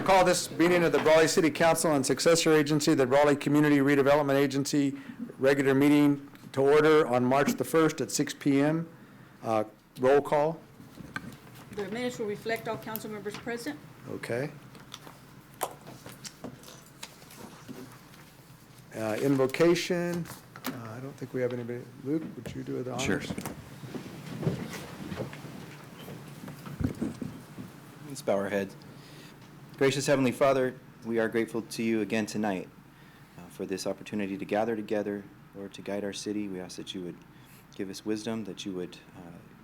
call this meeting of the Brawley City Council and successor agency, the Brawley Community Redevelopment Agency, regular meeting to order on March the 1st at 6 p.m. Roll call. The minutes will reflect all council members present. Okay. Invocation. I don't think we have anybody. Luke, would you do the honors? Sure. Let's bow our heads. Gracious Heavenly Father, we are grateful to you again tonight for this opportunity to gather together, Lord, to guide our city. We ask that you would give us wisdom, that you would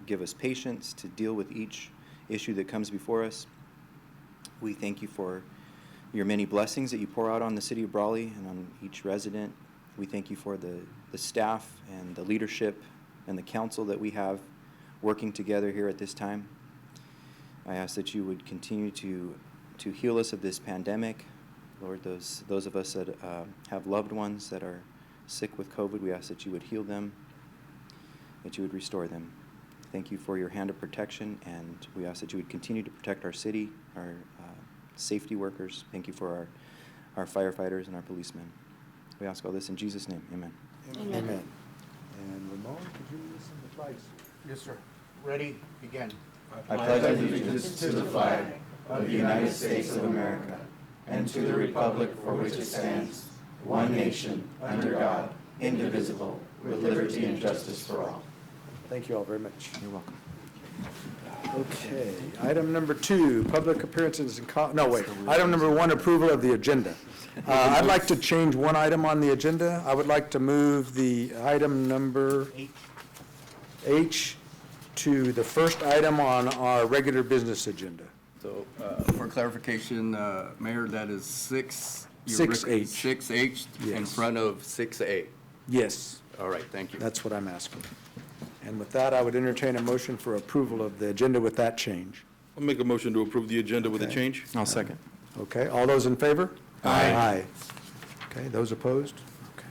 give us patience to deal with each issue that comes before us. We thank you for your many blessings that you pour out on the city of Brawley and on each resident. We thank you for the staff and the leadership and the council that we have working together here at this time. I ask that you would continue to heal us of this pandemic. Lord, those of us that have loved ones that are sick with COVID, we ask that you would heal them, that you would restore them. Thank you for your hand of protection, and we ask that you would continue to protect our city, our safety workers. Thank you for our firefighters and our policemen. We ask all this in Jesus' name. Amen. Amen. Amen. And Ramon, could you listen to the flags? Yes, sir. Ready, begin. I pledge allegiance to the flag of the United States of America and to the republic for which it stands, one nation, under God, indivisible, with liberty and justice for all. Thank you all very much. You're welcome. Okay, item number 2, public appearances and, item number 1, approval of the agenda. I'd like to change one item on the agenda. I would like to move the item number H to the first item on our regular business agenda. So, for clarification, Mayor, that is 6. 6H. 6H in Yes. front of 6A. Yes, All right, thank you. that's what I'm asking. And with that, I would entertain a motion for approval of the agenda with that change. I'll make a motion to approve the agenda with a Okay. change. I'll second. Okay, all those in favor? Aye. Aye. Okay, those opposed? Okay.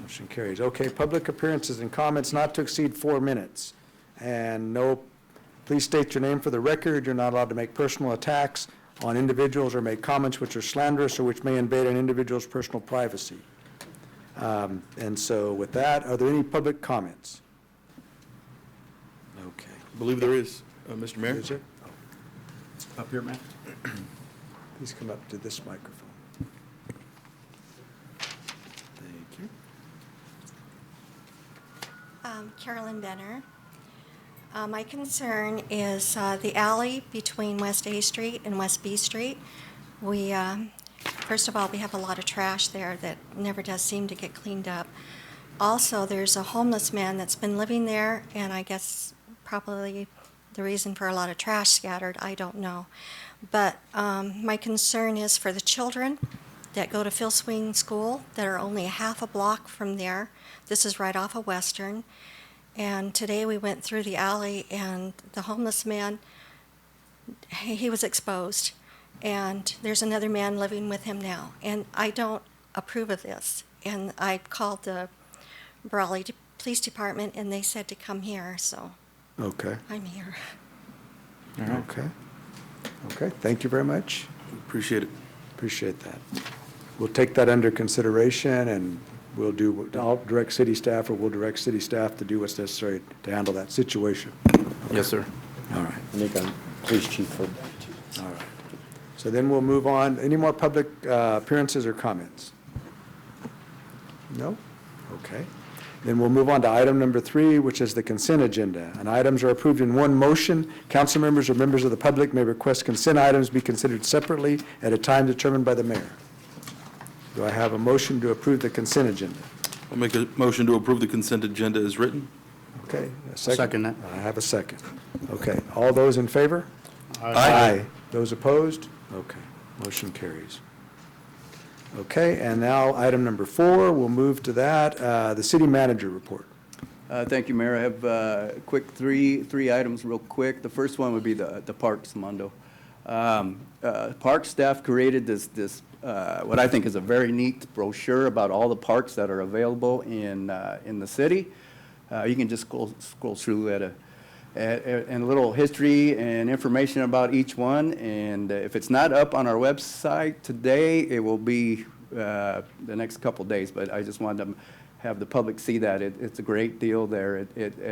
Motion carries. Okay, public appearances and comments not to exceed 4 minutes. And no, please state your name for the record. You're not allowed to make personal attacks on individuals or make comments which are slanderous or which may invade an individual's personal privacy. And so with that, are there any public comments? Okay. I believe there is, Mr. Mayor. Is there? Up here, Matt. Please come up to this microphone. Thank you. Carolyn Benner. My concern is the alley between West A Street and West B Street. We, first of all, we have a lot of trash there that never does seem to get cleaned up. Also, there's a homeless man that's been living there, and I guess probably the reason for a lot of trash scattered, I don't know. But my concern is for the children that go to Phil Swing School that are only a half a block from there. This is right off of Western. And today we went through the alley, and the homeless man, he was exposed. And there's another man living with him now. And I don't approve of this. And I called the Brawley Police Department, and they said to come here, so Okay. I'm here. Okay. Okay, thank you very much. Appreciate it. Appreciate that. We'll take that under consideration, and I'll direct city staff, or we'll direct city staff to do what's necessary to handle that situation. Yes, sir. All right, I think our police chief heard that too. all right. So then we'll move on. Any more public appearances or comments? No? Okay. Then we'll move on to item number 3, which is the consent agenda. And items are approved in one motion. Council members or members of the public may request consent items be considered separately at a time determined by the mayor. Do I have a motion to approve the consent agenda? I'll make a motion to approve the consent agenda as written. Okay, a Second second? that. I have a second. Okay, all those in favor? Aye. Those opposed? Okay, motion carries. Okay, and now item number 4, we'll move to that, the city manager report. Thank you, Mayor. I have quick three items real quick. The first one would be the parks, Mondo. Park staff created this what I think is a very neat brochure about all the parks that are available in the city. You can just scroll through at and a little history and information about each one. And if it's not up on our website today, it will be the next couple days. But I just wanted to have the public see that. It's a great deal there.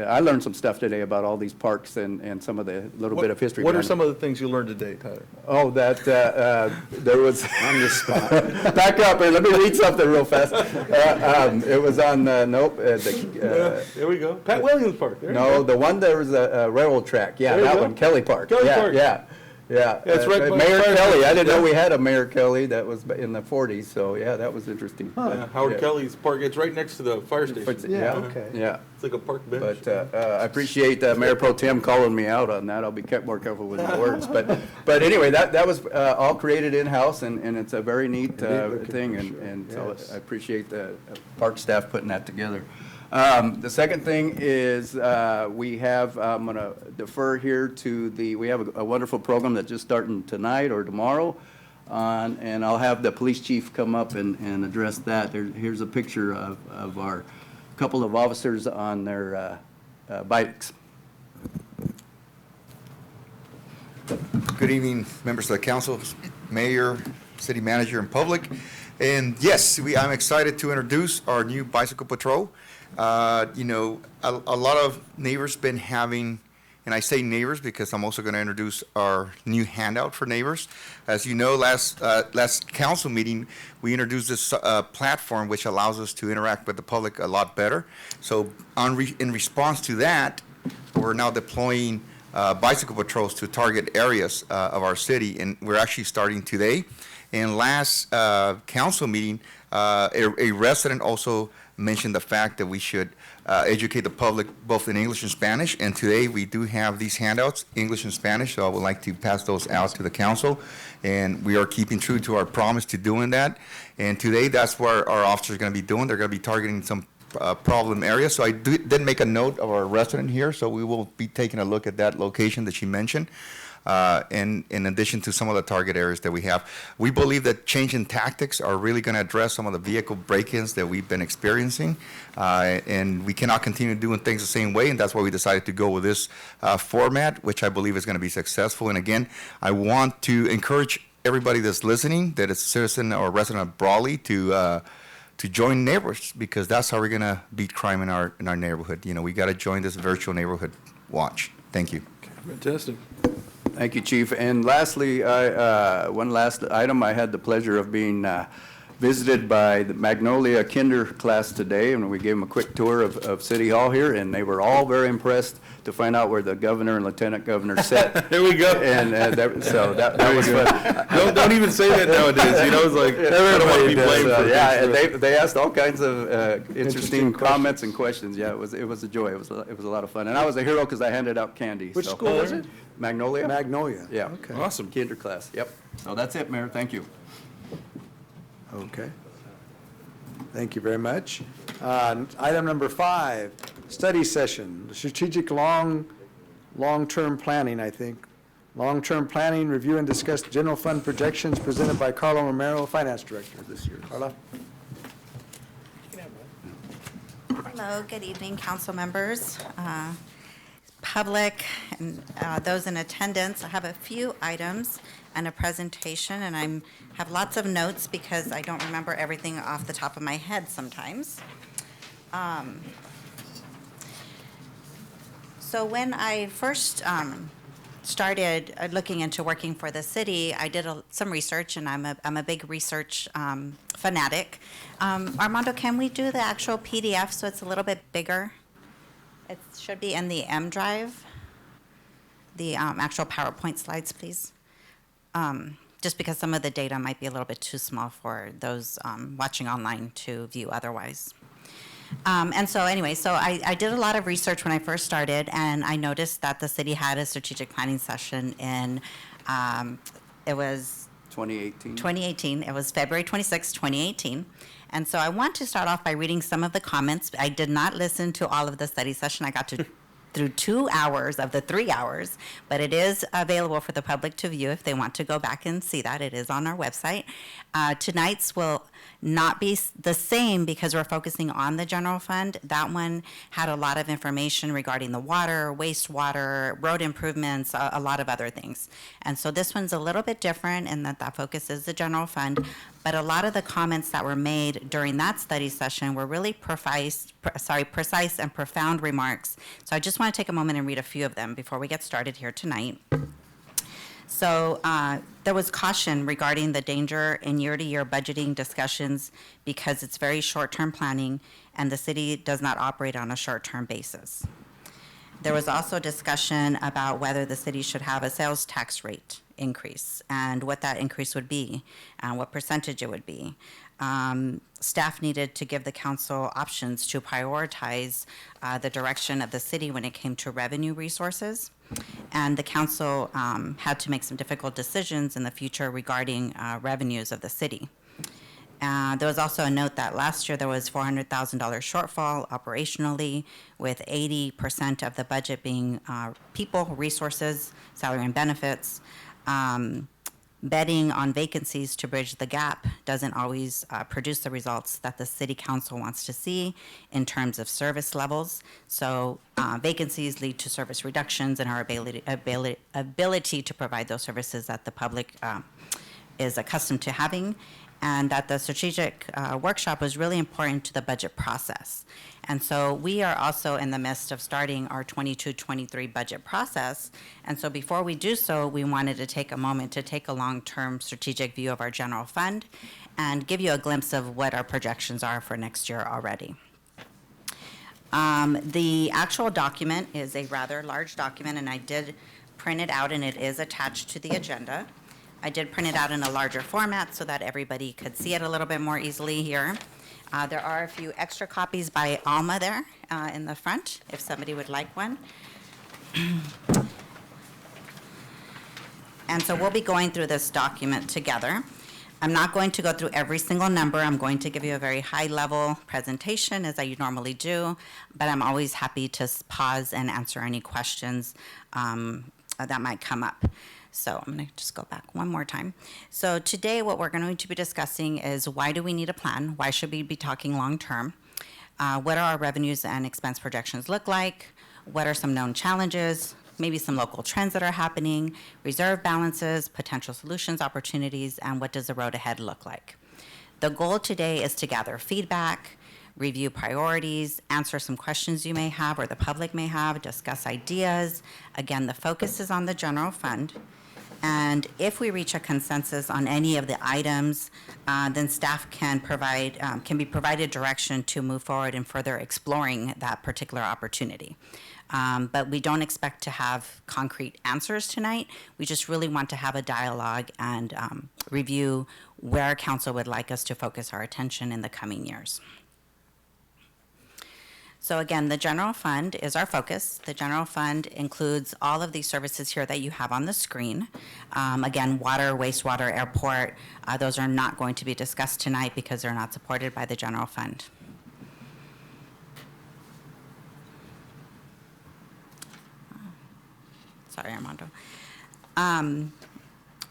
I learned some stuff today about all these parks and some of the little bit of history. What are behind it. some of the things you learned today, Tyler? Oh, that there was. On the spot. Back up and let me read something real fast. It was on, nope. There we go. Pat Williams Park. There you No, go. the one there was a railroad track. Yeah, There you that go. one, Kelly Park. Kelly Yeah, Park. Yeah, yeah. That's right by Mayor the fire Kelly. I station. didn't know Yeah. we had a Mayor Kelly. That was in the 40s. So yeah, that was interesting. Yeah, Howard Yeah. Kelly's Park. It's right next to the fire station. Yeah, okay. Yeah. It's like a park bench. But I appreciate Mayor Pro Tem calling me out on that. I'll be more careful with my words. But anyway, that was all created in-house, and it's a very neat thing, and so Yes. I appreciate the park staff putting that together. The second thing is we have, I'm going to defer here to we have a wonderful program that's just starting tonight or tomorrow, and I'll have the police chief come up and address that. Here's a picture of our couple of officers on their bikes. Good evening, members of the council, mayor, city manager, and public. And yes, I'm excited to introduce our new bicycle patrol. You know, a lot of neighbors been having, and I say neighbors because I'm also going to introduce our new handout for neighbors. As you know, last council meeting, we introduced this platform which allows us to interact with the public a lot better. So in response to that, we're now deploying bicycle patrols to target areas of our city, and we're actually starting today. And last council meeting, a resident also mentioned the fact that we should educate the public both in English and Spanish, and today we do have these handouts, English and Spanish, so I would like to pass those out to the council, and we are keeping true to our promise to doing that. And today, that's what our officers are going to be doing. They're going to be targeting some problem area. So I did make a note of our resident here, so we will be taking a look at that location that she mentioned. And in addition to some of the target areas that we have, we believe that change in tactics are really going to address some of the vehicle break-ins that we've been experiencing. And we cannot continue doing things the same way, and that's why we decided to go with this format, which I believe is going to be successful. And again, I want to encourage everybody that's listening, that is a citizen or resident of Brawley, to join neighbors, because that's how we're going to beat crime in our neighborhood. You know, we got to join this virtual neighborhood watch. Thank you. Fantastic. Thank you, Chief. And lastly, one last item, I had the pleasure of being visited by the Magnolia Kinder class today, and we gave them a quick tour of City Hall here, and they were all very impressed to find out where the governor and lieutenant governor sat. There we go. And so that was fun. Don't even say that nowadays, you know, it's like, I don't want to be blamed for Yeah, things. and they asked all kinds of interesting comments and questions. Yeah, it was a joy. It was a lot of fun. And I was a hero because I handed out candy. Which so. school was it? Magnolia. Magnolia. Yeah. Okay. Awesome. Kinder class, yep. So that's it, Mayor, thank you. Okay. Thank you very much. Item number 5, study session, strategic long-term planning, I think. Long-term planning, review and discuss general fund projections presented by Carla Romero, Finance Director this year. Carla? Hello, good evening, council members, public, and those in attendance. I have a few items and a presentation, and I have lots of notes because I don't remember everything off the top of my head sometimes. So when I first started looking into working for the city, I did some research, and I'm a big research fanatic. Armando, can we do the actual PDF so it's a little bit bigger? It should be in the M drive, the actual PowerPoint slides, please. Just because some of the data might be a little bit too small for those watching online to view otherwise. And so anyway, so I did a lot of research when I first started, and I noticed that the city had a strategic planning session in, it was 2018. It was February 26, 2018. And so I want to start off by reading some of the comments. I did not listen to all of the study session. I got to through 2 hours of the 3 hours, but it is available for the public to view if they want to go back and see that. It is on our website. Tonight's will not be the same because we're focusing on the general fund. That one had a lot of information regarding the water, wastewater, road improvements, a lot of other things. And so this one's a little bit different in that focus is the general fund, but a lot of the comments that were made during that study session were really precise and profound remarks. So I just want to take a moment and read a few of them before we get started here tonight. So there was caution regarding the danger in year-to-year budgeting discussions because it's very short-term planning and the city does not operate on a short-term basis. There was also discussion about whether the city should have a sales tax rate increase and what that increase would be and what percentage it would be. Staff needed to give the council options to prioritize the direction of the city when it came to revenue resources. And the council had to make some difficult decisions in the future regarding revenues of the city. There was also a note that last year there was $400,000 shortfall operationally, with 80% of the budget being people, resources, salary and benefits. Betting on vacancies to bridge the gap doesn't always produce the results that the city council wants to see in terms of service levels. So vacancies lead to service reductions in our ability to provide those services that the public is accustomed to having, and that the strategic workshop was really important to the budget process. And so we are also in the midst of starting our 22-23 budget process. And so before we do so, we wanted to take a moment to take a long-term strategic view of our general fund and give you a glimpse of what our projections are for next year already. The actual document is a rather large document, and I did print it out, and it is attached to the agenda. I did print it out in a larger format so that everybody could see it a little bit more easily here. There are a few extra copies by Alma there in the front, if somebody would like one. And so we'll be going through this document together. I'm not going to go through every single number. I'm going to give you a very high-level presentation, as I normally do, but I'm always happy to pause and answer any questions that might come up. So I'm going to just go back one more time. So today what we're going to be discussing is why do we need a plan? Why should we be talking long-term? What are our revenues and expense projections look like? What are some known challenges? Maybe some local trends that are happening, reserve balances, potential solutions, opportunities, and what does the road ahead look like? The goal today is to gather feedback, review priorities, answer some questions you may have or the public may have, discuss ideas. Again, the focus is on the general fund. And if we reach a consensus on any of the items, then staff can be provided direction to move forward in further exploring that particular opportunity. But we don't expect to have concrete answers tonight. We just really want to have a dialogue and review where council would like us to focus our attention in the coming years. So again, the general fund is our focus. The general fund includes all of these services here that you have on the screen. Again, water, wastewater, airport, those are not going to be discussed tonight because they're not supported by the general fund. Sorry, Armando.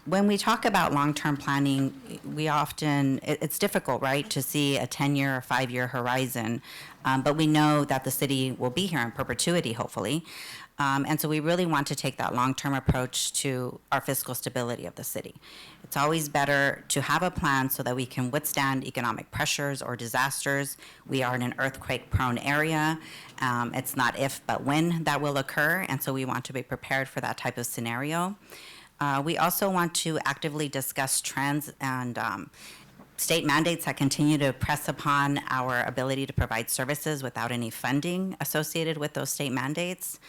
When we talk about long-term planning, we often, it's difficult, right, to see a 10-year or 5-year horizon, but we know that the city will be here in perpetuity, hopefully. And so we really want to take that long-term approach to our fiscal stability of the city. It's always better to have a plan so that we can withstand economic pressures or disasters. We are in an earthquake-prone area. It's not if, but when that will occur, and so we want to be prepared for that type of scenario. We also want to actively discuss trends and state mandates that continue to press upon our ability to provide services without any funding associated with those state mandates.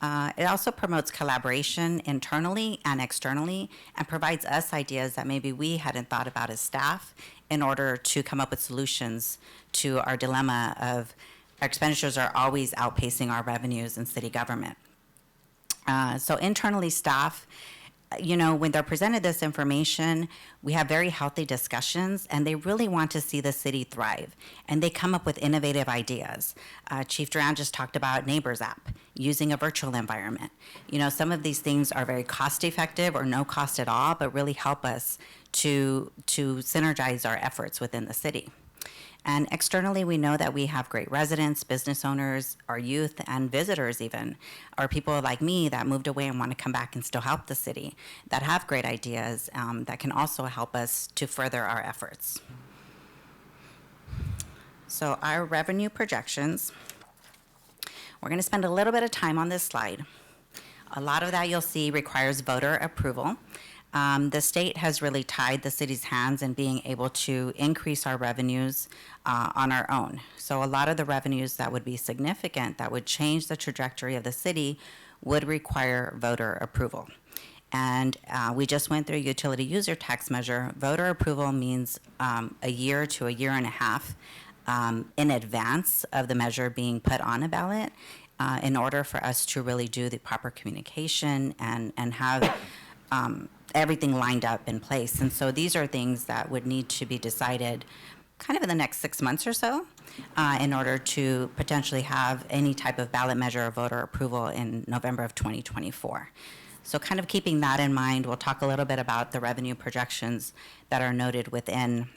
It also promotes collaboration internally and externally and provides us ideas that maybe we hadn't thought about as staff in order to come up with solutions to our dilemma of our expenditures are always outpacing our revenues in city government. So internally, staff you know, when they're presented this information, we have very healthy discussions, and they really want to see the city thrive, and they come up with innovative ideas. Chief Duran just talked about Neighbors app, using a virtual environment. You know, some of these things are very cost-effective or no cost at all, but really help us to synergize our efforts within the city. And externally, we know that we have great residents, business owners, our youth, and visitors even, or people like me that moved away and want to come back and still help the city, that have great ideas that can also help us to further our efforts. So our revenue projections, we're going to spend a little bit of time on this slide. A lot of that you'll see requires voter approval. The state has really tied the city's hands in being able to increase our revenues on our own. So a lot of the revenues that would be significant, that would change the trajectory of the city, would require voter approval. And we just went through a utility user tax measure. Voter approval means a year to a year and a half in advance of the measure being put on a ballot in order for us to really do the proper communication and have everything lined up in place. And so these are things that would need to be decided kind of in the next 6 months or so in order to potentially have any type of ballot measure or voter approval in November of 2024. So kind of keeping that in mind, we'll talk a little bit about the revenue projections that are noted within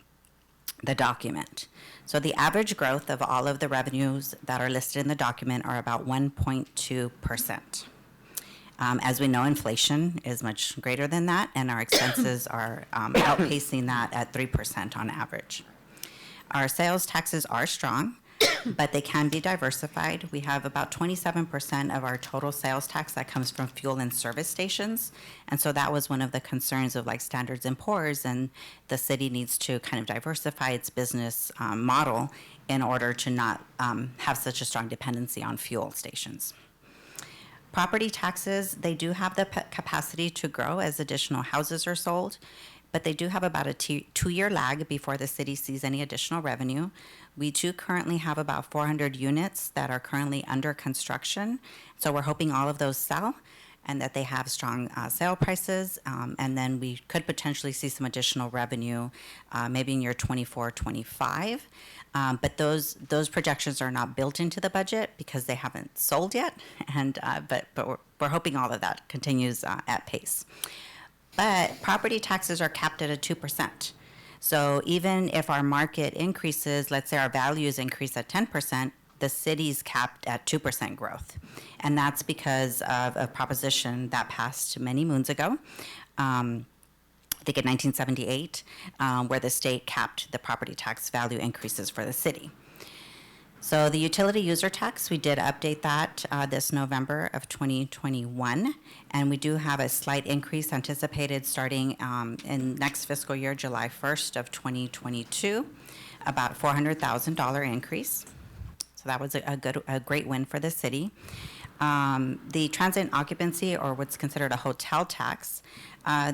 the document. So the average growth of all of the revenues that are listed in the document are about 1.2%. As we know, inflation is much greater than that, and our expenses are outpacing that at 3% on average. Our sales taxes are strong, but they can be diversified. We have about 27% of our total sales tax that comes from fuel and service stations, and so that was one of the concerns of like Standards & Poor's, and the city needs to kind of diversify its business model in order to not have such a strong dependency on fuel stations. Property taxes, they do have the capacity to grow as additional houses are sold, but they do have about a two-year lag before the city sees any additional revenue. We do currently have about 400 units that are currently under construction, so we're hoping all of those sell and that they have strong sale prices, and then we could potentially see some additional revenue maybe in year 24, 25. But those projections are not built into the budget because they haven't sold yet, and but we're hoping all of that continues at pace. But property taxes are capped at a 2%. So even if our market increases, let's say our values increase at 10%, the city's capped at 2% growth. And that's because of a proposition that passed many moons ago, I think in 1978, where the state capped the property tax value increases for the city. So the utility user tax, we did update that this November of 2021, and we do have a slight increase anticipated starting in next fiscal year, July 1st of 2022, about $400,000 increase. So that was a great win for the city. The transient occupancy, or what's considered a hotel tax,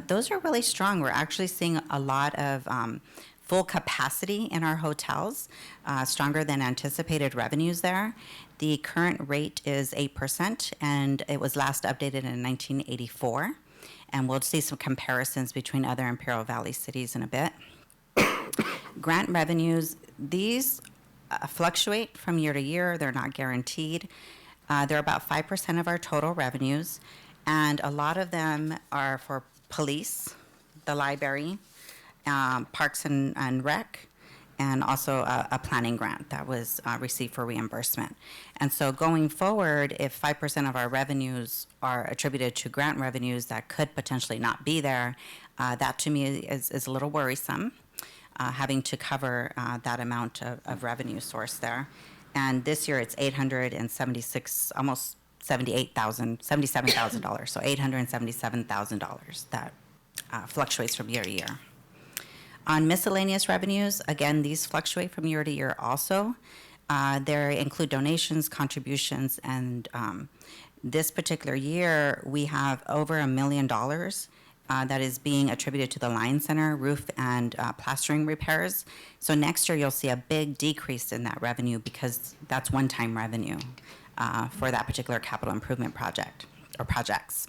those are really strong. We're actually seeing a lot of full capacity in our hotels, stronger than anticipated revenues there. The current rate is 8%, and it was last updated in 1984. And we'll see some comparisons between other Imperial Valley cities in a bit. Grant revenues, these fluctuate from year to year. They're not guaranteed. They're about 5% of our total revenues, and a lot of them are for police, the library, Parks and Rec, and also a planning grant that was received for reimbursement. And so going forward, if 5% of our revenues are attributed to grant revenues that could potentially not be there, that to me is a little worrisome, having to cover that amount of revenue source there. And this year it's $876, almost $77,000, so $877,000 that fluctuates from year to year. On miscellaneous revenues, again, these fluctuate from year to year also. They include donations, contributions, and this particular year, we have over $1 million that is being attributed to the Lion Center roof and plastering repairs. So next year, you'll see a big decrease in that revenue because that's one-time revenue for that particular capital improvement project or projects.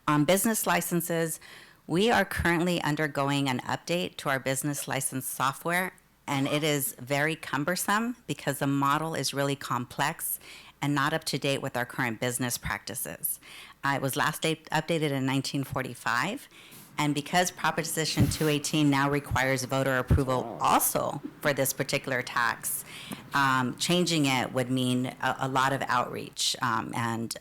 On business licenses, we are currently undergoing an update to our business license software, and it is very cumbersome because the model is really complex and not up to date with our current business practices. It was last updated in 1945, and because Proposition 218 now requires voter approval also for this particular tax, changing it would mean a lot of outreach and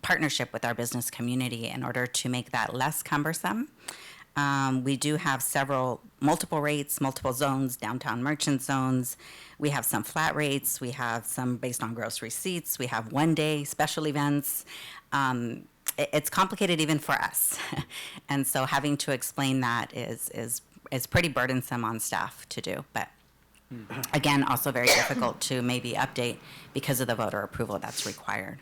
partnership with our business community in order to make that less cumbersome. We do have multiple rates, multiple zones, downtown merchant zones. We have some flat rates. We have some based on gross receipts. We have one-day special events. It's complicated even for us. And so having to explain that is pretty burdensome on staff to do. But again, also very difficult to maybe update because of the voter approval that's required.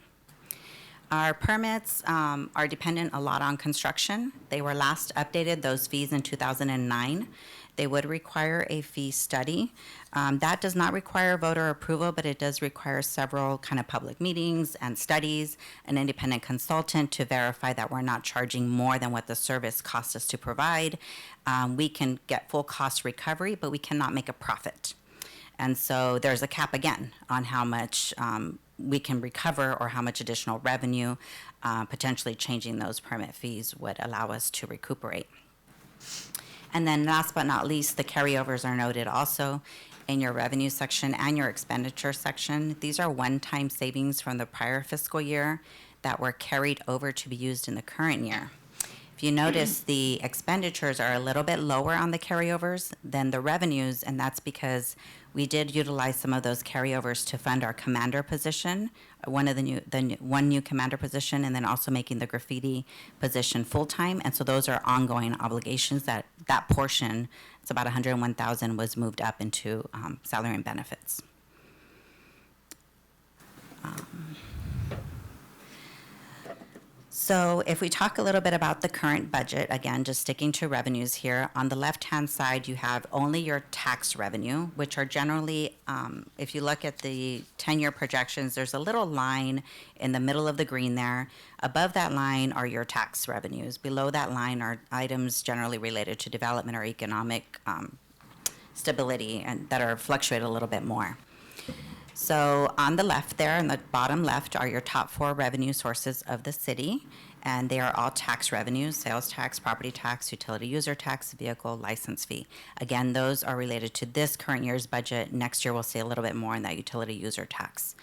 Our permits are dependent a lot on construction. They were last updated, those fees, in 2009. They would require a fee study. That does not require voter approval, but it does require several kind of public meetings and studies, an independent consultant to verify that we're not charging more than what the service costs us to provide. We can get full cost recovery, but we cannot make a profit. And so there's a cap again on how much we can recover or how much additional revenue potentially changing those permit fees would allow us to recuperate. And then last but not least, the carryovers are noted also in your revenue section and your expenditure section. These are one-time savings from the prior fiscal year that were carried over to be used in the current year. If you notice, the expenditures are a little bit lower on the carryovers than the revenues, and that's because we did utilize some of those carryovers to fund our commander position, one new commander position, and then also making the graffiti position full-time. And so those are ongoing obligations that portion, it's about $101,000, was moved up into salary and benefits. So if we talk a little bit about the current budget, again, just sticking to revenues here, on the left-hand side, you have only your tax revenue, which are generally, if you look at the 10-year projections, there's a little line in the middle of the green there. Above that line are your tax revenues. Below that line are items generally related to development or economic stability and that are fluctuate a little bit more. So on the left there, in the bottom left, are your top 4 revenue sources of the city, and they are all tax revenues: sales tax, property tax, utility user tax, vehicle license fee. Again, those are related to this current year's budget. Next year, we'll see a little bit more in that utility user tax.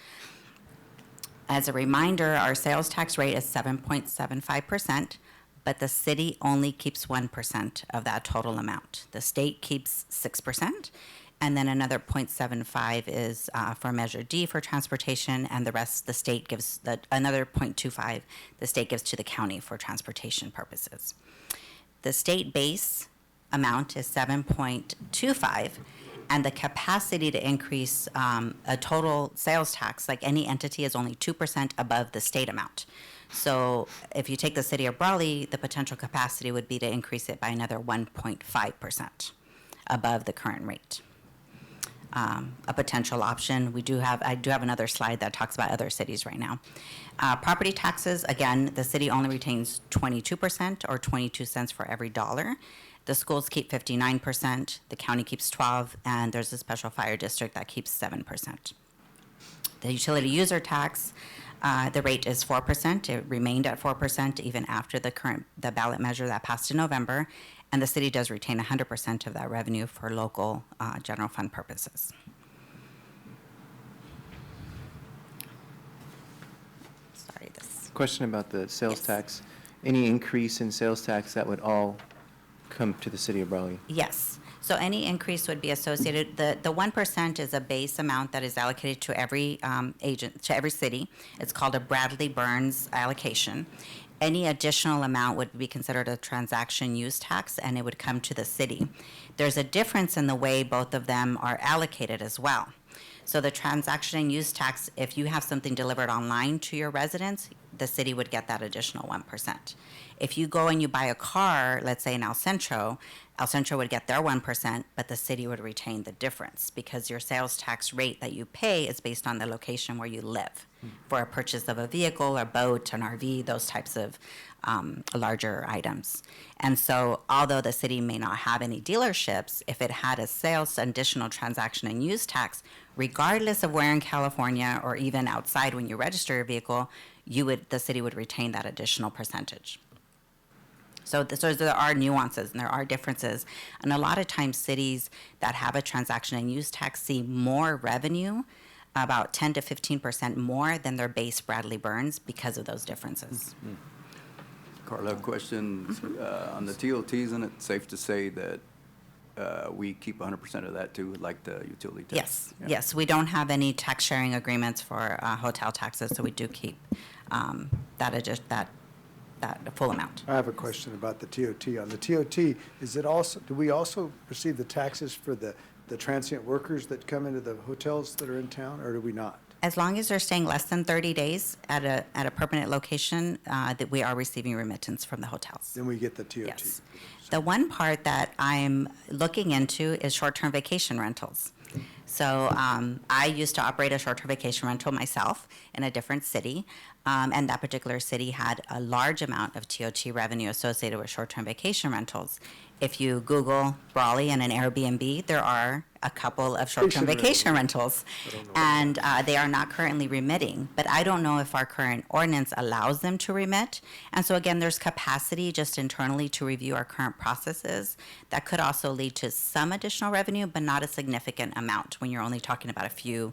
As a reminder, our sales tax rate is 7.75%, but the city only keeps 1% of that total amount. The state keeps 6%. And then another 0.75 is for Measure D for transportation, and the rest the state gives, another 0.25 the state gives to the county for transportation purposes. The state base amount is 7.25, and the capacity to increase a total sales tax, like any entity, is only 2% above the state amount. So if you take the city of Brawley, the potential capacity would be to increase it by another 1.5% above the current rate. A potential option. I do have another slide that talks about other cities right now. Property taxes, again, the city only retains 22% or 22 cents for every dollar. The schools keep 59%, the county keeps 12%, and there's a special fire district that keeps 7%. The utility user tax, the rate is 4%. It remained at 4% even after the ballot measure that passed in November. And the city does retain 100% of that revenue for local general fund purposes. Sorry, this. Question about the sales Yes. tax. Any increase in sales tax, that would all come to the city of Brawley? Yes. So any increase would be associated, the 1% is a base amount that is allocated to every to every city. It's called a Bradley Burns allocation. Any additional amount would be considered a transaction use tax, and it would come to the city. There's a difference in the way both of them are allocated as well. So the transaction and use tax, if you have something delivered online to your residence, the city would get that additional 1%. If you go and you buy a car, let's say in El Centro would get their 1%, but the city would retain the difference because your sales tax rate that you pay is based on the location where you live for a purchase of a vehicle, a boat, an RV, those types of larger items. And so although the city may not have any dealerships, if it had a sales additional transaction and use tax, regardless of where in California or even outside when you register your vehicle, the city would retain that additional percentage. So there are nuances and there are differences. And a lot of times cities that have a transaction and use tax see more revenue, about 10 to 15% more than their base Bradley Burns because of those differences. Carla, a question on the TOTs, isn't it safe to say that we keep 100% of that too, like the utility tax? Yes, Yeah. yes. We don't have any tax sharing agreements for hotel taxes, so we do keep that full amount. I have a question about the TOT. On the TOT, do we also receive the taxes for the transient workers that come into the hotels that are in town, or do we not? As long as they're staying less than 30 days at a permanent location, that we are receiving remittance from the hotels. Then we get the TOT. Yes. The one part that I'm looking into is short-term vacation rentals. So I used to operate a short-term vacation rental myself in a different city, and that particular city had a large amount of TOT revenue associated with short-term vacation rentals. If you Google Brawley and an Airbnb, there are a couple of short-term vacation rentals, and they are not currently remitting. But I don't know if our current ordinance allows them to remit. And so again, there's capacity just internally to review our current processes. That could also lead to some additional revenue, but not a significant amount when you're only talking about a few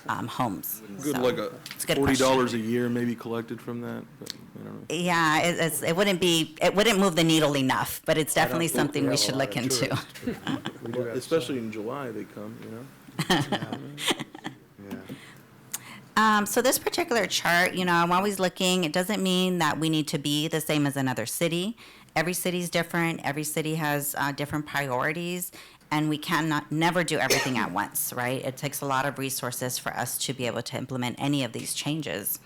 homes. Good, So, like it's a good $40 question. a year maybe collected from that, but I don't know. Yeah, it wouldn't move the needle enough, but it's definitely think something we we have a should lot look of into. tourists. We do have Especially in July, they come, you know? Yeah. So this particular chart, I'm always looking, it doesn't mean that we need to be the same as another city. Every city's different, every city has different priorities, and we never do everything at once, right? It takes a lot of resources for us to be able to implement any of these changes.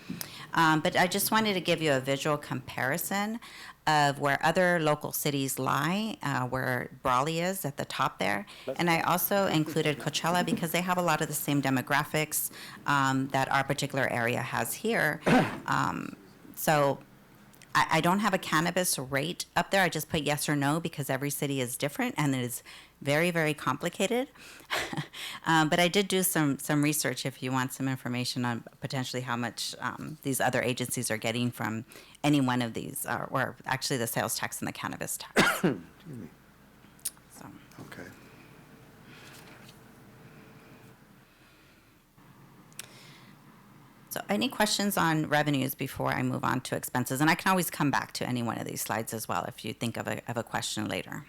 But I just wanted to give you a visual comparison of where other local cities lie, where Brawley is at the top there. And I also included Coachella because they have a lot of the same demographics that our particular area has here. So I don't have a cannabis rate up there. I just put yes or no because every city is different and it is very, very complicated. But I did do some research if you want some information on potentially how much these other agencies are getting from any one of these, or actually the sales tax and the cannabis tax. So. Okay. So any questions on revenues before I move on to expenses? And I can always come back to any one of these slides as well if you think of a question later.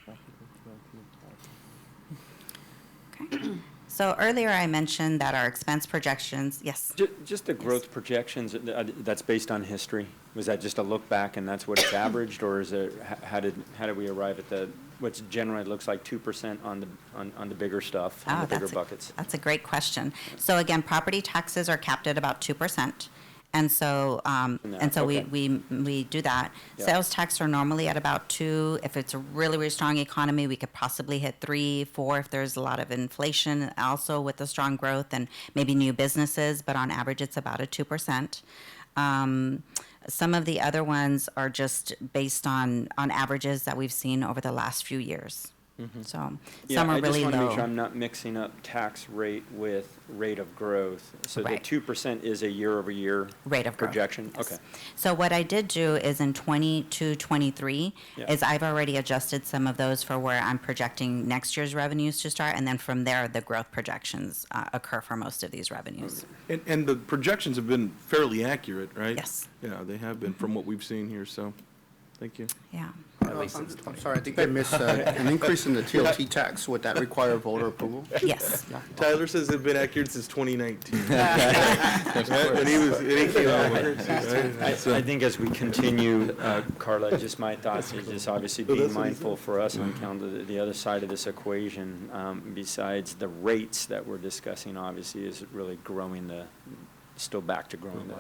Okay. So earlier I mentioned that our expense projections, yes? Just the growth projections, that's based on history? Was that just a look back and that's what it's averaged, or is it, how did we arrive at what's generally looks like 2% on the bigger stuff, on the bigger buckets? That's a great question. So again, property taxes are capped at about 2%. And so, Okay. we do that. Yeah. Sales tax are normally at about 2. If it's a really, really strong economy, we could possibly hit 3, 4 if there's a lot of inflation also with the strong growth and maybe new businesses, but on average, it's about a 2%. Some of the other ones are just based on averages that we've seen over the last few years. So some are really I just want to make sure low. I'm not mixing up tax rate with rate of growth. So the Right. 2% is a year-over-year Rate of growth. projection? Yes. Okay. So what I did do is in 22, 23, Yeah. is I've already adjusted some of those for where I'm projecting next year's revenues to start, and then from there, the growth projections occur for most of these revenues. And the projections have been fairly accurate, right? Yes. Yeah, they have been from what we've seen here, so. Thank you. Yeah. I'm sorry, I think I missed an increase in the TLT tax. Would that require voter approval? Yes. Tyler says it's been accurate since 2019. And he came out with it. I think as we continue, Carla, just my thoughts is just obviously being mindful for us on account of the other side of this equation, besides the rates that we're discussing, obviously, is really growing still back to growing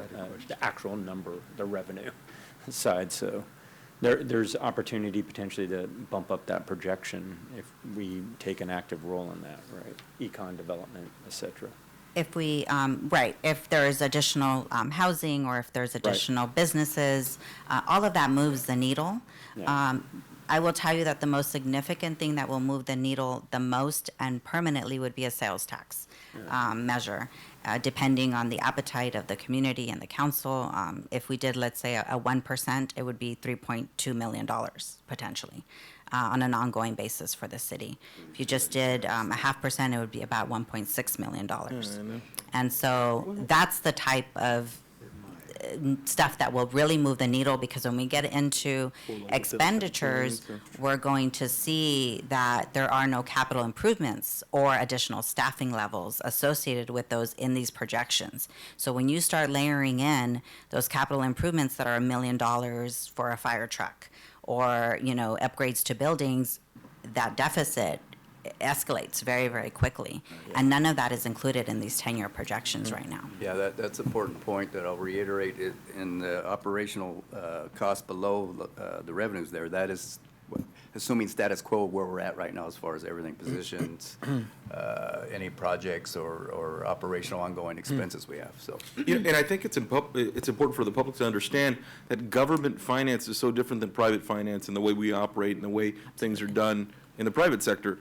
the actual number, the revenue side. So there's opportunity potentially to bump up that projection if we take an active role in that, right? Econ development, et cetera. If we, right, if there is additional housing or if there's additional businesses, all of that moves the needle. Yeah. I will tell you that the most significant thing that will move the needle the most and permanently would be a sales tax measure, depending on the appetite of the community and the council. If we did, let's say, a 1%, it would be $3.2 million potentially on an ongoing basis for the city. If you just did a 0.5%, it would be about $1.6 million. And so that's the type of stuff that will really move the needle, because when we get into expenditures, we're going to see that there are no capital improvements or additional staffing levels associated with those in these projections. So when you start layering in those capital improvements that are $1 million for a fire truck or, upgrades to buildings, that deficit escalates very, very quickly. And none of that is included in these 10-year projections right now. Yeah, that's an important point that I'll reiterate. In the operational cost below the revenues there, that is assuming status quo where we're at right now as far as everything, positions, any projects or operational ongoing expenses we have, so. And I think it's important for the public to understand that government finance is so different than private finance in the way we operate and the way things are done in the private sector.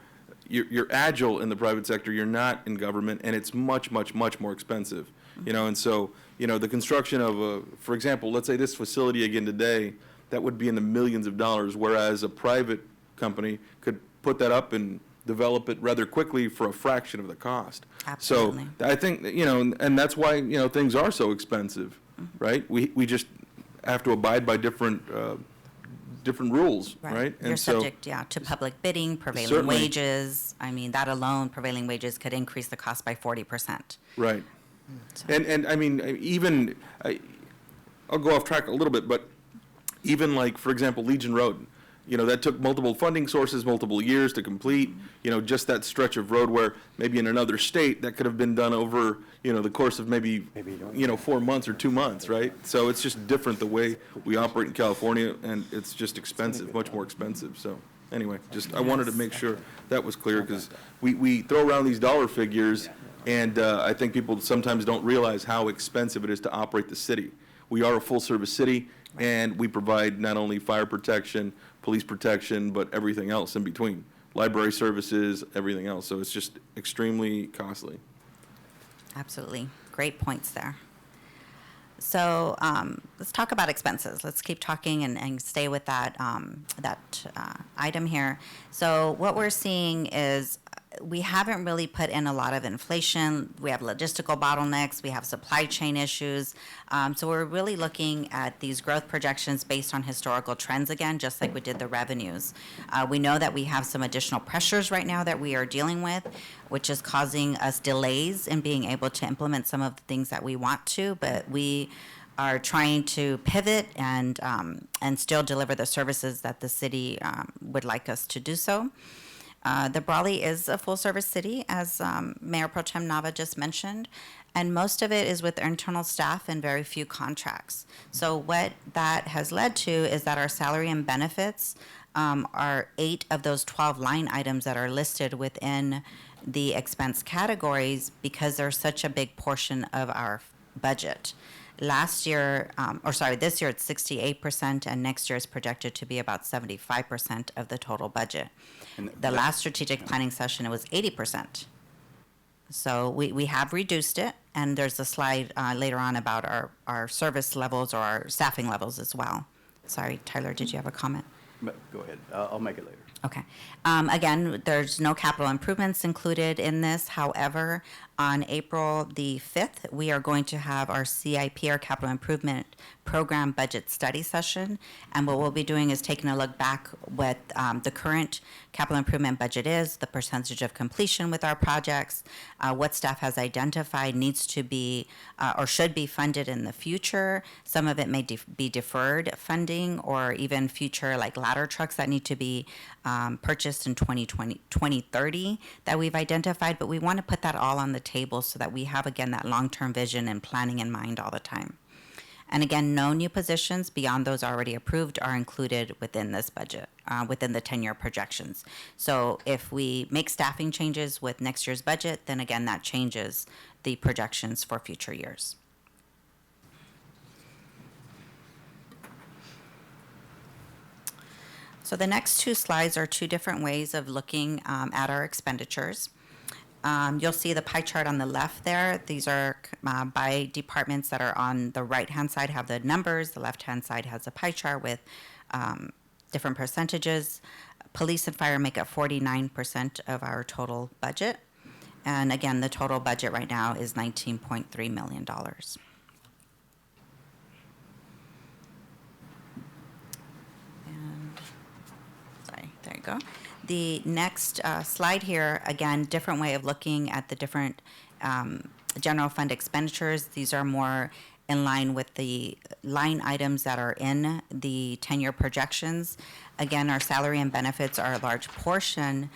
You're agile in the private sector, you're not in government, and it's much, much, much more expensive. And so, the construction of for example, let's say this facility again today, that would be in the millions of dollars, whereas a private company could put that up and develop it rather quickly for a fraction of the cost. Absolutely. So I think, and that's why, things are so expensive, right? We just have to abide by different rules, right? You're subject, to public bidding, prevailing Certainly. wages. I mean, that alone, prevailing wages could increase the cost by 40%. Right. So- And I mean, even, I'll go off track a little bit, but even like, for example, Legion Road, that took multiple funding sources, multiple years to complete, just that stretch of road where maybe in another state that could have been done over, the course of maybe 4 months or 2 months, right? So it's just different the way we operate in California, and it's just expensive, much more expensive. So anyway, I wanted to make sure that was clear, because we throw around these dollar figures, and I think people sometimes don't realize how expensive it is to operate the city. We are a full-service city, and we provide not only fire protection, police protection, but everything else in between. Library services, everything else. So it's just extremely costly. Absolutely. Great points there. So let's talk about expenses. Let's keep talking and stay with that, item here. So what we're seeing is we haven't really put in a lot of inflation. We have logistical bottlenecks. We have supply chain issues. So we're really looking at these growth projections based on historical trends again, just like we did the revenues. We know that we have some additional pressures right now that we are dealing with, which is causing us delays in being able to implement some of the things that we want to, but we are trying to pivot and still deliver the services that the city would like us to do so. The Brawley is a full-service city, as Mayor Pro Tem Nava just mentioned, and most of it is with internal staff and very few contracts. So what that has led to is that our salary and benefits are 8 of those 12 line items that are listed within the expense categories, because they're such a big portion of our budget. This year it's 68%, and next year is projected to be about 75% of the total budget. The last strategic planning session, it was 80%. So we have reduced it, and there's a slide later on about our service levels or our staffing levels as well. Sorry, Tyler, did you have a comment? Go ahead. I'll make it later. Okay. Again, there's no capital improvements included in this. However, on April the 5th, we are going to have our CIP, our capital improvement program budget study session. And what we'll be doing is taking a look back what the current capital improvement budget is, the percentage of completion with our projects, what staff has identified needs to be or should be funded in the future. Some of it may be deferred funding, or even future like ladder trucks that need to be purchased in 2030 that we've identified. But we want to put that all on the table so that we have, again, that long-term vision and planning in mind all the time. And again, no new positions beyond those already approved are included within this budget, within the 10-year projections. So if we make staffing changes with next year's budget, then again, that changes the projections for future years. So the next two slides are two different ways of looking at our expenditures. You'll see the pie chart on the left there. These are by departments that are on the right-hand side have the numbers. The left-hand side has a pie chart with different percentages. Police and fire make up 49% of our total budget. And again, the total budget right now is $19.3 million. And, sorry, there you go. The next slide here, again, different way of looking at the different general fund expenditures. These are more in line with the line items that are in the 10-year projections. Again, our salary and benefits are a large portion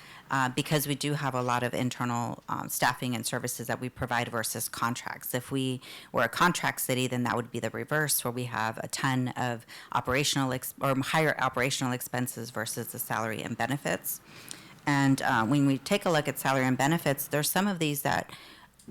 because we do have a lot of internal staffing and services that we provide versus contracts. If we were a contract city, then that would be the reverse, where we have a ton of operational or higher operational expenses versus the salary and benefits. And when we take a look at salary and benefits, there's some of these that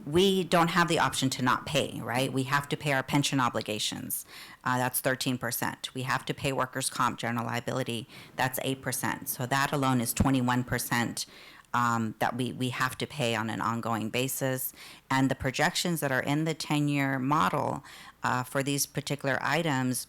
we don't have the option to not pay, right? We have to pay our pension obligations. That's 13%. We have to pay workers' comp, general liability. That's 8%. So that alone is 21% that we have to pay on an ongoing basis. And the projections that are in the 10-year model for these particular items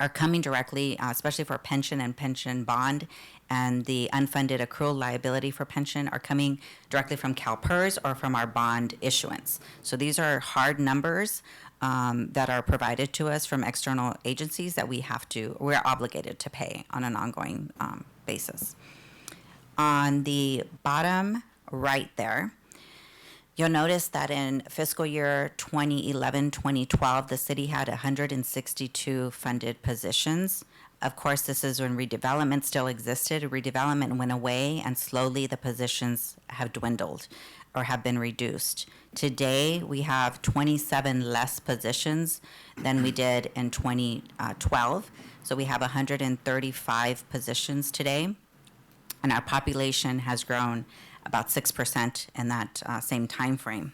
are coming directly, especially for pension and pension bond, and the unfunded accrual liability for pension are coming directly from CalPERS or from our bond issuance. So these are hard numbers that are provided to us from external agencies that we're obligated to pay on an ongoing basis. On the bottom right there, you'll notice that in fiscal year 2011-2012, the city had 162 funded positions. Of course, this is when redevelopment still existed. Redevelopment went away, and slowly the positions have dwindled or have been reduced. Today, we have 27 less positions than we did in 2012. So we have 135 positions today, and our population has grown about 6% in that same time frame.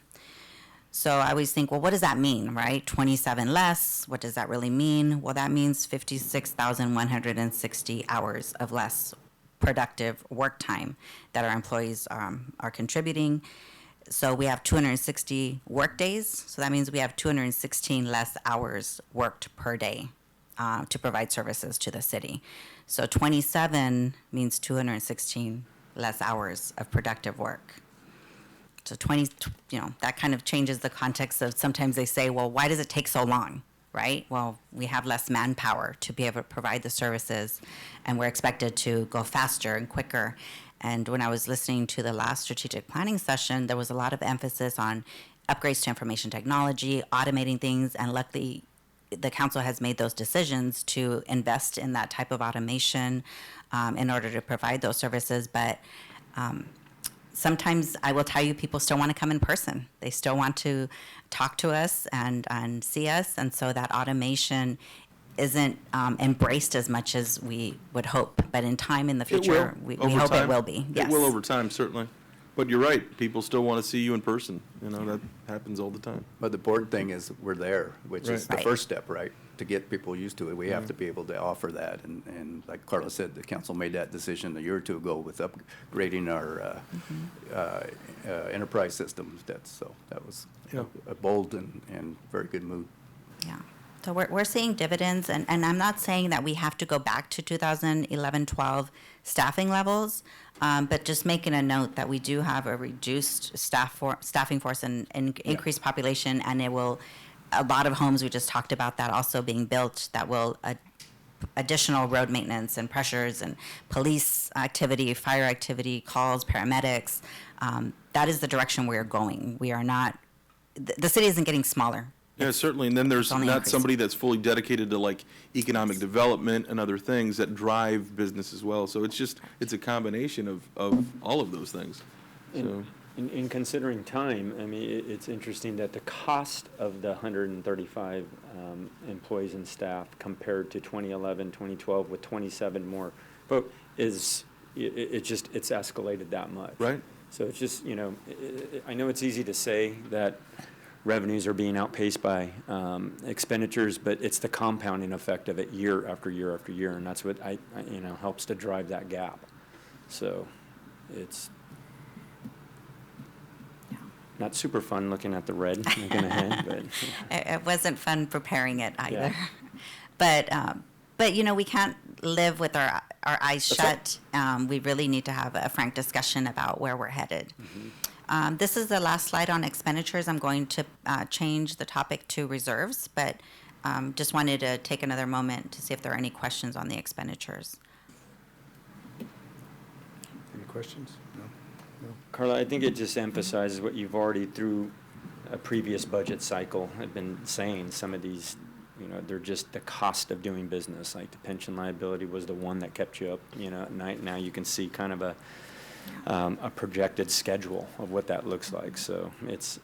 So I always think, well, what does that mean, right? 27 less, what does that really mean? Well, that means 56,160 hours of less productive work time that our employees are contributing. So we have 260 work days, so that means we have 216 less hours worked per day to provide services to the city. So 27 means 216 less hours of productive work. So that kind of changes the context of sometimes they say, well, why does it take so long, right? Well, we have less manpower to be able to provide the services, and we're expected to go faster and quicker. And when I was listening to the last strategic planning session, there was a lot of emphasis on upgrades to information technology, automating things, and luckily the council has made those decisions to invest in that type of automation in order to provide those services. But sometimes I will tell you, people still want to come in person. They still want to talk to us and see us. And so that automation isn't embraced as much as we would hope. But in time in the future, we hope it will be. Yes. It will over time, certainly. But you're right, people still want to see you in person. That happens all the time. But the important thing is we're there, which is the Right. first step, right? To get people used to it, we have to be able to offer that. And like Carla said, the council made that decision a year or two ago with upgrading our enterprise systems. That was a bold and very good move. Yeah. So we're seeing dividends, and I'm not saying that we have to go back to 2011-12 staffing levels, but just making a note that we do have a reduced staffing force and increased population, and it will a lot of homes, we just talked about that also being built that will additional road maintenance and pressures and police activity, fire activity, calls, paramedics. That is the direction we are going. We are not, the city isn't getting smaller. Yeah, certainly, and then there's only not increasing. somebody that's fully dedicated to like economic development and other things that drive business as well. So it's a combination of all of those things. So, In considering time, I mean, it's interesting that the cost of the 135 employees and staff compared to 2011, 2012 with 27 more folk it's escalated that much. Right. So it's just, I know it's easy to say that revenues are being outpaced by expenditures, but it's the compounding effect of it year after year after year, and that's what helps to drive that gap. So it's not super fun looking at the red looking ahead, but It wasn't fun preparing it either. Yeah. But we can't live with our eyes That's shut. We really need to have a frank discussion about where we're headed. This is the last slide on expenditures. I'm going to change the topic to reserves, but just wanted to take another moment to see if there are any questions on the expenditures. Any questions? No? Carla, I think it just emphasizes what you've already through a previous budget cycle have been saying. Some of these, they're just the cost of doing business. Like the pension liability was the one that kept you up, at night. Now you can see kind of a projected schedule of what that looks like. So it's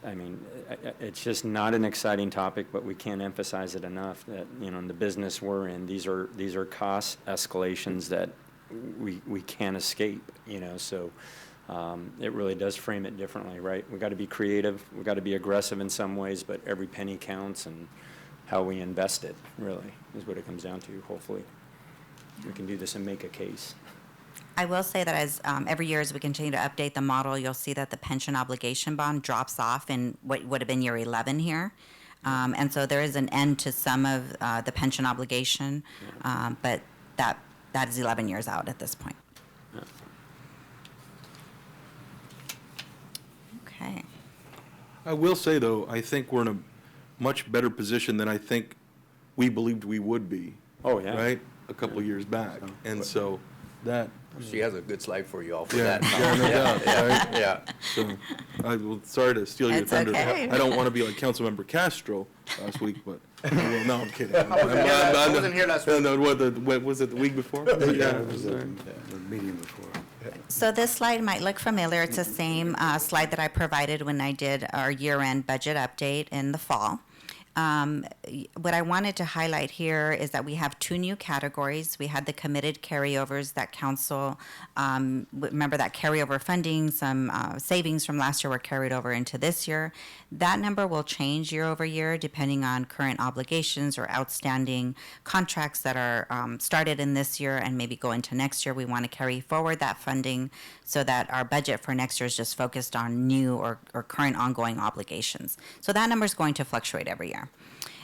just not an exciting topic, but we can't emphasize it enough that, in the business we're in, these are cost escalations that we can't escape, so it really does frame it differently, right? We got to be creative, we got to be aggressive in some ways, but every penny counts, and how we invest it really is what it comes down to. Hopefully we can do this and make a case. I will say that as every year as we continue to update the model, you'll see that the pension obligation bond drops off in what would have been year 11 here. And so there is an end to some of the pension obligation, but that is 11 years out at this point. Okay. I will say, though, I think we're in a much better position than I think we believed we would be. Oh, yeah. Right? A couple of years back. And so that, She has a good slide for you all for yeah, that. yeah, no doubt, right? Yeah. So, sorry to steal your It's thunder. okay. I don't want to be like Councilmember Castro last week, but, well, no, I'm kidding. I wasn't here last week. No, what, was it the week before? Yeah, it was the meeting before. So this slide might look familiar. It's the same slide that I provided when I did our year-end budget update in the fall. What I wanted to highlight here is that we have two new categories. We had the committed carryovers that council, remember that carryover funding, some savings from last year were carried over into this year. That number will change year over year depending on current obligations or outstanding contracts that are started in this year and maybe go into next year. We want to carry forward that funding so that our budget for next year is just focused on new or current ongoing obligations. So that number is going to fluctuate every year.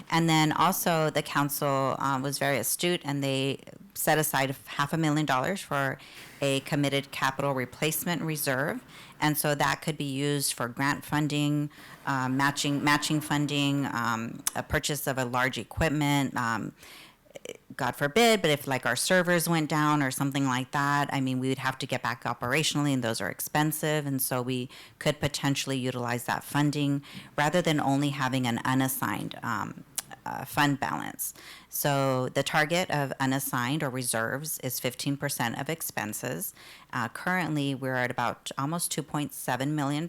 And then also the council was very astute and they set aside $500,000 for a committed capital replacement reserve. And so that could be used for grant funding, matching funding, a purchase of a large equipment, God forbid, but if like our servers went down or something like that, I mean, we would have to get back operationally and those are expensive. And so we could potentially utilize that funding rather than only having an unassigned fund balance. So the target of unassigned or reserves is 15% of expenses. Currently, we're at about almost $2.7 million.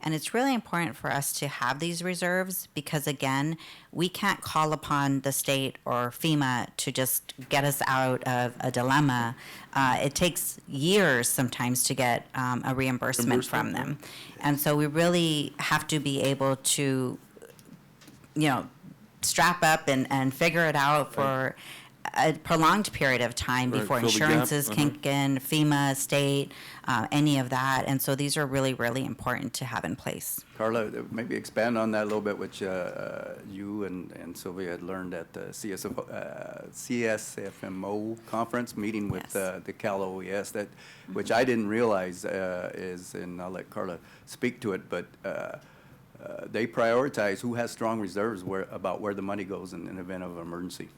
And it's really important for us to have these reserves because, again, we can't call upon the state or FEMA to just get us out of a dilemma. It takes years sometimes to get a reimbursement from them. And so we really have to be able to, strap up and figure it out for a prolonged period of time Right, before fill the gap. insurances kick in, FEMA, state, any of that. And so these are really, really important to have in place. Carla, maybe expand on that a little bit, which you and Sylvia had learned at the CSFMO conference meeting with Yes. the Cal OES, which I didn't realize is, and I'll let Carla speak to it, but they prioritize who has strong reserves about where the money goes in an event of emergency.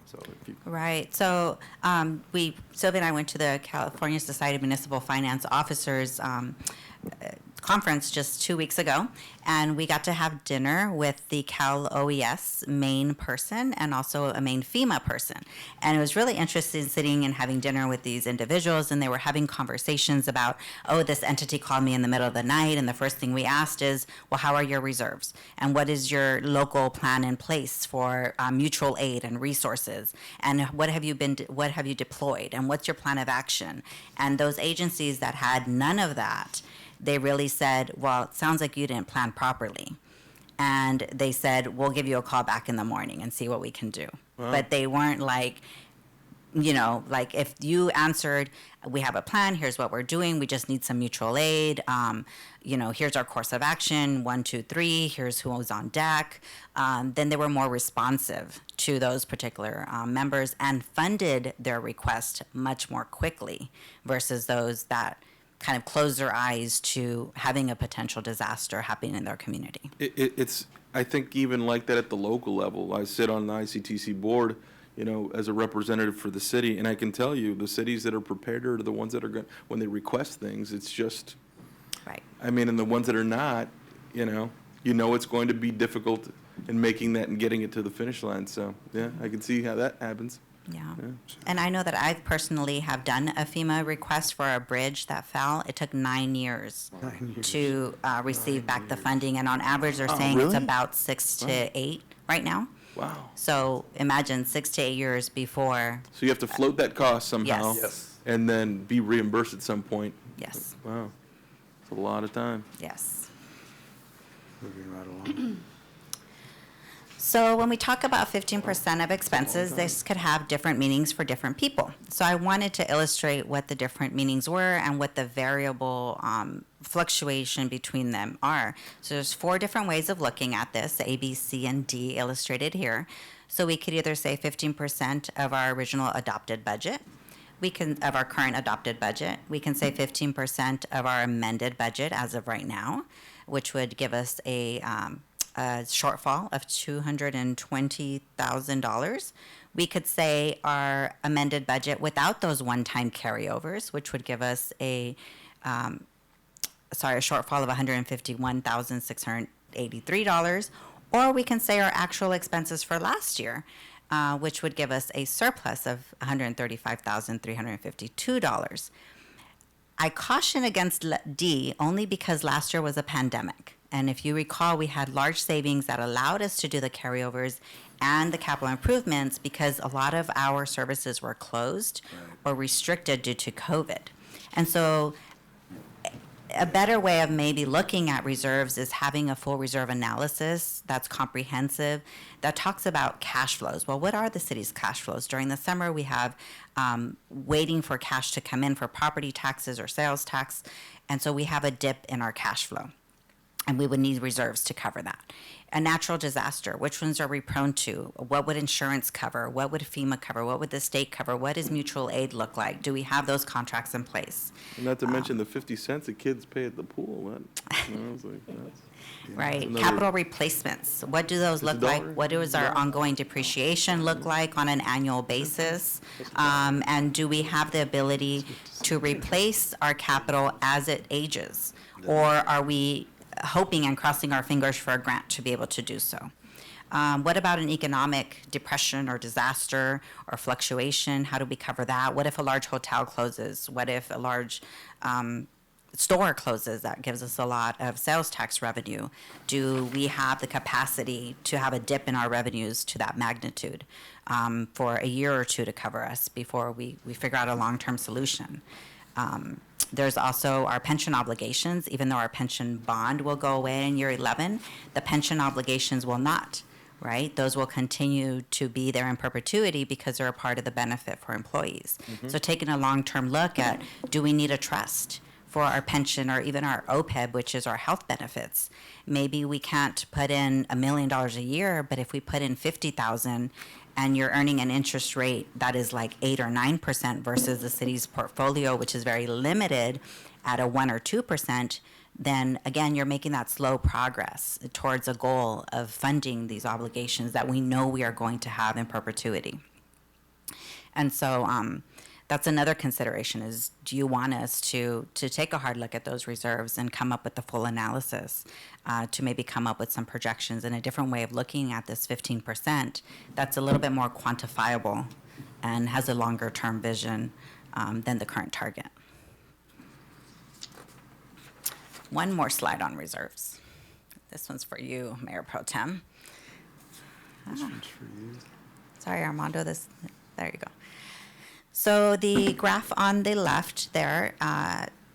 So if you, Right. So Sylvia and I went to the California Society of Municipal Finance Officers conference just 2 weeks ago, and we got to have dinner with the Cal OES Maine person and also a Maine FEMA person. And it was really interesting sitting and having dinner with these individuals, and they were having conversations about, oh, this entity called me in the middle of the night, and the first thing we asked is, well, how are your reserves? And what is your local plan in place for mutual aid and resources? And what have you deployed? And what's your plan of action? And those agencies that had none of that, they really said, well, it sounds like you didn't plan properly. And they said, we'll give you a call back in the morning and see what we can do. Wow. But they weren't like, like if you answered, we have a plan, here's what we're doing, we just need some mutual aid, here's our course of action, 1, 2, 3, here's who was on deck, then they were more responsive to those particular members and funded their request much more quickly versus those that kind of close their eyes to having a potential disaster happening in their community. It's, I think, even like that at the local level. I sit on the ICTC board, as a representative for the city, and I can tell you, the cities that are prepared are the ones that are going, when they request things, it's just, Right. I mean, and the ones that are not, it's going to be difficult in making that and getting it to the finish line. So, yeah, I can see how that happens. Yeah. And I know that I personally have done a FEMA request for a bridge that fell. It took 9 years to receive back the funding, and on average, they're saying it's really? about 6 to 8 right now. Wow. So imagine 6 to 8 years before. So you have to float that cost somehow. Yes. And then be reimbursed at some point. Yes. Wow. It's a lot of time. Yes. Moving right along. So when we talk about 15% of expenses, this could have different meanings for different people. So I wanted to illustrate what the different meanings were and what the variable fluctuation between them are. So there's 4 different ways of looking at this, A, B, C, and D illustrated here. So we could either say 15% of our original adopted budget, of our current adopted budget. We can say 15% of our amended budget as of right now, which would give us a shortfall of $220,000. We could say our amended budget without those one-time carryovers, which would give us a shortfall of $151,683. Or we can say our actual expenses for last year, which would give us a surplus of $135,352. I caution against D only because last year was a pandemic. And if you recall, we had large savings that allowed us to do the carryovers and the capital improvements because a lot of our services were closed or restricted due to COVID. And so a better way of maybe looking at reserves is having a full reserve analysis that's comprehensive, that talks about cash flows. Well, what are the city's cash flows? During the summer, we have waiting for cash to come in for property taxes or sales tax, and so we have a dip in our cash flow, and we would need reserves to cover that. A natural disaster, which ones are we prone to? What would insurance cover? What would FEMA cover? What would the state cover? What does mutual aid look like? Do we have those contracts in place? And not to mention the 50 cents the kids pay at the pool. That's Right. another- Capital replacements. What do those look like? $1. What does our ongoing depreciation look like on an annual basis? And do we have the ability to replace our capital as it ages? Or are we hoping and crossing our fingers for a grant to be able to do so? What about an economic depression or disaster or fluctuation? How do we cover that? What if a large hotel closes? What if a large store closes? That gives us a lot of sales tax revenue. Do we have the capacity to have a dip in our revenues to that magnitude for a year or two to cover us before we figure out a long-term solution? There's also our pension obligations. Even though our pension bond will go away in year 11, the pension obligations will not, right? Those will continue to be there in perpetuity because they're a part of the benefit for employees. So taking a long-term look at, do we need a trust for our pension or even our OPEB, which is our health benefits? Maybe we can't put in $1 million a year, but if we put in $50,000 and you're earning an interest rate that is like 8 or 9% versus the city's portfolio, which is very limited, at a 1 or 2%, then again, you're making that slow progress towards a goal of funding these obligations that we know we are going to have in perpetuity. And so that's another consideration is, do you want us to take a hard look at those reserves and come up with the full analysis to maybe come up with some projections and a different way of looking at this 15% that's a little bit more quantifiable and has a longer term vision than the current target. One more slide on reserves. This one's for you, Mayor Pro Tem. This one's for you. Sorry, Armando, there you go. So the graph on the left there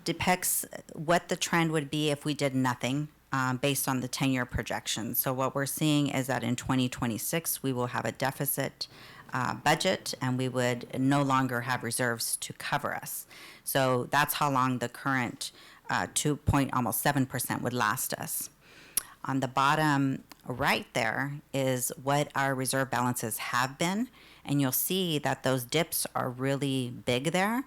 depicts what the trend would be if we did nothing based on the 10-year projection. So what we're seeing is that in 2026, we will have a deficit budget and we would no longer have reserves to cover us. So that's how long the current almost 7% would last us. On the bottom right there is what our reserve balances have been, and you'll see that those dips are really big there,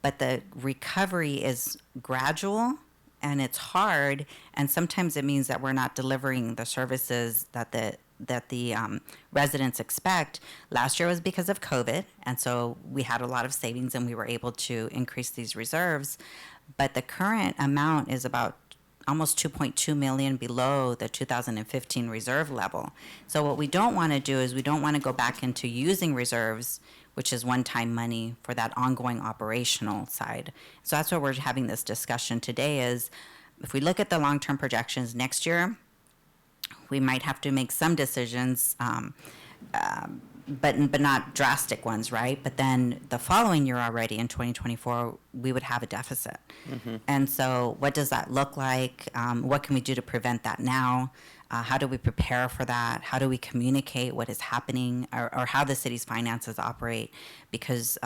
but the recovery is gradual and it's hard, and sometimes it means that we're not delivering the services that the residents expect. Last year was because of COVID, and so we had a lot of savings and we were able to increase these reserves, but the current amount is about almost 2.2 million below the 2015 reserve level. So what we don't want to do is we don't want to go back into using reserves, which is one-time money, for that ongoing operational side. So that's why we're having this discussion today is, if we look at the long-term projections next year, we might have to make some decisions, but not drastic ones, right? But then the following year already, in 2024, we would have a deficit. Mm-hmm. And so what does that look like? What can we do to prevent that now? How do we prepare for that? How do we communicate what is happening, or how the city's finances operate? Because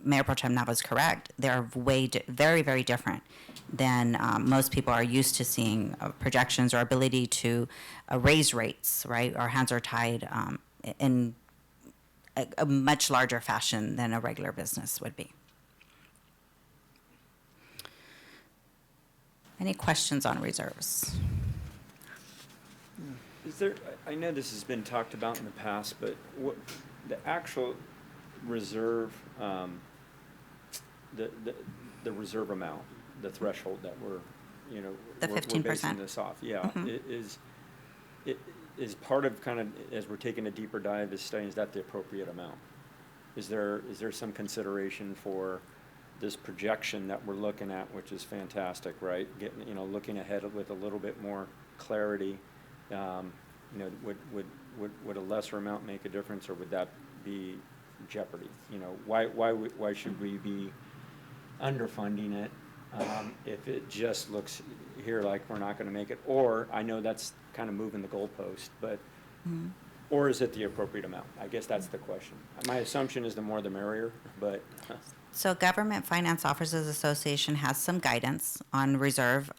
Mayor Pro Tem Nava's correct. They're very, very different than most people are used to seeing projections or ability to raise rates, right? Our hands are tied in a much larger fashion than a regular business would be. Any questions on reserves? Is there, I know this has been talked about in the past, but what, the actual reserve, the reserve amount, the threshold that we're, The we're 15%. basing this off, yeah, Mhm. is part of kind of, as we're taking a deeper dive, is studying, is that the appropriate amount? Is there some consideration for this projection that we're looking at, which is fantastic, right? Getting, looking ahead with a little bit more clarity. Would a lesser amount make a difference, or would that be jeopardy? Why should we be underfunding it if it just looks here like we're not going to make it? Or, I know that's kind of moving the goalpost, but or is it the appropriate amount? I guess that's the question. My assumption is the more the merrier, but. So Government Finance Officers Association has some guidance on reserve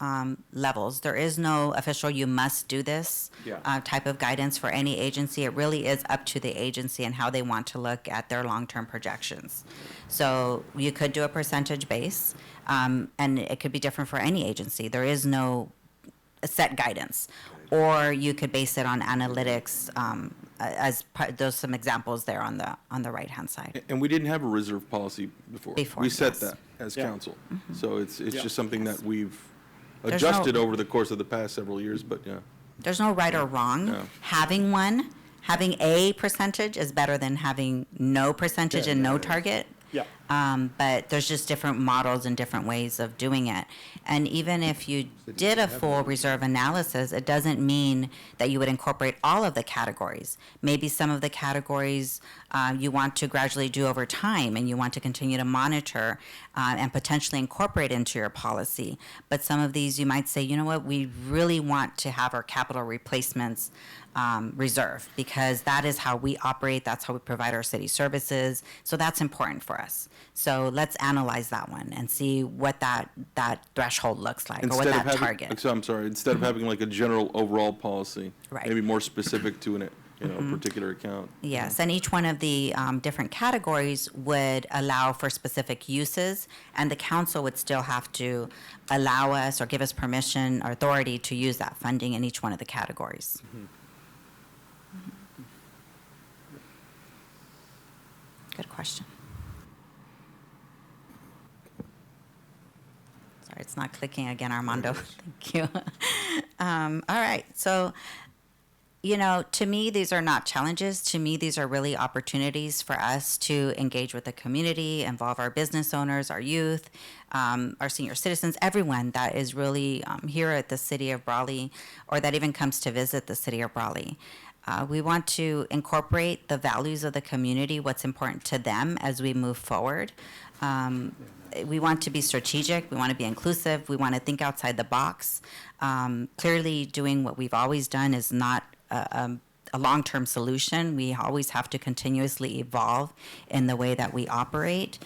levels. There is no official you must do this type of guidance for any agency. It really is up to the agency and how they want to look at their long-term projections. So you could do a percentage base, and it could be different for any agency. There is no set guidance. Or you could base it on analytics, there's some examples there on the right-hand side. And we didn't have a reserve policy before. We set yes. that as Yeah. council. So it's Yeah. just something that we've There's no- adjusted over the course of the past several years, but yeah. There's no right or wrong. No. Having a percentage is better than having no percentage and no target. Yeah. But there's just different models and different ways of doing it. And even if you did a full reserve analysis, it doesn't mean that you would incorporate all of the categories. Maybe some of the categories you want to gradually do over time, and you want to continue to monitor and potentially incorporate into your policy. But some of these you might say, you know what, we really want to have our capital replacements reserve, because that is how we operate, that's how we provide our city services, so that's important for us. So let's analyze that one and see what that threshold looks like, or what that target. So I'm sorry, instead of having like a general overall policy, Right. maybe more specific to a particular account. Yes, and each one of the different categories would allow for specific uses, and the council would still have to allow us or give us permission or authority to use that funding in each one of the categories. Good question. Sorry, it's not clicking again, Armando. Thank you. All right, so, to me, these are not challenges. To me, these are really opportunities for us to engage with the community, involve our business owners, our youth, our senior citizens, everyone that is really here at the city of Brawley or that even comes to visit the city of Brawley. We want to incorporate the values of the community, what's important to them as we move forward. We want to be strategic. We want to be inclusive. We want to think outside the box. Clearly, doing what we've always done is not a long-term solution. We always have to continuously evolve in the way that we operate.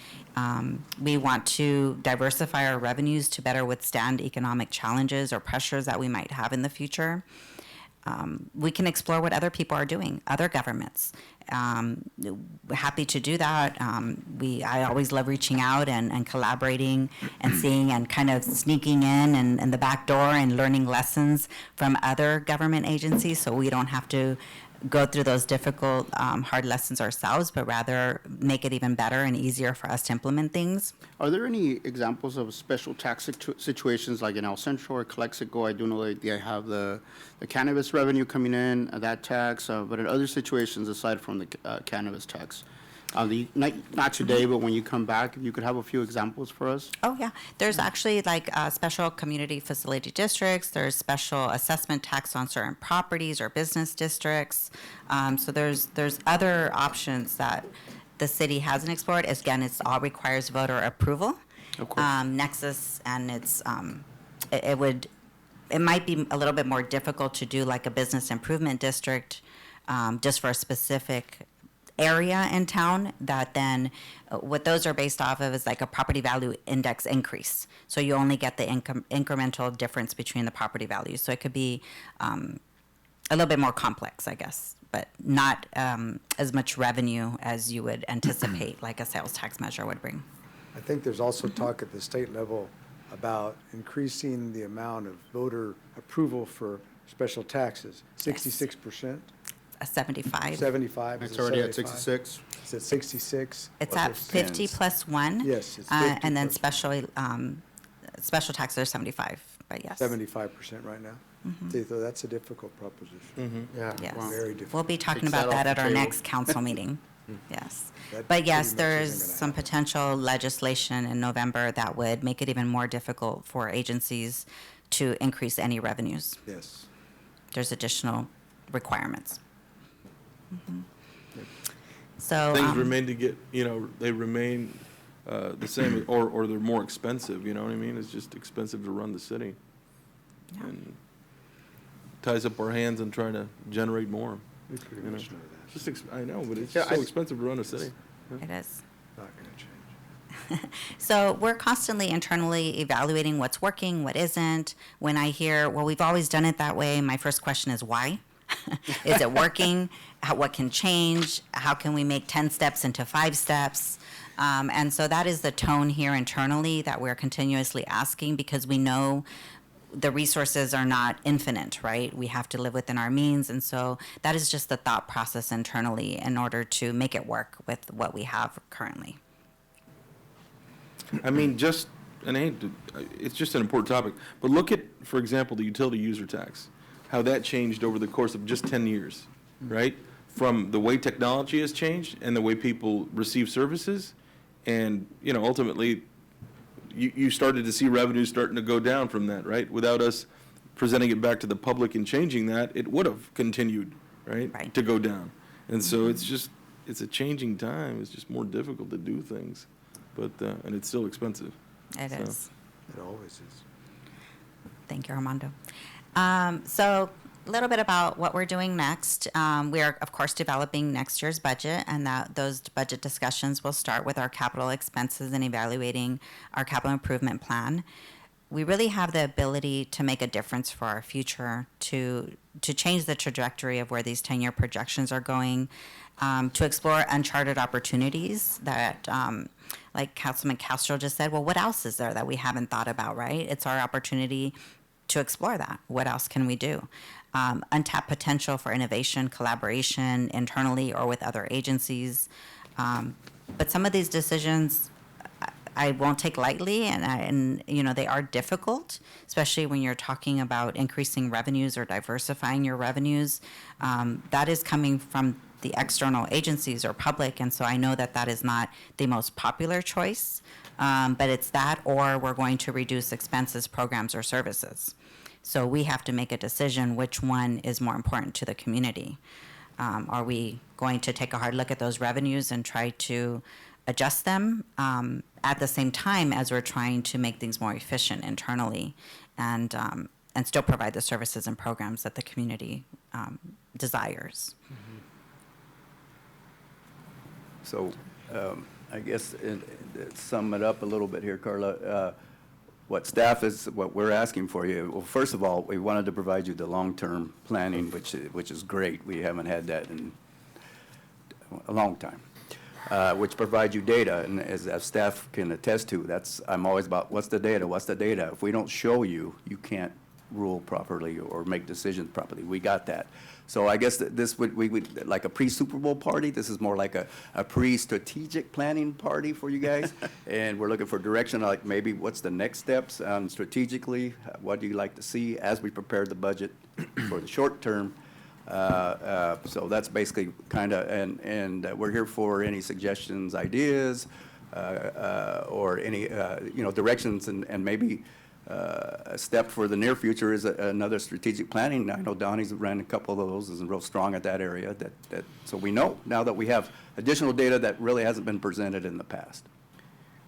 We want to diversify our revenues to better withstand economic challenges or pressures that we might have in the future. We can explore what other people are doing, other governments. Happy to do that. I always love reaching out and collaborating and seeing and kind of sneaking in the back door and learning lessons from other government agencies so we don't have to go through those difficult, hard lessons ourselves, but rather make it even better and easier for us to implement things. Are there any examples of special tax situations like in El Centro or Calexico? I do know that they have the cannabis revenue coming in, that tax, but in other situations aside from the cannabis tax. Not today, but when you come back, if you could have a few examples for us. Oh, yeah. There's actually like special community facility districts. There's special assessment tax on certain properties or business districts. So there's other options that the city hasn't explored. Again, it all requires voter approval. Of course. Nexus, and it might be a little bit more difficult to do like a business improvement district just for a specific area in town, that then what those are based off of is like a property value index increase. So you only get the incremental difference between the property values. So it could be a little bit more complex, I guess, but not as much revenue as you would anticipate like a sales tax measure would bring. I think there's also talk at the state level about increasing the amount of voter approval for special taxes, 66%, A 75. 75. Is It's it already at 75? 66. Is it 66? It's at 50 plus 1. Yes, it's 50 And then plus- special taxes are 75, but yes. 75% right now. See, so that's a difficult proposition. Yeah. Yes. wow. Very difficult. We'll be talking Takes that about that off at the our table. next council meeting. Yes. That But yes, pretty much there's isn't gonna some happen. potential legislation in November that would make it even more difficult for agencies to increase any revenues. Yes. There's additional requirements. So, Things remain they remain the same, or they're more expensive, you know what I mean? It's just expensive to run the city. Yeah. And ties up our hands in trying to generate more. We pretty You know. much know that. I know, but it's Yeah, so expensive to run a city. it is. Not going to change. So we're constantly internally evaluating what's working, what isn't. When I hear, well, we've always done it that way, my first question is why? Is it working? What can change? How can we make 10 steps into 5 steps? And so that is the tone here internally that we're continuously asking, because we know the resources are not infinite, right? We have to live within our means. And so that is just the thought process internally in order to make it work with what we have currently. I mean, it's just an important topic, but look at, for example, the utility user tax, how that changed over the course of just 10 years, right? From the way technology has changed and the way people receive services, and, ultimately, you started to see revenues starting to go down from that, right? Without us presenting it back to the public and changing that, it would have continued, right? To go down. And so it's a changing time. It's just more difficult to do things, but, and it's still expensive. It So. is. It always is. Thank you, Armando. So a little bit about what we're doing next. We are, of course, developing next year's budget, and those budget discussions will start with our capital expenses and evaluating our capital improvement plan. we really have the ability to make a difference for our future, to change the trajectory of where these 10-year projections are going, to explore uncharted opportunities that, like Councilman Castro just said, well, what else is there that we haven't thought about, right? It's our opportunity to explore that. What else can we do? Untapped potential for innovation, collaboration internally or with other agencies. But some of these decisions I won't take lightly, and you know, they are difficult, especially when you're talking about increasing revenues or diversifying your revenues. That is coming from the external agencies or public, and so I know that that is not the most popular choice, but it's that, or we're going to reduce expenses, programs, or services. So we have to make a decision which one is more important to the community. Are we going to take a hard look at those revenues and try to adjust them at the same time as we're trying to make things more efficient internally and still provide the services and programs that the community desires? So I guess sum it up a little bit here, Carla. What we're asking for you, well, first of all, we wanted to provide you the long-term planning, which is great. We haven't had that in a long time, which provides you data, and as staff can attest to, I'm always about, what's the data, what's the data? If we don't show you, you can't rule properly or make decisions properly. We got that. So I guess that we would, like a pre-Super Bowl party, this is more like a pre-strategic planning party for you guys. And we're looking for direction, like maybe what's the next steps strategically? What do you like to see as we prepare the budget for the short term? So that's basically kind of, and we're here for any suggestions, ideas, or any, directions, and maybe a step for the near future is another strategic planning. I know Donnie's ran a couple of those, is real strong at that area. So we know now that we have additional data that really hasn't been presented in the past.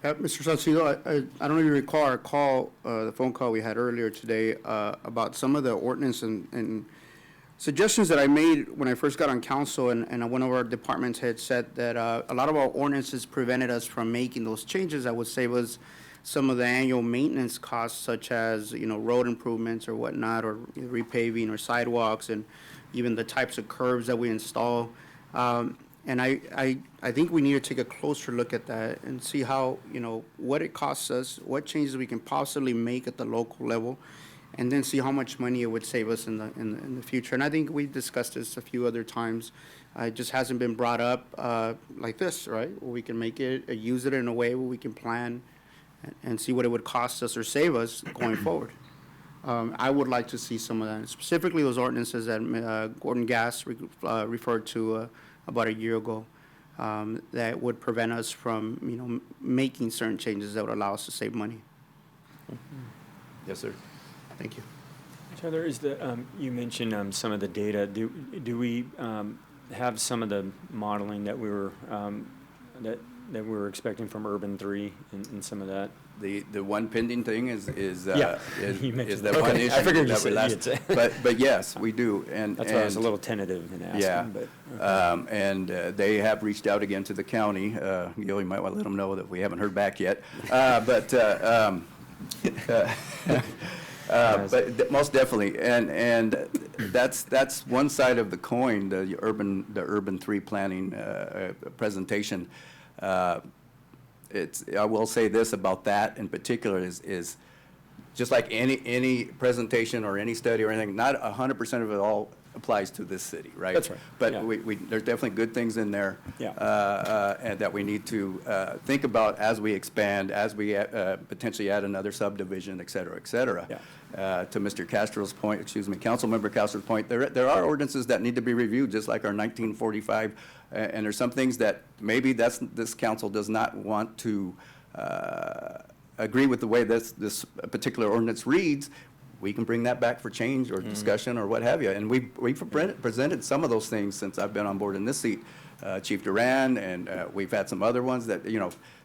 Mr. Salcido, I don't know if you recall the phone call we had earlier today about some of the ordinance and suggestions that I made when I first got on council, and one of our departments had said that a lot of our ordinances prevented us from making those changes. I would say was some of the annual maintenance costs, such as, road improvements or whatnot, or repaving or sidewalks, and even the types of curbs that we install. And I think we need to take a closer look at that and see how, what it costs us, what changes we can possibly make at the local level, and then see how much money it would save us in the future. And I think we discussed this a few other times. It just hasn't been brought up like this, right? Where we can make it, use it in a way where we can plan and see what it would cost us or save us going forward. I would like to see some of that, specifically those ordinances that Gordon Gass referred to about a year ago, that would prevent us from, making certain changes that would allow us to save money. Yes, sir. Thank you. Tyler, you mentioned some of the data. Do we have some of the modeling that we were that we were expecting from Urban 3 and some of that? The one pending thing is You mentioned is that that. one Okay, issue I figured that you'd we say. but yes, we do. And That's why I was a little tentative in asking. Yeah, But and they have reached out again to the county. You might want to let them know that we haven't heard back yet. But most definitely, and that's one side of the coin. The urban 3 planning presentation. I will say this about that in particular is just like any presentation or any study or anything. Not 100% of it all applies to this city, right? That's right. But Yeah. there's definitely good things in there. Yeah. And that we need to think about as we expand, as we potentially add another subdivision, et cetera, et cetera. Yeah. To Mr. Castro's point, Councilmember Castro's point, there are ordinances that need to be reviewed, just like our 1945. And there's some things that maybe this council does not want to agree with the way this particular ordinance reads. We can bring that back for change or discussion or what have you. And we've presented some of those things since I've been on board in this seat. Chief Duran, and we've had some other ones that,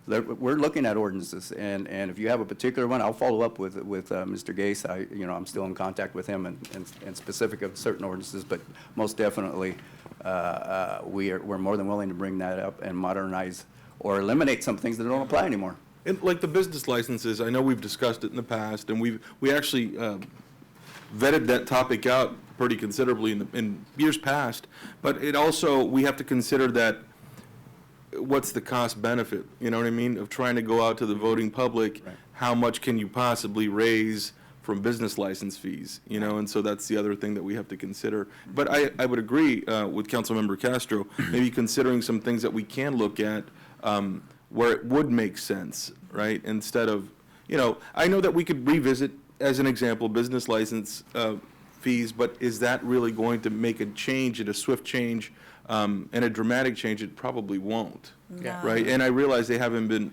we're looking at ordinances. And if you have a particular one, I'll follow up with Mr. Gase. I'm still in contact with him and specific of certain ordinances, but most definitely we're more than willing to bring that up and modernize or eliminate some things that don't apply anymore. And like the business licenses, I know we've discussed it in the past, and we actually vetted that topic out pretty considerably in years past. But it also, we have to consider that, what's the cost benefit, you know what I mean, of trying to go out to the voting public? Right. How much can you possibly raise from business license fees, you know? And so that's the other thing that we have to consider. But I would agree with Councilmember Castro, maybe considering some things that we can look at where it would make sense, right? Instead of, you know, I know that we could revisit, as an example, business license fees, but is that really going to make a change, and a swift change, and a dramatic change? It probably won't, right? And I realize they haven't been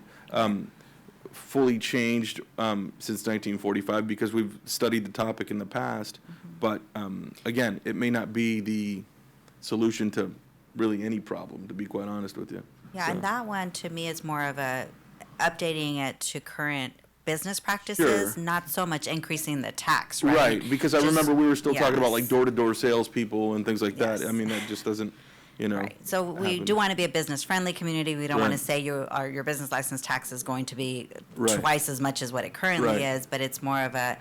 fully changed since 1945, because we've studied the topic in the past. But again, it may not be the solution to really any problem, to be quite honest with you. Yeah, So- and that one, to me, is more of a updating it to current business practices, Sure. not so much increasing the tax, right? Right, because I Just- remember we were still talking about like yes. door-to-door salespeople and things like that. Yes. I mean, that just doesn't, you know. Right, so we happen. do want to be a business-friendly community. We don't want to Right. say your business license tax is going to be Right. twice as much as what it currently Right. is, but it's more of a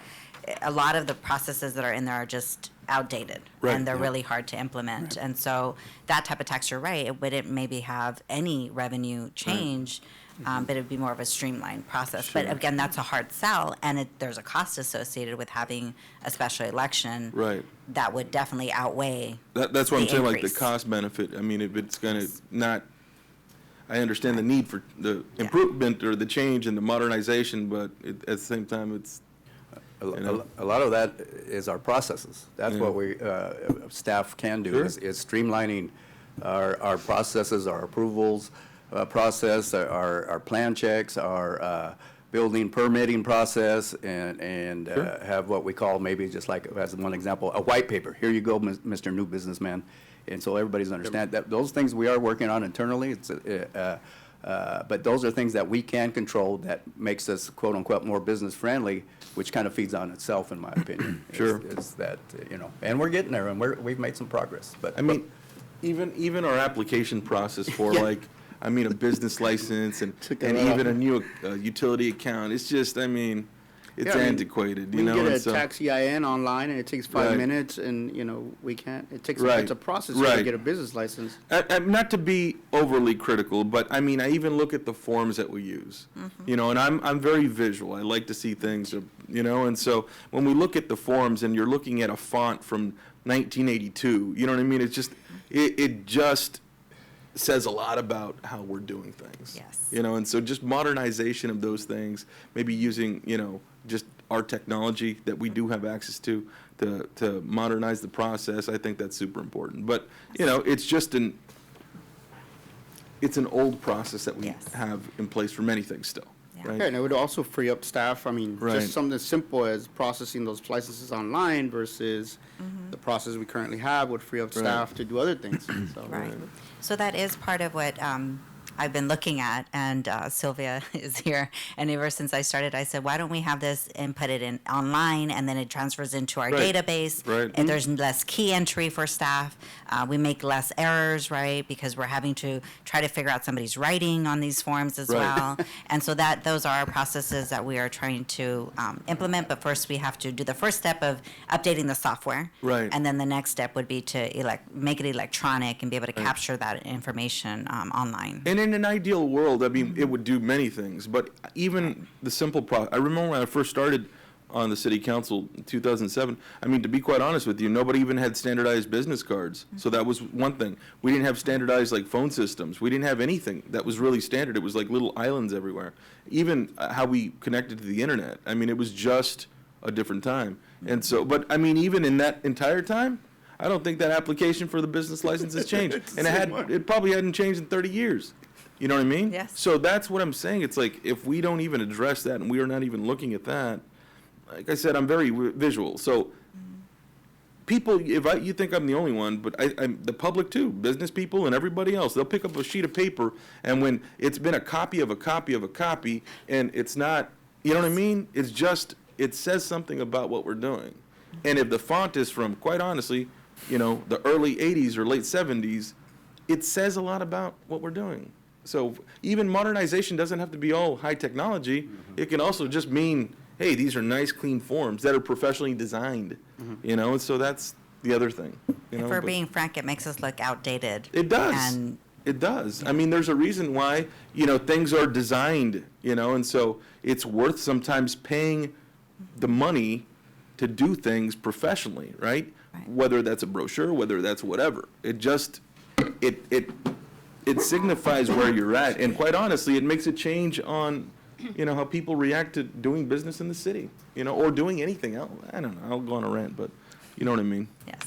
lot of the processes that are in there are just outdated. Right, And they're yeah. really hard to implement. And so that type of tax, you're right, it wouldn't maybe have any revenue change, but it'd be more of a streamlined process. But Sure. again, that's a hard sell, and there's a cost associated with having a special election. Right. That would definitely outweigh. That's what I'm the saying, like the increase. cost benefit. I mean, if it's gonna not, I understand the need for the improvement or the change and the modernization, but at the same time, it's, A lot of that is our processes. That's Yeah. what we, staff can do, Sure. is streamlining our processes, our approvals process, our plan checks, our building permitting process, and Sure. have what we call, maybe just like, as one example, a white paper. Here you go, Mr. New Businessman. And so everybody's understand that those things we are working on internally. It's, but those are things that we can control that makes us quote-unquote more business-friendly, which kind of feeds on itself, in my opinion. Sure. Is that, you know, and we're getting there, and we've made some progress, but. I mean, even our application process for like, I mean, a business license and Took a and while. even a new utility account, it's just, I mean, it's Yeah, I mean, antiquated, you We know? can and get a so- tax EIN online, and it takes 5 Right. minutes, and, you know, we can't, it takes, Right. it's a process to Right. get a business license. Not to be overly critical, but I mean, I even look at the forms that we use. You know, and I'm very visual. I like to see things, you know, and so when we look at the forms and you're looking at a font from 1982, you know what I mean? It's just, it just says a lot about how we're doing things. Yes. You know, and so just modernization of those things, maybe using, you know, just our technology that we do have access to modernize the process, I think that's super important. But, you know, it's an old process that we Yes. have in place for many things still, Yeah. right? Yeah, and it would also free up staff. I mean, Right. just something as simple as processing those licenses online versus the process we currently have would free up Right. staff to do other things, so. Right. So that is part of what I've been looking at, and Sylvia is here. And ever since I started, I said, why don't we have this and put it in online, and then it transfers into our Right. database. Right. And there's less key entry for staff. We make less errors, right? Because we're having to try to figure out somebody's writing on these forms as Right. well. And so those are our processes that we are trying to implement. But first, we have to do the first step of updating the software. Right. And then the next step would be to make it electronic and be able to capture that information online. And in an ideal world, I mean, it would do many things, but even the simple I remember when I first started on the city council in 2007, I mean, to be quite honest with you, nobody even had standardized business cards. So that was one thing. We didn't have standardized like phone systems. We didn't have anything that was really standard. It was like little islands everywhere. Even how we connected to the internet. I mean, it was just a different time. And so, but I mean, even in that entire time, I don't think that application for the business license has changed. And it probably hadn't changed in 30 years. You know what I mean? Yes. So that's what I'm saying. It's like, if we don't even address that and we are not even looking at that, like I said, I'm very visual. So people, you think I'm the only one, but I'm the public too, business people and everybody else, they'll pick up a sheet of paper, and when it's been a copy of a copy of a copy, and it's not, you know what I mean? It's just, it says something about what we're doing. And if the font is from, quite honestly, you know, the early 80s or late 70s, it says a lot about what we're doing. So even modernization doesn't have to be all high technology. It can also just mean, hey, these are nice, clean forms that are professionally designed, you know, and so that's the other thing, you know. If we're but- being frank, it makes us look outdated. It does. And It does. I mean, there's a reason why, you know, things are designed, you know, and so it's worth sometimes paying the money to do things professionally, right? Right. Whether that's a brochure, whether that's whatever. It just, it signifies where you're at. And quite honestly, it makes a change on, you know, how people react to doing business in the city, you know, or doing anything else. I don't know, I'll go on a rant, but you know what I mean. yes.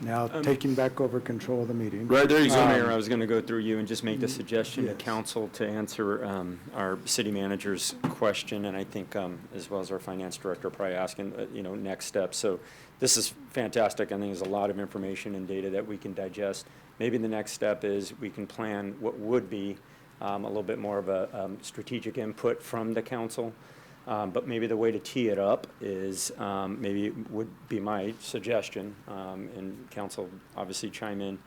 Now, taking back over control of the meeting. Right, there you So go. Mayor, I was going to go through you and just make the suggestion to Yes. council to answer our city manager's question, and I think as well as our finance director probably asking, you know, next steps. So this is fantastic. I think there's a lot of information and data that we can digest. Maybe the next step is we can plan what would be a little bit more of a strategic input from the council. But maybe the way to tee it up is, maybe would be my suggestion, and council obviously chime in.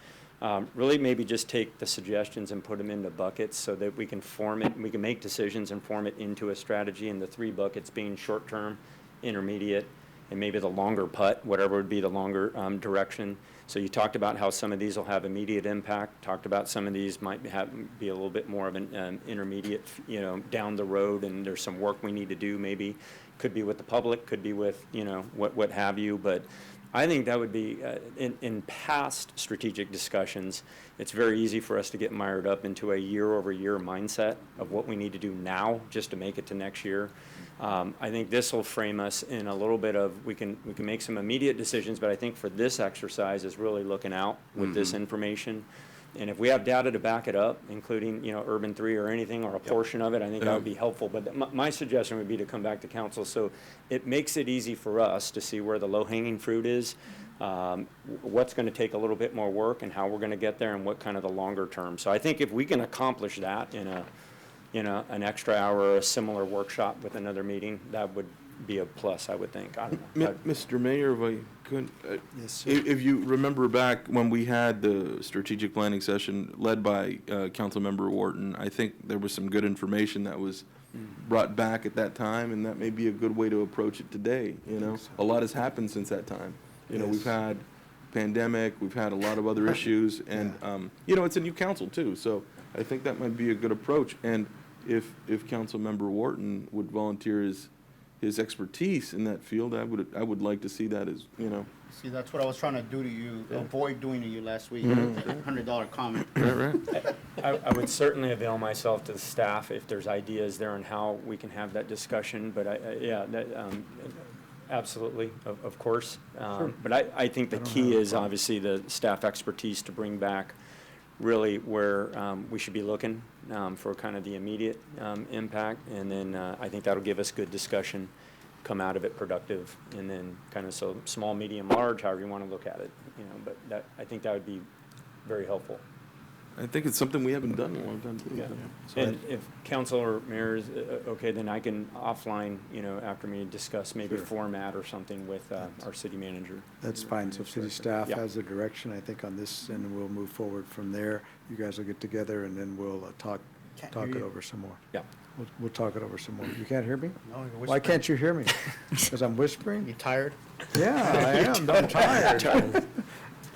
Really maybe just take the suggestions and put them into buckets so that we can form it, we can make decisions and form it into a strategy, and the 3 buckets being short-term, intermediate, and maybe the longer putt, whatever would be the longer direction. So you talked about how some of these will have immediate impact, talked about some of these might be a little bit more of an intermediate, you know, down the road, and there's some work we need to do maybe. Could be with the public, could be with, you know, what have you, but I think that would be, in past strategic discussions, it's very easy for us to get mired up into a year-over-year mindset of what we need to do now just to make it to next year. I think this will frame us in a little bit of, we can make some immediate decisions, but I think for this exercise is really looking out with this information. And if we have data to back it up, including, you know, Urban 3 or anything, or a portion of it, I think that would be helpful. But my suggestion would be to come back to council, so it makes it easy for us to see where the low-hanging fruit is, what's going to take a little bit more work, and how we're going to get there, and what kind of the longer term. So I think if we can accomplish that in a, you know, an extra hour or a similar workshop with another meeting, that would be a plus, I would think. I don't know. Mr. Mayor, if I could, Yes, sir. if you remember back when we had the strategic planning session led by Councilmember Wharton, I think there was some good information that was brought back at that time, and that may be a good way to approach it today, you know? A lot has happened since that time. You know, we've had pandemic, we've had a lot of other issues, and, you know, it's a new council too, so I think that might be a good approach. And if Councilmember Wharton would volunteer his expertise in that field, I would like to see that as, you know. See, that's what I was trying to do to you, avoid doing to you last week, $100 comment. Right. I would certainly avail myself to the staff if there's ideas there on how we can have that discussion, but yeah, that, absolutely, of course. But I think the key is obviously the staff expertise to bring back really where we should be looking for kind of the immediate impact, and then I think that'll give us good discussion, come out of it productive, and then kind of so small, medium, large, however you want to look at it, you know, but that, I think that would be very helpful. I think it's something we haven't done in a long time too. Yeah. So And if council or mayor is okay, then I can offline, you know, after me discuss maybe format or something with our city manager. That's fine. So city staff Yeah. has the direction, I think, on this, and we'll move forward from there. You guys will get together, and then we'll talk it over some more. Yeah. We'll talk it over some more. You can't hear me? No, you're Why whispering. can't you hear me? Because I'm whispering? You tired? Yeah, I am. I'm tired.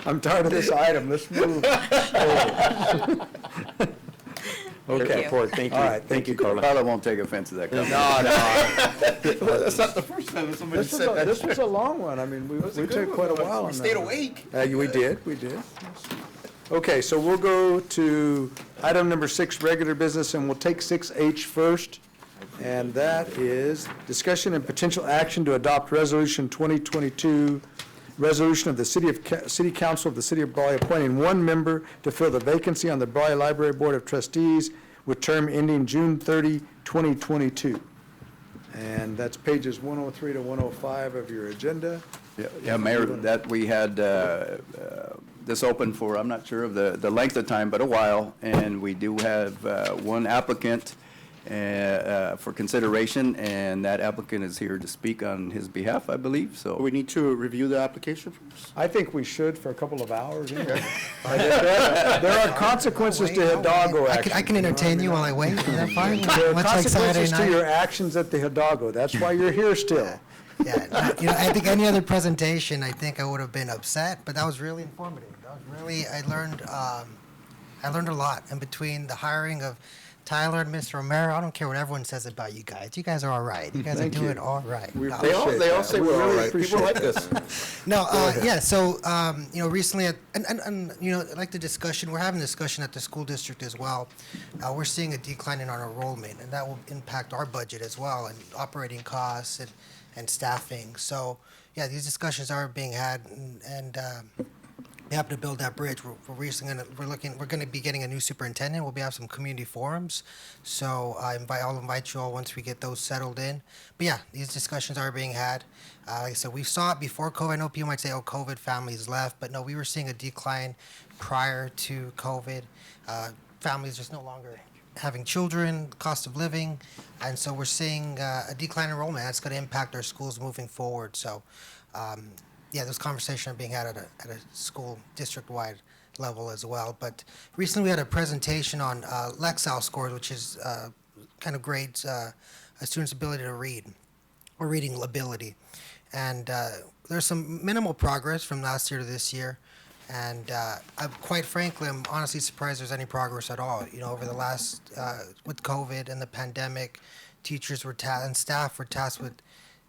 I'm tired of this item. Let's move. Okay. Report. Thank you. All right, Thank you, Carla. Carla won't take offense to that comment. That's not the first time somebody said that. This was a long one. I mean, we took quite a while on We that stayed one. awake. We did. Okay, so we'll go to item number 6, regular business, and we'll take 6H first. And that is discussion and potential action to adopt resolution 2022, resolution of the City Council of the City of Brawley appointing 1 member to fill the vacancy on the Brawley Library Board of Trustees with term ending June 30, 2022. And that's pages 103 to 105 of your agenda. Yeah, Mayor, that we had this open for, I'm not sure of the length of time, but a while, and we do have 1 applicant, for consideration, and that applicant is here to speak on his behalf, I believe, so. We need to review the application first. I think we should for a couple of hours. Anyway. There are consequences to Hidalgo actions. I can entertain you while I wait. Is that fine? There are Much like Saturday consequences to night. your actions at the Hidalgo. That's why you're here still. Yeah, I think any other presentation, I think I would have been upset, but that was really informative. That was really, I learned a lot. And between the hiring of Tyler and Mr. Romero, I don't care what everyone says about you guys. You guys are all right. You guys are Thank you. doing all right. We No. appreciate They all that. say We we're all really right. People appreciate like that. this. No, yeah, so, recently, and I like the discussion, we're having a discussion at the school district as well. We're seeing a decline in our enrollment, and that will impact our budget as well, and operating costs and staffing. So, yeah, these discussions are being had, and we have to build that bridge. We're gonna be getting a new superintendent. We'll have some community forums. So I'll invite you all once we get those settled in. But yeah, these discussions are being had. Like I said, we saw it before COVID. I know people might say, oh, COVID, families left. But no, we were seeing a decline prior to COVID. Families just no longer having children, cost of living. And so we're seeing a decline in enrollment. That's gonna impact our schools moving forward. So, yeah, those conversations are being had at a school district-wide level as well. But recently we had a presentation on Lexile scores, which is kind of grades a student's ability to read, or reading ability. And there's some minimal progress from last year to this year. And quite frankly, I'm honestly surprised there's any progress at all. Over the last, with COVID and the pandemic, teachers were and staff were tasked with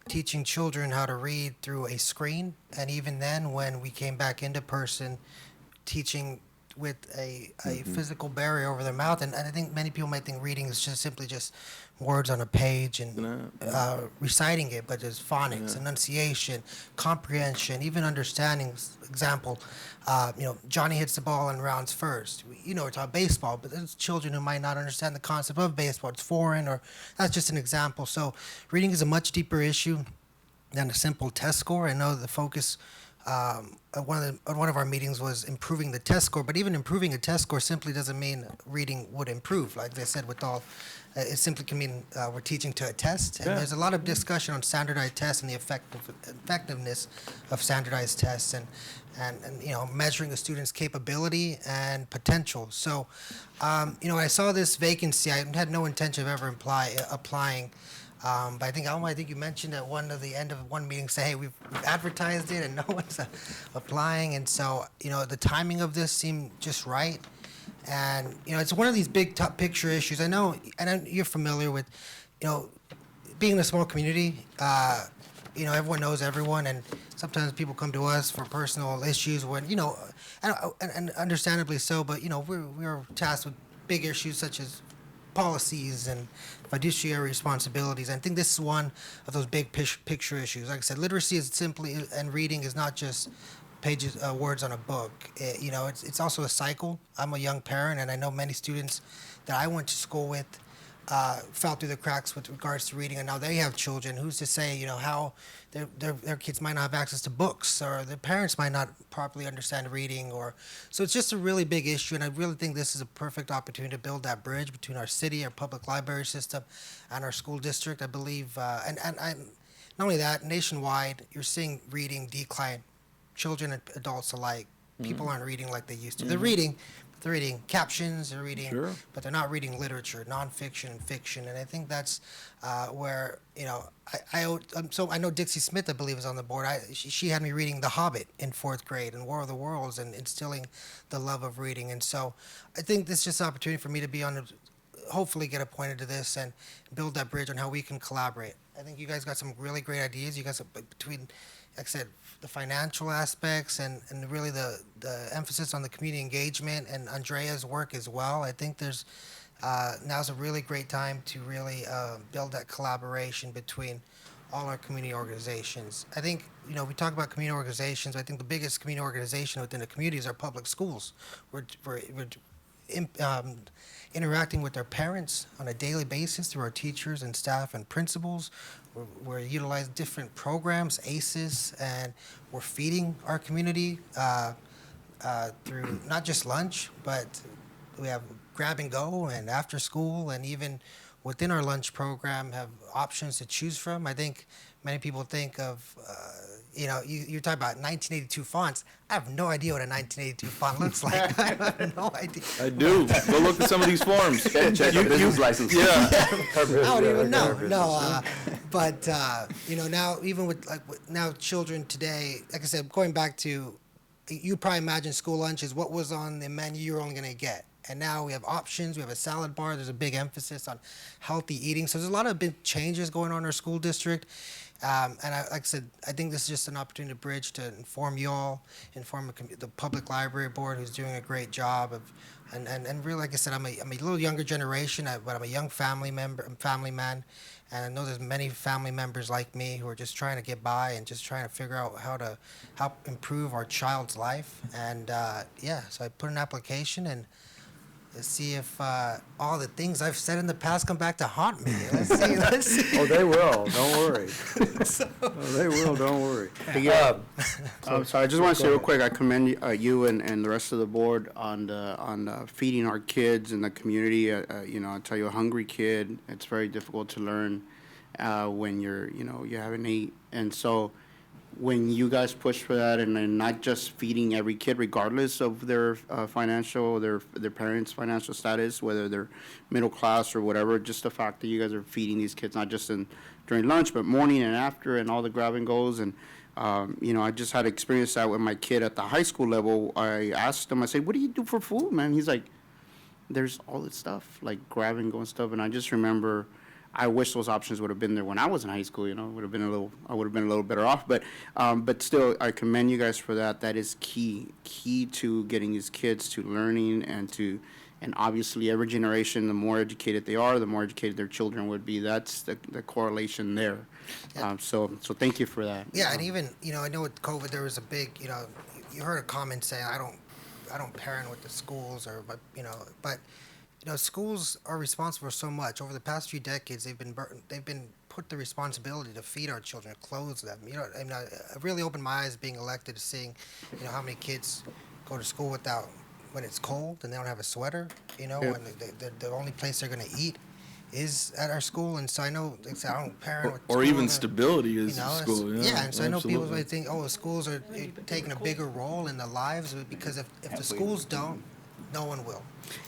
teaching children how to read through a screen, and even then, when we came back into person, teaching with a physical barrier over their mouth. And I think many people might think reading is just simply just words on a page and reciting it, but there's phonics, enunciation, comprehension, even understanding. Example, Johnny hits the ball and rounds first. We're talking baseball, but there's children who might not understand the concept of baseball. It's foreign, or that's just an example. So reading is a much deeper issue than a simple test score. I know the focus at one of our meetings was improving the test score, but even improving a test score simply doesn't mean reading would improve. Like I said, it simply can mean we're teaching to a test. And there's a lot of discussion on standardized tests and the effectiveness of standardized tests, and measuring a student's capability and potential. So, I saw this vacancy. I had no intention of ever applying. But I think, Alma, you mentioned at the end of one meeting, say, hey, we've advertised it and no one's applying. And so, the timing of this seemed just right. And, it's one of these big top picture issues. I know you're familiar with, being in a small community, everyone knows everyone, and sometimes people come to us for personal issues when, and understandably so, but, we're tasked with big issues such as policies and fiduciary responsibilities. I think this is one of those big picture issues. Like I said, literacy is simply, and reading is not just pages, words on a book. It's also a cycle. I'm a young parent, and I know many students that I went to school with fell through the cracks with regards to reading, and now they have children. Who's to say, how their kids might not have access to books, or their parents might not properly understand reading, so it's just a really big issue, and I really think this is a perfect opportunity to build that bridge between our city, our public library system, and our school district. I believe, and not only that, nationwide, you're seeing reading decline, children and adults alike. People aren't reading like they used to. They're reading captions, they're reading, but they're not reading literature, nonfiction and fiction. And I think that's where, I know Dixie Smith, I believe, is on the board. She had me reading The Hobbit in 4th grade and War of the Worlds, and instilling the love of reading. And so I think this is just an opportunity for me to hopefully get appointed to this and build that bridge on how we can collaborate. I think you guys got some really great ideas. You guys, between, like I said, the financial aspects and really the emphasis on the community engagement and Andrea's work as well. I think there's now's a really great time to really build that collaboration between all our community organizations. I think, we talk about community organizations. I think the biggest community organization within the community is our public schools. We're interacting with our parents on a daily basis through our teachers and staff and principals. We're utilizing different programs, ACEs, and we're feeding our community through not just lunch, but we have grab and go and after school, and even within our lunch program have options to choose from. I think many people think of, you're talking about 1982 fonts. I have no idea what a 1982 font looks like. I have no idea. I do. Go look at some of these forms. Check the business license. Yeah. I don't even know. No, but now even with now children today, like I said, going back to, you probably imagine school lunches. What was on the menu you're only going to get, and now we have options. We have a salad bar. There's a big emphasis on healthy eating. So there's a lot of big changes going on in our school district. And like I said, I think this is just an opportunity to bridge to inform you all, inform the public library board, who's doing a great job of, and really, like I said, I'm a little younger generation, but I'm a young family man, and I know there's many family members like me who are just trying to get by and just trying to figure out how to help improve our child's life. And so I put an application and. Let's see if all the things I've said in the past come back to haunt me. Let's see. Oh, they will, don't worry. They will, don't worry. I'm sorry, I just want to say real quick, I commend you and the rest of the board on feeding our kids in the community. I tell you, a hungry kid, it's very difficult to learn when you haven't eaten. And so when you guys push for that, and then not just feeding every kid regardless of their their parents' financial status, whether they're middle class or whatever, just the fact that you guys are feeding these kids not just during lunch but morning and after, and all the grab and goes. And I just had experienced that with my kid at the high school level. I asked him, I said, "What do you do for food, man?" He's like, "There's all this stuff like grab and go and stuff." And I just remember, I wish those options would have been there when I was in high school. I would have been a little better off. But still, I commend you guys for that. That is key to getting these kids to learning, and obviously every generation, the more educated they are, the more educated their children would be. That's the correlation there. Yeah. So thank you for that. Yeah, and even I know with COVID there was a big you heard a comment saying I don't parent with the schools but schools are responsible for so much. Over the past few decades, they've been put the responsibility to feed our children, clothe them. I really opened my eyes being elected to seeing, how many kids go to school when it's cold and they don't have a sweater. And the only place they're going to eat is at our school. And so I know, like I said, I don't parent with Or school, even stability is school. Yeah, and so I know people absolutely. might think, schools are taking a bigger role in the lives, because if the schools don't, no one will.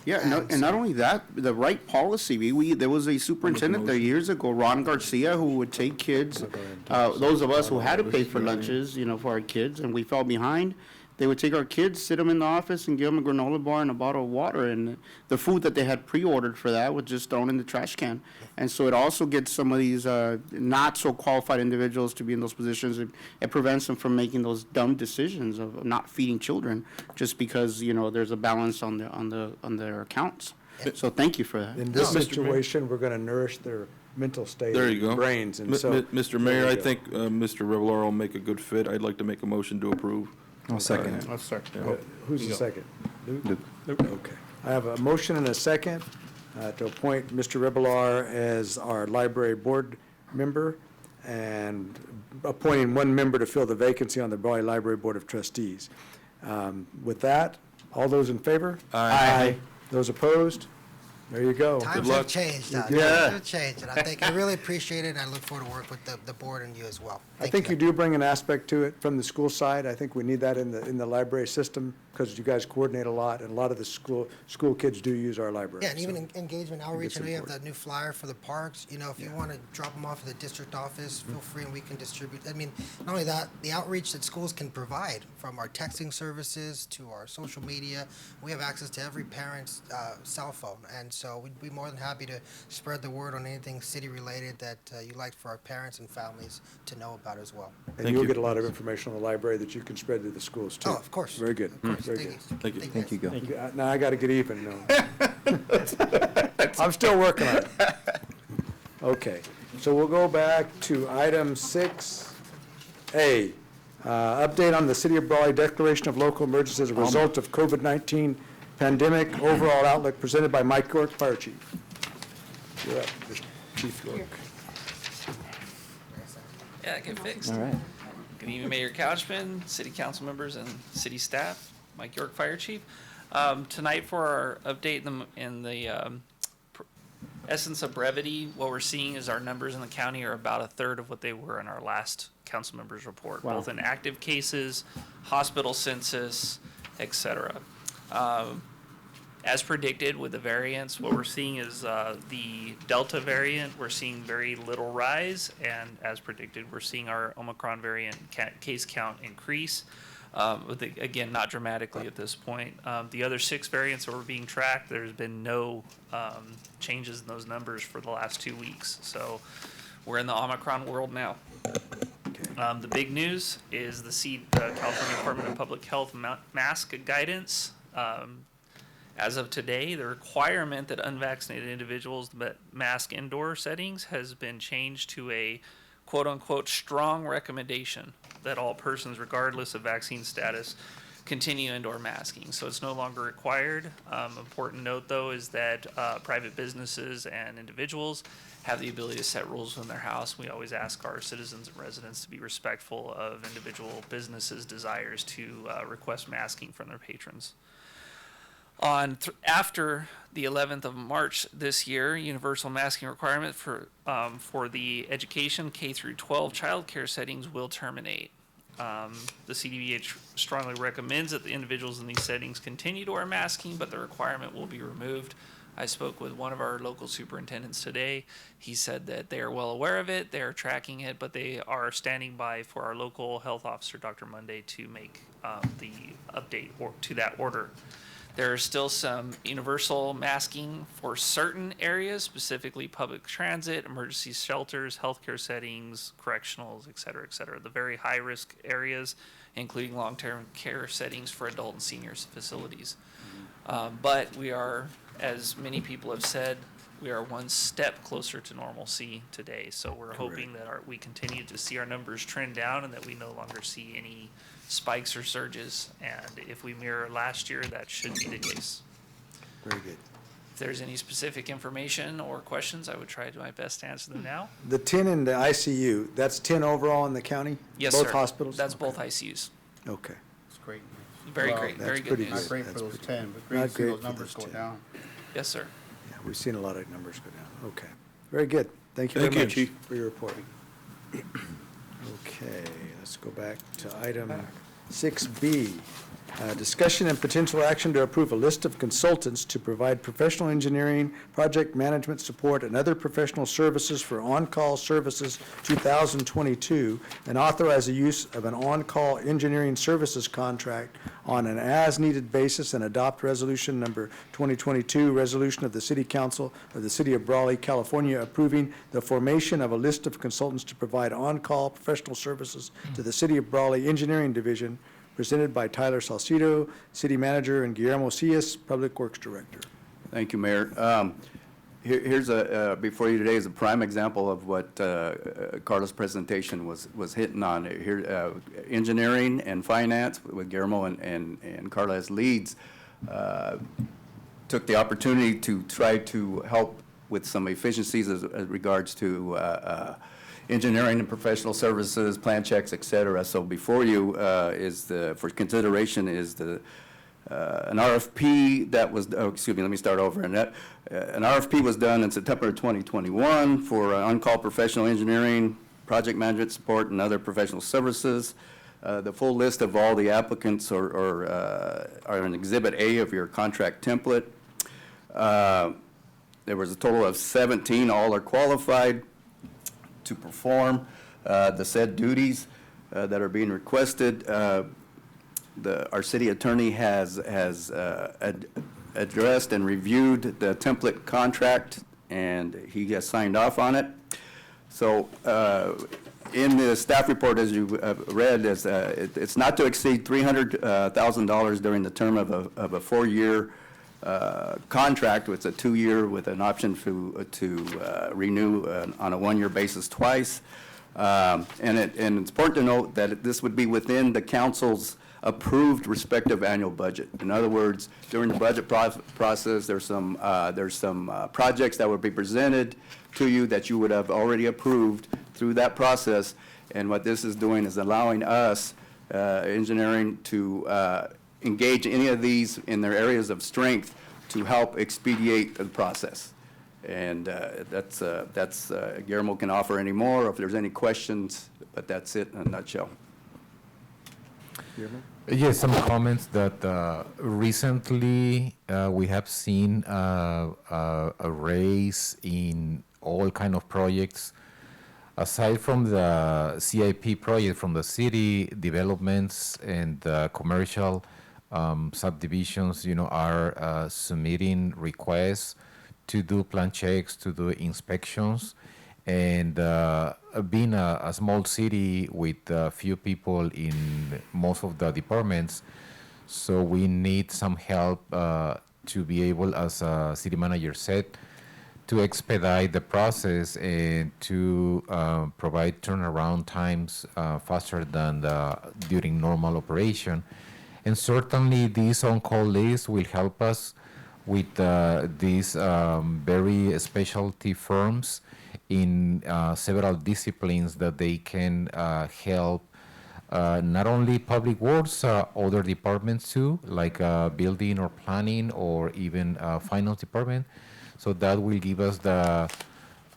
Yeah, and not only that, the right policy. There was a superintendent there years ago, Ron Garcia, who would take kids, those of us who had to pay for lunches, for our kids, and we fell behind. They would take our kids, sit them in the office, and give them a granola bar and a bottle of water, and the food that they had pre-ordered for that was just thrown in the trash can. And so it also gets some of these not so qualified individuals to be in those positions. It prevents them from making those dumb decisions of not feeding children just because there's a balance on their accounts. So thank you for that. In this situation, we're going to nourish their mental state. There you go. Brains, and so. Mr. Mayor, I think Mr. Revelar will make a good fit. I'd like to make a motion to approve. I'll second it. Who's the second? Luke? Okay. I have a motion and a second to appoint Mr. Revelar as our library board member, and appointing one member to fill the vacancy on the Brawley Library Board of Trustees. With that, all those in favor? Aye. Those opposed? There you go. Times have changed. Times have changed, and I really appreciate it, and I look forward to work with the board and you as well. I think you do bring an aspect to it from the school side. I think we need that in the library system, because you guys coordinate a lot, and a lot of the school kids do use our library. Yeah, and even engagement outreach. I know you have important. the new flyer for the parks. If you want to drop them off at the district office, feel free, and we can distribute. I mean, not only that, the outreach that schools can provide, from our texting services to our social media, we have access to every parent's cell phone, and so we'd be more than happy to spread the word on anything city-related that you'd like for our parents and families to know about as well. And you'll get a lot of information on the library that you can spread to the schools, too. Oh, of course. Very good. Of course. Very Thank good. you. Thank you, Go. Now I got to get even, no. I'm still working on it. Okay, so we'll go back to item 6A. Update on the City of Brawley declaration of local emergency as a result of COVID-19 pandemic, overall outlook, presented by Mike York, Fire Chief. You're up, Chief York. Yeah, get fixed. All right. Good evening, Mayor Couchman, city council members, and city staff. Mike York, Fire Chief. Tonight for our update essence of brevity, what we're seeing is our numbers in the county are about a third of what they were in our last council members report, both in active cases, hospital census, et cetera. As predicted with the variants, what we're seeing is the Delta variant, we're seeing very little rise, and as predicted, we're seeing our Omicron variant case count increase. Again, not dramatically at this point. The other 6 variants that were being tracked, there's been no changes in those numbers for the last 2 weeks. So we're in the Omicron world now. The big news is the California Department of Public Health mask guidance. As of today, the requirement that unvaccinated individuals mask indoor settings has been changed to a quote-unquote strong recommendation that all persons, regardless of vaccine status, continue indoor masking. So it's no longer required. Important note, though, is that private businesses and individuals have the ability to set rules in their house. We always ask our citizens and residents to be respectful of individual businesses' desires to request masking from their patrons. After the 11th of March this year, universal masking requirement for the education K through 12 childcare settings will terminate. The CDBH strongly recommends that the individuals in these settings continue to wear masking, but the requirement will be removed. I spoke with one of our local superintendents today. He said that they are well aware of it, they are tracking it, but they are standing by for our local health officer, Dr. Monday, to make the update to that order. There is still some universal masking for certain areas, specifically public transit, emergency shelters, healthcare settings, correctionals, et cetera, the very high-risk areas, including long-term care settings for adult and seniors facilities. But we are, as many people have said, we are one step closer to normalcy today. So we're hoping that we continue to see our numbers trend down and that we no longer see any spikes or surges. And if we mirror last year, that should be the case. Very good. If there's any specific information or questions, I would try to do my best to answer them now. The 10 in the ICU, that's 10 overall in the county? Yes, sir. Both hospitals? That's both ICUs. Okay. It's great. Very Well, great, that's very good pretty news. Not great for That's those pretty 10, but Not great to see great those for numbers those go 10. down. Yes, sir. Yeah, we've seen a lot of numbers go down. Okay. Very good. Thank you very Thank much you, Chief. for your report. Okay, let's go back to item 6B. Discussion and potential action to approve a list of consultants to provide professional engineering, project management support, and other professional services for on-call services 2022, and authorize the use of an on-call engineering services contract on an as-needed basis, and adopt resolution number 2022, resolution of the City Council of the City of Brawley, California, approving the formation of a list of consultants to provide on-call professional services to the City of Brawley Engineering Division, presented by Tyler Salcido, City Manager, and Guillermo Cias, Public Works Director. Thank you, Mayor. Here's before you today is a prime example of what Carla's presentation was hitting on. Here, engineering and finance with Guillermo and Carla as leads took the opportunity to try to help with some efficiencies as regards to engineering and professional services, plan checks, et cetera. So before you for consideration is an RFP that was, excuse me, let me start over. And that, an RFP was done in September 2021 for on-call professional engineering, project management support, and other professional services. The full list of all the applicants are in Exhibit A of your contract template. There was a total of 17, all are qualified to perform the said duties that are being requested. Our city attorney has addressed and reviewed the template contract, and he has signed off on it. So in the staff report, as you read, it's not to exceed $300,000 during the term of a 4-year contract. It's a 2-year with an option to renew on a 1-year basis twice. And it's important to note that this would be within the council's approved respective annual budget. In other words, during the budget process, there's some projects that would be presented to you that you would have already approved through that process. And what this is doing is allowing us, engineering, to engage any of these in their areas of strength to help expedite the process. And that's Guillermo can offer any more, or if there's any questions, but that's it in a nutshell. Yes, some comments that recently we have seen a raise in all kind of projects. Aside from the CIP project from the city, developments and commercial subdivisions, are submitting requests to do plan checks, to do inspections. And being a small city with few people in most of the departments, so we need some help to be able, as city manager said, to expedite the process and to provide turnaround times faster than during normal operation. And certainly these on-call lists will help us with these very specialty firms in several disciplines that they can help not only public works, other departments too, like building or planning or even finance department. So that will give us the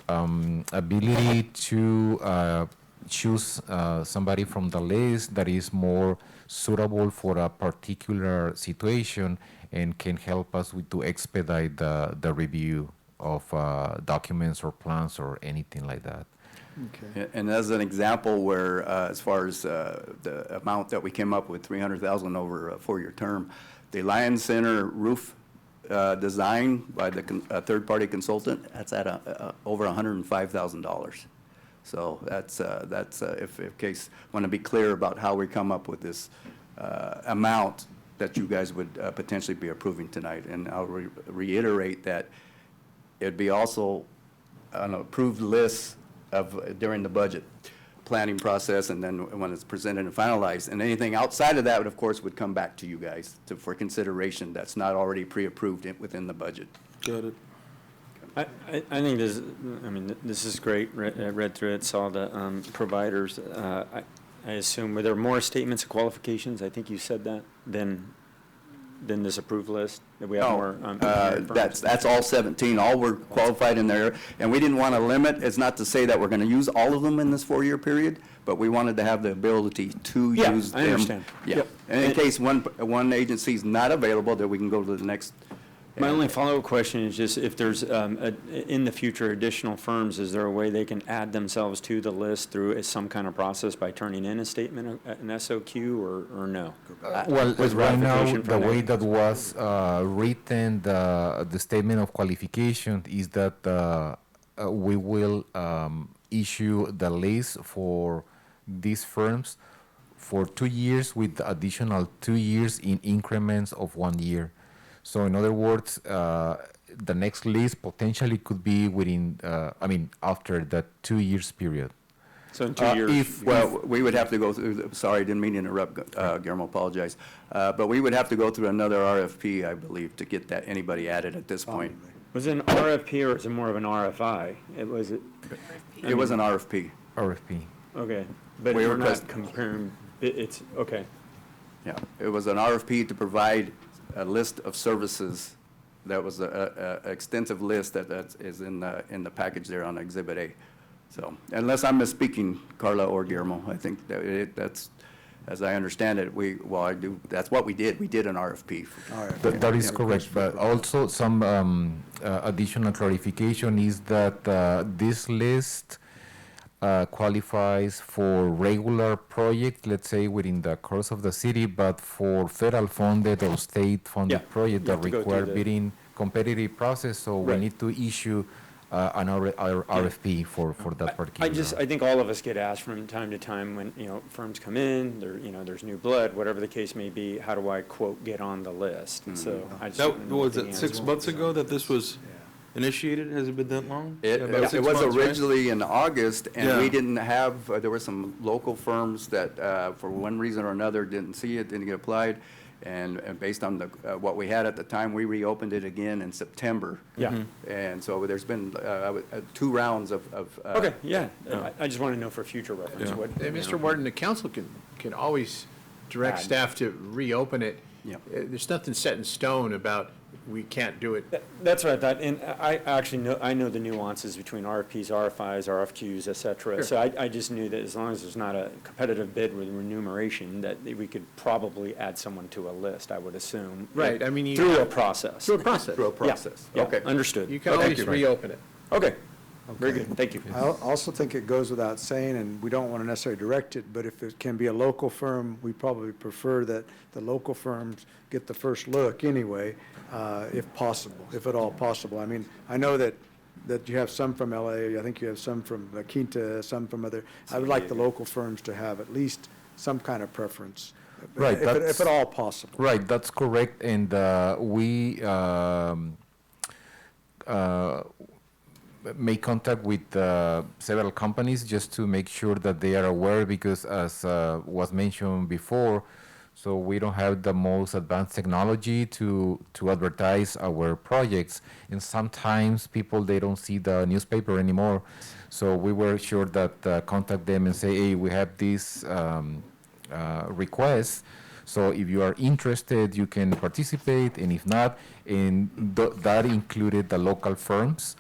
ability to choose somebody from the list that is more suitable for a particular situation and can help us to expedite the review of documents or plans or anything like that. Okay. And as an example where, as far as the amount that we came up with, $300,000 over a 4-year term, the Lion Center roof design by the third-party consultant, that's at over $105,000. So that's if in case, want to be clear about how we come up with this amount that you guys would potentially be approving tonight. And I'll reiterate that it'd be also an approved list of during the budget planning process, and then when it's presented and finalized. And anything outside of that would, of course, would come back to you guys for consideration that's not already pre-approved within the budget. Got it. I think this is great. I read through it, saw the providers. I assume, were there more statements of qualifications? I think you said that, than this approved list? That we have more? That's all 17. All were qualified in there. And we didn't want to limit. It's not to say that we're going to use all of them in this 4-year period, but we wanted to have the ability to use them. I understand. Yeah. Yep. And in case one agency's not available, then we can go to the next. My only follow-up question is just if there's, in the future, additional firms, is there a way they can add themselves to the list through some kind of process by turning in a statement, an SOQ, or no? Well, With right now, ratification the from way them? that was written, the statement of qualification is that we will issue the list for these firms for 2 years with additional 2 years in increments of 1 year. So in other words, the next list potentially could be within, after that 2 years period. So in 2 years? We would have to go through, sorry, didn't mean to interrupt, Guillermo, apologize. But we would have to go through another RFP, I believe, to get anybody added at this point. Was it an RFP or is it more of an RFI? It was an RFP. RFP. Okay, but We we're not request- comparing, it's, okay. Yeah, it was an RFP to provide a list of services. That was a extensive list that is in the package there on Exhibit A. So, unless I'm misspeaking, Carla or Guillermo, I think that's, as I understand it, that's what we did. We did an RFP. That is correct, but also some additional clarification is that this list qualifies for regular project, let's say within the course of the city, but for federal funded or state funded Yeah, project you that have to go through require the- bidding competitive process, so we Right. need to issue an RFP for that particular. I think all of us get asked from time to time when, firms come in, there's new blood, whatever the case may be, how do I, quote, get on the list? And so I just. That, wanna know was what the it answer 6 was. months ago that this was initiated? Has it been that long? It About it 6 was months, right? originally in August, and Yeah. we didn't have, there were some local firms that, for one reason or another, didn't see it, didn't get applied. And based on what we had at the time, we reopened it again in September. Yeah. And so there's been 2 rounds of. Okay, yeah, I just want to know for future reference Yeah. what. And Mr. Warden, the council can always direct Add. staff to reopen it. Yep. There's nothing set in stone about we can't do it. That's what I thought, and I actually know the nuances between RFPs, RFIs, RFQs, et cetera. So I just knew that as long as there's not a competitive bid with remuneration, that we could probably add someone to a list, I would assume. Right, I mean, you. Through a process. Through a process. Through a process. Yeah, Okay. understood. You can Okay. always reopen it. Okay, very Okay. good, thank you. I also think it goes without saying, and we don't want to necessarily direct it, but if it can be a local firm, we probably prefer that the local firms get the first look anyway, if possible, if at all possible. I mean, I know that you have some from LA, I think you have some from La Quinta, some from other, I would like the local firms to have at least some kind of preference. Right, If at all possible. Right, that's correct, and we make contact with several companies just to make sure that they are aware, because as was mentioned before, so we don't have the most advanced technology to advertise our projects, and sometimes people, they don't see the newspaper anymore. So we were sure that contact them and say, hey, we have this request, so if you are interested, you can participate, and if not, and that included the local firms.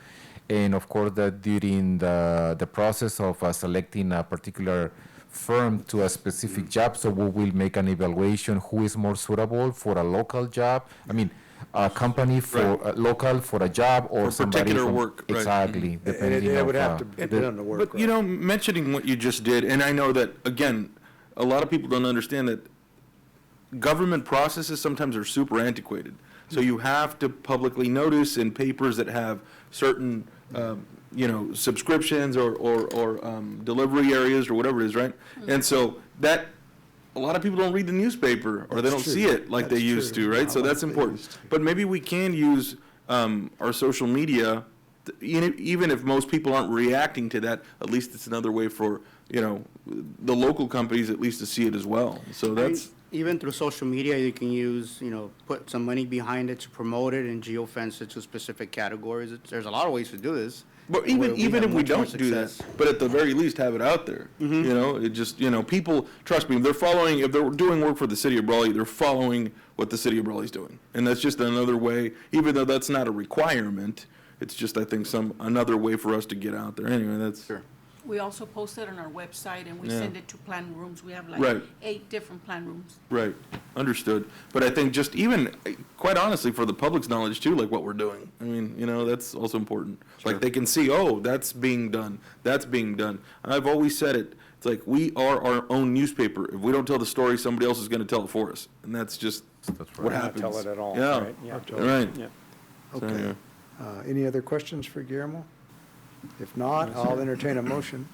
And of course, that during the process of selecting a particular firm to a specific job, so we will make an evaluation who is more suitable for a local job. I mean, a company for local for a job, or For somebody particular from, work, right. exactly, And depending it on would have to depend on the work. But, you know, mentioning what you just did, and I know that, again, a lot of people don't understand that government processes sometimes are super antiquated. So you have to publicly notice in papers that have certain, you know, subscriptions or delivery areas or whatever it is, right? And so that, a lot of people don't read the newspaper, or they don't That's see true. it like they That's used true. to, right? Not So like that's they important. used to. But maybe we can use our social media, even if most people aren't reacting to that, at least it's another way for, you know, the local companies at least to see it as well. So that's, Even through social media, you can use, put some money behind it to promote it and geofence it to specific categories. There's a lot of ways to do this. but where even have if we much more don't do that, success. but at the very least have it out there. You know, it just, you know, people, trust me, if they're doing work for the city of Brawley, they're following what the city of Brawley's doing. And that's just another way, even though that's not a requirement, it's just, I think, another way for us to get out there. Anyway, that's. Sure. We also post it on our website, and we Yeah. send it to plan rooms. We have like Right. 8 different plan rooms. Right, understood. But I think just even, quite honestly, for the public's knowledge too, like what we're doing. I mean, you know, that's also important. Like they can see, oh, that's being done, that's being done. And I've always said it, it's like we are our own newspaper. If we don't tell the story, somebody else is gonna tell it for us. And that's just what Not happens. tell it at all, Yeah, right? Yeah. right. Yeah. So, Okay. yeah. Any other questions for Guillermo? If not, I'll entertain a motion.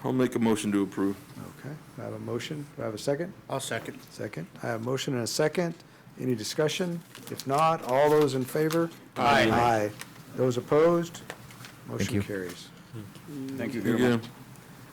I'll make a motion to approve. Okay, I have a motion. Do I have a second? I'll second. Second. I have a motion and a second. Any discussion? If not, all those in favor? Aye. Aye. Those opposed? you. Motion carries. Thank you, Yeah. Guillermo.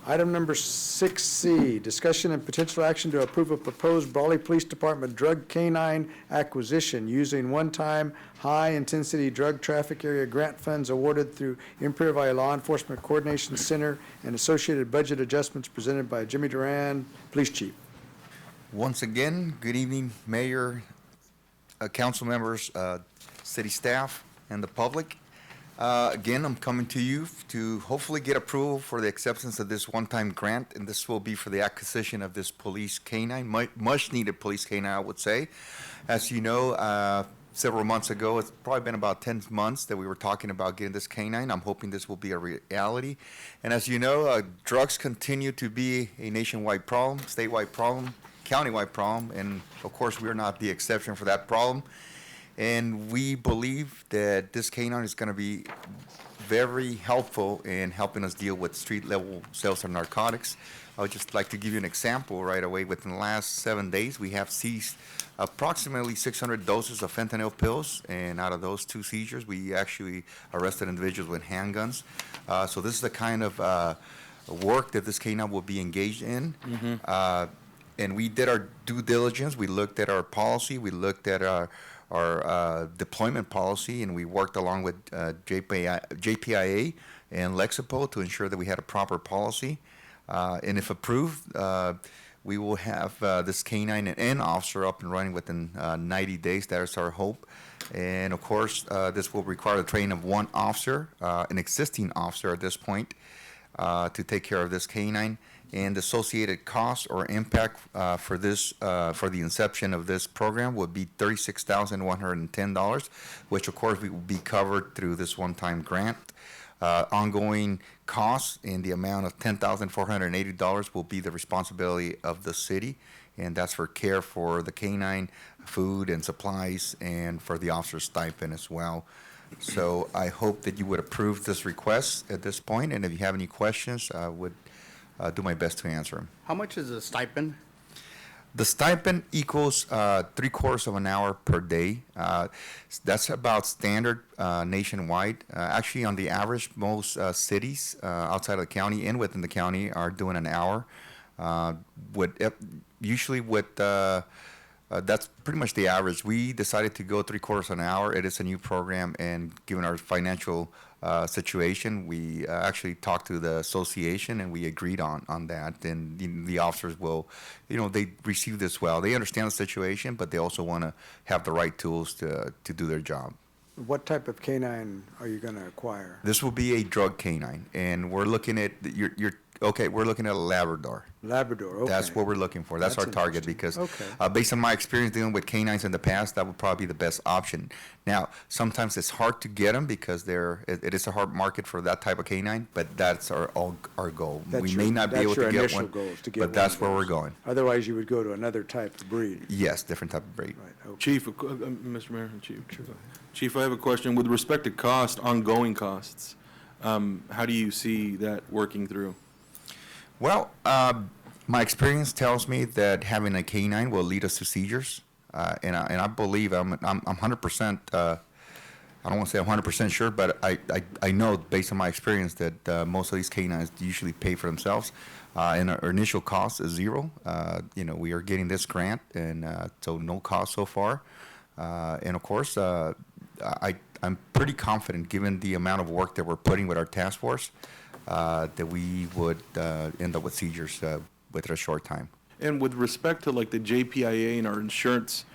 Item number 6C, discussion and potential action to approve a proposed Brawley Police Department drug canine acquisition using one-time high-intensity drug traffic area grant funds awarded through Imperial Valley Law Enforcement Coordination Center and associated budget adjustments presented by Jimmy Duran, Police Chief. Once again, good evening, Mayor, council members, city staff, and the public. Again, I'm coming to you to hopefully get approval for the acceptance of this one-time grant, and this will be for the acquisition of this police canine, much-needed police canine, I would say. As you know, several months ago, it's probably been about 10 months that we were talking about getting this canine. I'm hoping this will be a reality. And as you know, drugs continue to be a nationwide problem, statewide problem, countywide problem, and of course, we're not the exception for that problem. And we believe that this canine is going to be very helpful in helping us deal with street-level sales of narcotics. I would just like to give you an example right away. Within the last 7 days, we have seized approximately 600 doses of fentanyl pills, and out of those 2 seizures, we actually arrested individuals with handguns. So this is the kind of work that this canine will be engaged in. And we did our due diligence. We looked at our policy. We looked at our deployment policy, and we worked along with JPIA and Lexipol to ensure that we had a proper policy. And if approved, we will have this canine and officer up and running within 90 days. That is our hope. And of course, this will require the training of one officer, an existing officer at this point, to take care of this canine. And the associated cost or impact for this, for the inception of this program would be $36,110, which of course will be covered through this one-time grant. Ongoing costs in the amount of $10,480 will be the responsibility of the city, and that's for care for the canine, food and supplies, and for the officer's stipend as well. So I hope that you would approve this request at this point, and if you have any questions, I would do my best to answer them. How much is the stipend? The stipend equals 3/4 of an hour per day. That's about standard nationwide. Actually, on the average, most cities outside of the county and within the county are doing an hour. Usually with that's pretty much the average. We decided to go 3/4 an hour. It is a new program, and given our financial situation, we actually talked to the association, and we agreed on that. And the officers will, they receive this well. They understand the situation, but they also want to have the right tools to do their job. What type of canine are you going to acquire? This will be a drug canine, and we're looking at, we're looking at a Labrador. Labrador, okay. That's what we're looking for. That's our target, because based on my experience dealing with canines in the past, that would probably be the best option. Now, sometimes it's hard to get them because it is a hard market for that type of canine, but that's our goal. We may not be able to get one, but that's where we're going. Otherwise, you would go to another type of breed. Yes, different type of breed. Right, okay. Chief, Mr. Mayor, Chief. Chief, I have a question. With respect to cost, ongoing costs, how do you see that working through? Well, my experience tells me that having a canine will lead us to seizures, and I believe I'm 100%. I don't want to say 100% sure, but I know based on my experience that most of these canines usually pay for themselves, and our initial cost is zero. We are getting this grant, and so no cost so far, and of course, I'm pretty confident, given the amount of work that we're putting with our task force, that we would end up with seizures within a short time. And with respect to like the JPIA and our insurance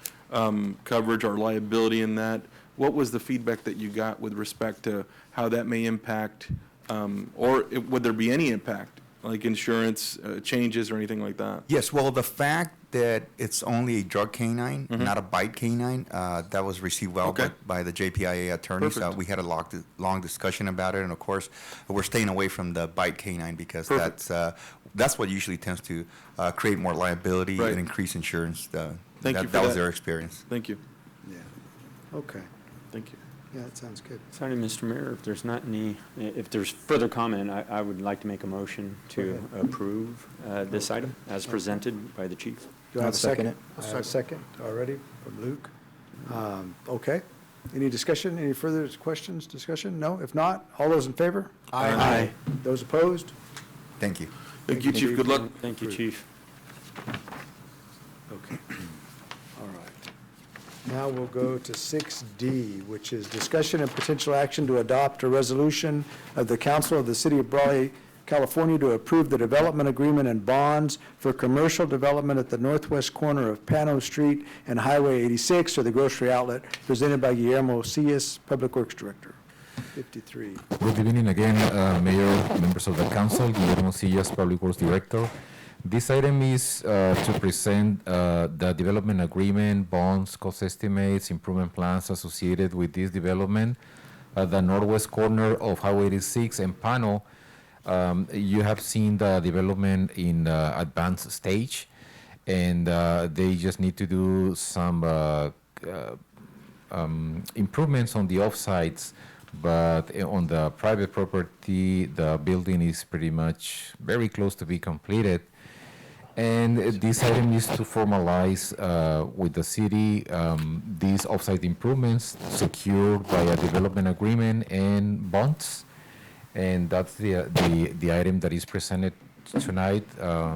coverage, our liability in that, what was the feedback that you got with respect to how that may impact, would there be any impact, like insurance changes or anything like that? Yes, well, the fact that it's only a drug canine, not a bite canine, that was received well by the JPIA attorneys. We had a long discussion about it, and of course, we're staying away from the bite canine because that's what usually tends to create more liability and increase insurance. Thank you for that was their experience. Thank you. Yeah. Okay. Thank you. Yeah, that sounds good. Sorry, Mr. Mayor, if there's further comment, I would like to make a motion to approve this item as presented by the chief. Do I have a second? I'll I have a second already from Luke. Okay. Any discussion? Any further questions, discussion? No? If not, all those in favor? Aye. Those opposed? Thank you. Thank you, Chief. Good luck. Thank you, chief. Okay. All right. Now we'll go to 6D, which is discussion and potential action to adopt a resolution of the Council of the City of Brawley, California, to approve the development agreement and bonds for commercial development at the northwest corner of Pano Street and Highway 86 or the grocery outlet, presented by Guillermo Cias, Public Works Director. 53. Good evening again, Mayor, members of the council, Guillermo Cias, Public Works Director. This item is to present the development agreement, bonds, cost estimates, improvement plans associated with this development at the northwest corner of Highway 86 and Pano. You have seen the development in advanced stage, and they just need to do some improvements on the offsites, but on the private property, the building is pretty much very close to be completed. And this item is to formalize with the city these offsite improvements secured by a development agreement and bonds. And that's the item that is presented tonight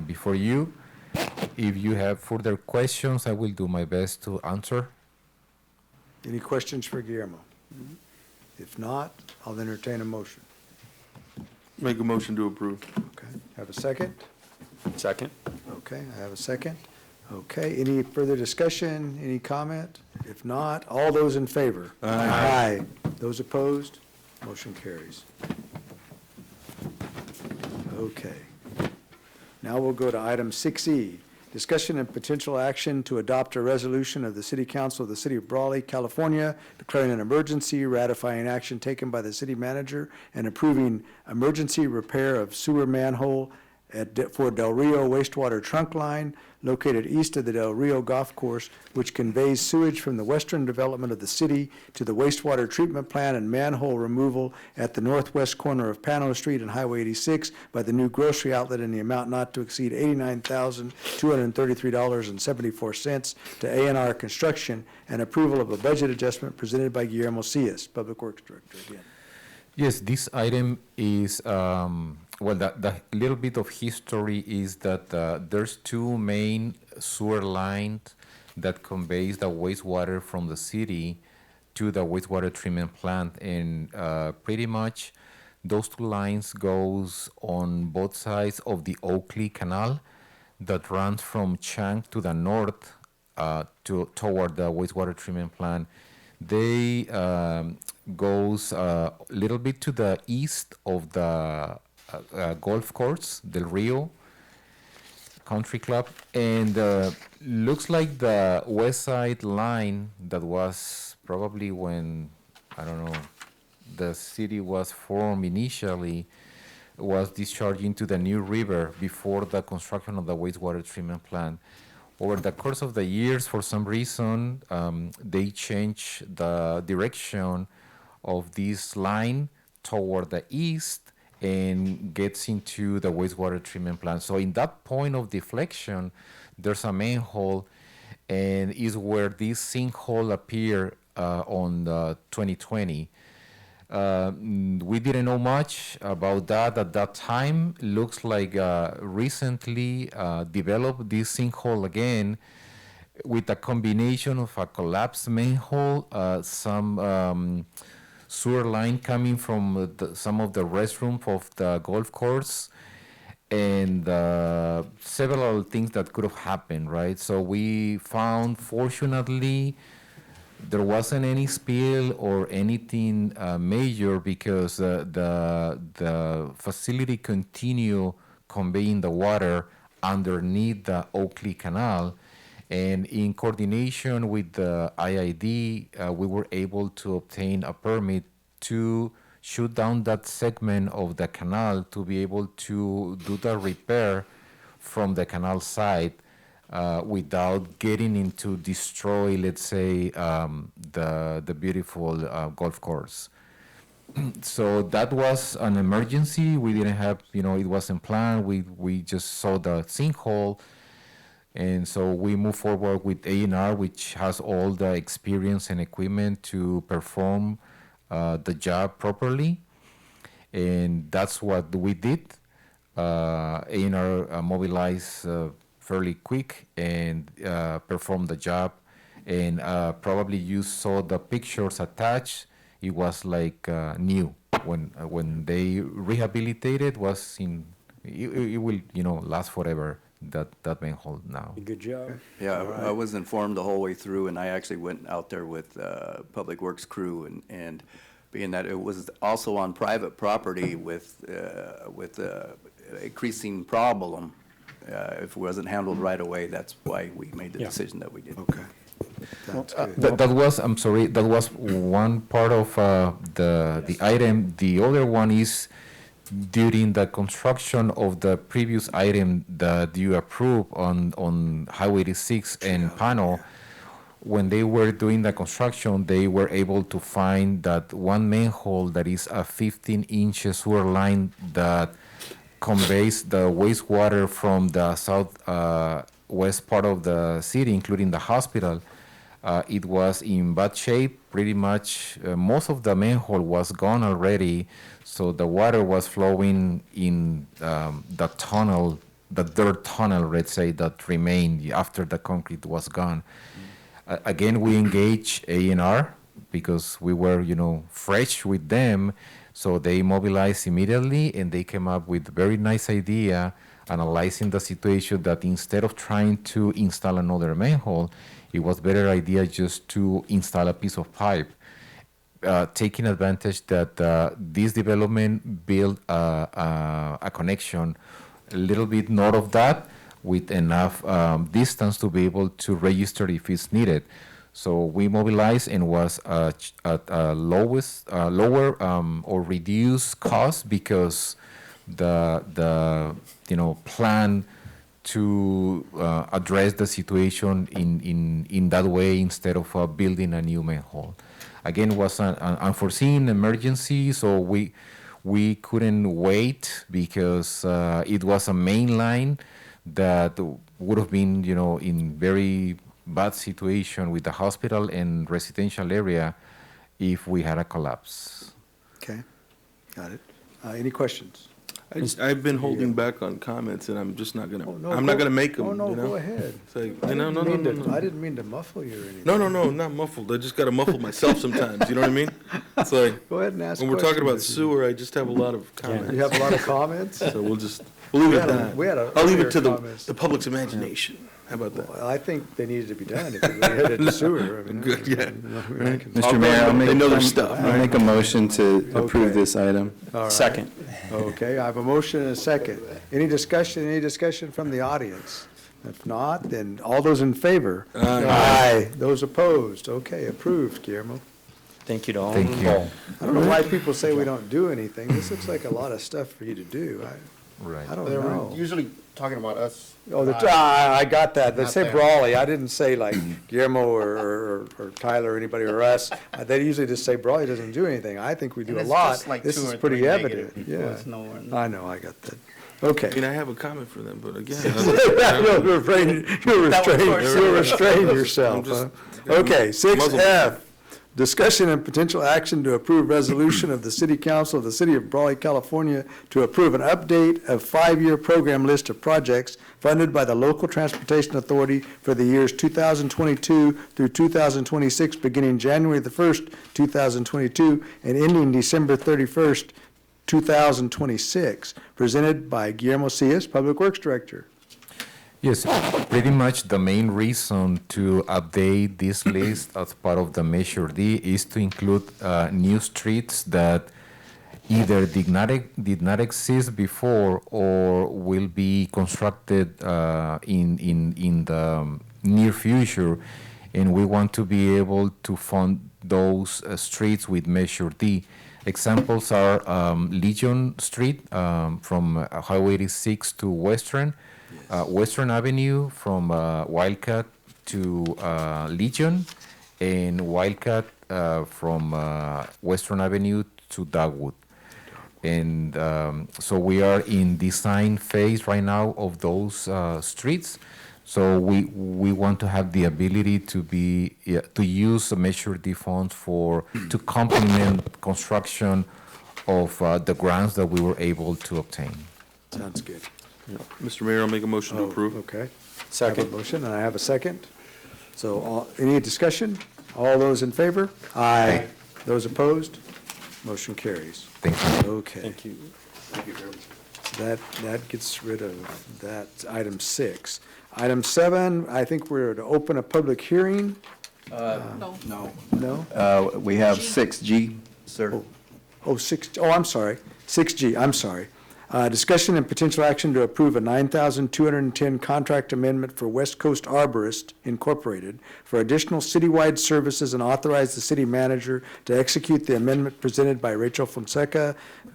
before you. If you have further questions, I will do my best to answer. Any questions for Guillermo? If not, I'll entertain a motion. Make a motion to approve. Okay. Have a second? Second. Okay, I have a second. Okay, any further discussion, any comment? If not, all those in favor? Aye. Those opposed? Motion carries. Okay. Now we'll go to item 6E, discussion and potential action to adopt a resolution of the City Council of the City of Brawley, California, declaring an emergency, ratifying action taken by the city manager, and approving emergency repair of sewer manhole for Del Rio wastewater trunk line located east of the Del Rio Golf Course, which conveys sewage from the western development of the city to the wastewater treatment plant and manhole removal at the northwest corner of Pano Street and Highway 86 by the new grocery outlet in the amount not to exceed $89,233.74 to A&R Construction, and approval of a budget adjustment presented by Guillermo Cias, Public Works Director again. Yes, this item is, well, the little bit of history is that there's two main sewer lines that conveys the wastewater from the city to the wastewater treatment plant. And pretty much those two lines goes on both sides of the Oakley Canal that runs from Chang to the north toward the wastewater treatment plant. They goes a little bit to the east of the golf course, Del Rio Country Club, and looks like the west side line that was probably when, I don't know, the city was formed initially, was discharged into the New River before the construction of the wastewater treatment plant. Over the course of the years, for some reason, they changed the direction of this line toward the east and gets into the wastewater treatment plant. So in that point of deflection, there's a manhole, and is where this sinkhole appeared on 2020. We didn't know much about that at that time. Looks like recently developed this sinkhole again with a combination of a collapsed manhole, some sewer line coming from some of the restroom of the golf course, and several things that could have happened, right? So we found, fortunately, there wasn't any spill or anything major, because the facility continued conveying the water underneath the Oakley Canal. And in coordination with the IID, we were able to obtain a permit to shoot down that segment of the canal to be able to do the repair from the canal side without getting into destroy, let's say, the beautiful golf course. So that was an emergency. We didn't have, it wasn't planned. We just saw the sinkhole. And so we move forward with A&R, which has all the experience and equipment to perform the job properly. And that's what we did. A&R mobilized fairly quick and performed the job. And probably you saw the pictures attached. It was like new. When they rehabilitated, was in, it will, last forever. That manhole now. Good job. Yeah, I was informed the whole way through, and I actually went out there with Public Works crew, and being that it was also on private property with increasing problem, if it wasn't handled right away, that's why we made the decision that we did. Okay. That's good. That was, I'm sorry, that was one part of the item. The other one is, during the construction of the previous item that you approved on Highway 86 and Pano, when they were doing the construction, they were able to find that one manhole that is a 15-inch sewer line that conveys the wastewater from the southwest part of the city, including the hospital. It was in bad shape. Pretty much most of the manhole was gone already. So the water was flowing in the tunnel, the dirt tunnel, let's say, that remained after the concrete was gone. Again, we engaged A&R because we were, fresh with them. So they mobilized immediately, and they came up with a very nice idea analyzing the situation, that instead of trying to install another manhole, it was better idea just to install a piece of pipe, taking advantage that this development built a connection a little bit north of that with enough distance to be able to register if it's needed. So we mobilized and was at lower or reduced cost, because the plan to address the situation in that way instead of building a new manhole. Again, it was an unforeseen emergency, so we couldn't wait, because it was a main line that would have been, in very bad situation with the hospital and residential area if we had a collapse. Okay, got it. Any questions? I've been holding back on comments, and I'm just not gonna, Oh, no, I'm not go- gonna make them, Oh, no, you know? go ahead. It's like, I no, didn't no, mean no, to- no. I didn't mean to muffle you or anything. No, not muffled. I just gotta muffle myself sometimes, you know what I mean? It's like, Go ahead and ask when we're talking about questions. sewer, I just have a lot of comments. You have a lot of comments? So we'll leave it at that. we had a I'll leave earlier it to comments. the public's imagination. How about that? Well, I think they needed to be done if we were headed to sewer. I mean, Good, yeah. Mr. Mayor, They know their stuff, I'll right? make a motion to Okay. approve this item. All right. Second. Okay, I have a motion and a second. Any discussion from the audience? If not, then all those in favor? Aye. Those opposed? Okay, approved, Guillermo. Thank you to all Thank you. involved. I don't know why people say we don't do anything. This looks like a lot of stuff for you to do. Right. I don't They were know. usually talking about us. Oh, I got that. They Not say them. Brawley. I didn't say like Guillermo or Tyler or anybody or us. They usually just say Brawley doesn't do anything. I think we do And a it's lot. just like This 2 is or pretty 3 evident. negative people. Yeah. It's nowhere- I know, I got that. I Okay. mean, I have a comment for them, but again. You'll restrain yourself, I'm just- huh? Okay, six Muzzle. F, discussion and potential action to approve resolution of the City Council of the City of Brawley, California, to approve an update of 5-year program list of projects funded by the Local Transportation Authority for the years 2022 through 2026, beginning January the 1st, 2022, and ending December 31st, 2026, presented by Guillermo Cias, Public Works Director. Yes, pretty much the main reason to update this list as part of the Measure D is to include new streets that either did not exist before or will be constructed in the near future, and we want to be able to fund those streets with Measure D. Examples are Legion Street from Highway 86 to Western, Western Avenue from Wildcat to Legion, and Wildcat from Western Avenue to Dogwood. And so we are in design phase right now of those streets. So we want to have the ability to use the Measure D funds to complement construction of the grants that we were able to obtain. Sounds good. Mr. Mayor, I'll make a motion to approve. Okay. I have a motion, and I have a second. So, any discussion? All those in favor? Aye. Those opposed? Motion carries. Thank you. Okay. Thank you. That gets rid of that, item 6. Item 7, I think we're to open a public hearing. No. No? We have 6G, sir. I'm sorry. 6G, I'm sorry. Discussion and potential action to approve a $9,210 contract amendment for West Coast Arborist Incorporated for additional citywide services and authorize the city manager to execute the amendment presented by Rachel Fonseca,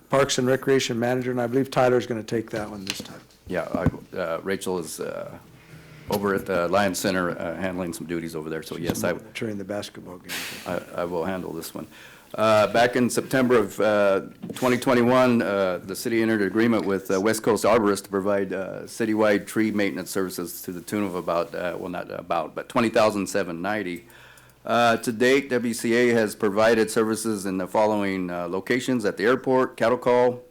Parks and Recreation Manager, and I believe Tyler's going to take that one this time. Yeah, Rachel is over at the Lions Center handling some duties over there, so yes, During the basketball game. I will handle this one. Back in September of 2021, the city entered an agreement with West Coast Arborist to provide citywide tree maintenance services to the tune of about, but $20,790. To date, WCA has provided services in the following locations: at the airport, Cattle Call,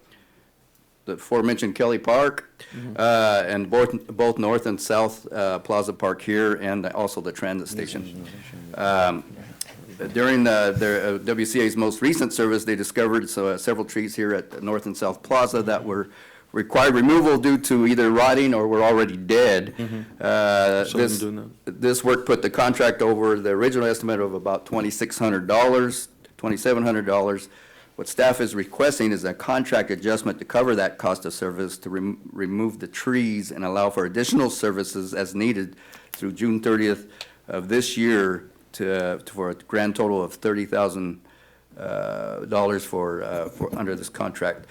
the aforementioned Kelly Park, and both North and South Plaza Park here, and also the transit station. During their WCA's most recent service, they discovered several trees here at North and South Plaza that were required removal due to either rotting or were already dead. So I'm doing that. This work put the contract over the original estimate of about $2,600, $2,700. What staff is requesting is a contract adjustment to cover that cost of service to remove the trees and allow for additional services as needed through June 30th of this year for a grand total of $30,000 for under this contract.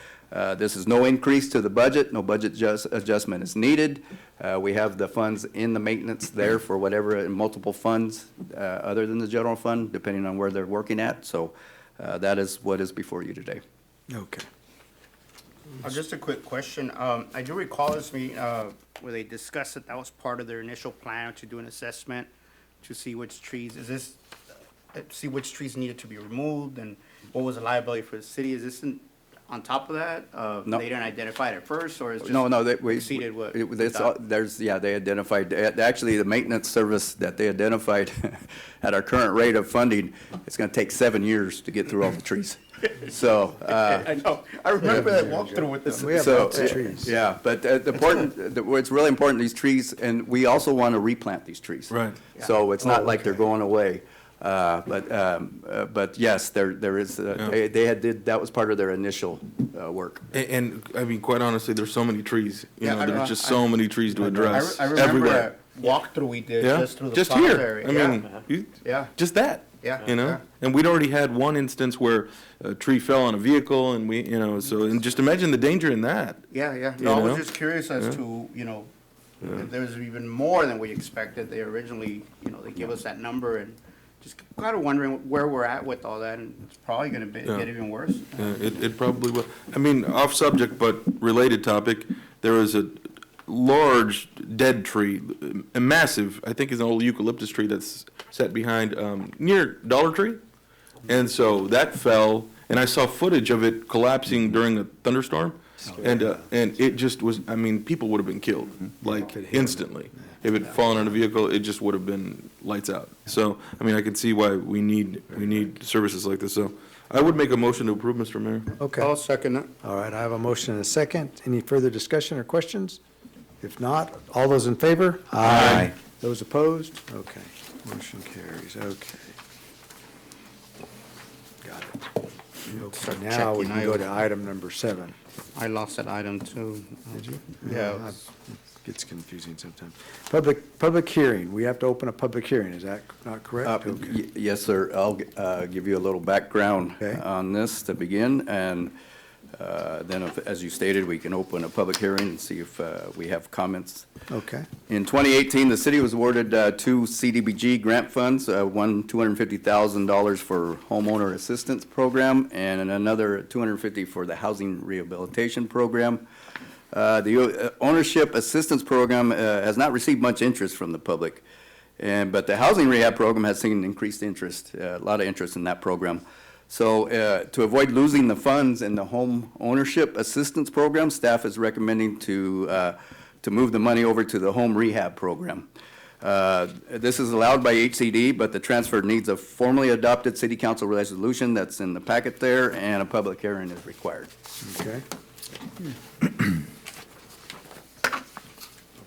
This is no increase to the budget. No budget adjustment is needed. We have the funds in the maintenance there for whatever, in multiple funds other than the general fund, depending on where they're working at. So that is what is before you today. Okay. Just a quick question. I do recall this meeting where they discussed that that was part of their initial plan to do an assessment to see which trees, see which trees needed to be removed and what was the liability for the city. Is this on top of that? No. They didn't identify it at first, or is just No, we proceeded what? they identified, actually, the maintenance service that they identified at our current rate of funding, it's gonna take 7 years to get through all the trees. So, I know, I remember that walkthrough with this. We have lots of trees. Yeah, but it's really important, these trees, and we also want to replant these trees. Right. So it's not like they're going away. But yes, there is, that was part of their initial work. And I mean, quite honestly, there's so many trees, Yeah, there's just so many trees to address I remember everywhere. that walkthrough we did Yeah, just through the just plaza here. area. I mean, Yeah. just that. Yeah, You know, yeah. and we'd already had one instance where a tree fell on a vehicle, and and just imagine the danger in that. Yeah, yeah. You No, I was know? just curious as to, if there was even more than we expected. They originally, they give us that number and just kind of wondering where we're at with all that, and it's probably gonna get even worse. Yeah, it probably will. I mean, off subject, but related topic, there was a large dead tree, a massive, I think it's an old eucalyptus tree that's set behind, near Dollar Tree. And so that fell, and I saw footage of it collapsing during a thunderstorm. And it just was, I mean, people would have been killed, like instantly. If it had fallen on a vehicle, it just would have been lights out. So, I mean, I can see why we need services like this. So I would make a motion to approve, Mr. Mayor. Okay. I'll second it. All right, I have a motion and a second. Any further discussion or questions? If not, all those in favor? Aye. Those opposed? Okay, motion carries, okay. Got it. Okay, Start now we checking can go out. to item number 7. I lost that item too. Did you? Yeah. It gets confusing sometimes. Public hearing, we have to open a public hearing, is that not correct? Okay. Yes, sir. I'll give you a little background Okay. on this to begin, and then, as you stated, we can open a public hearing and see if we have comments. Okay, In 2018, the city was awarded 2 CDBG grant funds, one $250,000 for homeowner assistance program, and another $250,000 for the housing rehabilitation program. The ownership assistance program has not received much interest from the public, but the housing rehab program has seen increased interest, a lot of interest in that program. So to avoid losing the funds in the home ownership assistance program, staff is recommending to move the money over to the home rehab program. This is allowed by HCD, but the transfer needs a formally adopted city council resolution that's in the packet there, and a public hearing is required. okay.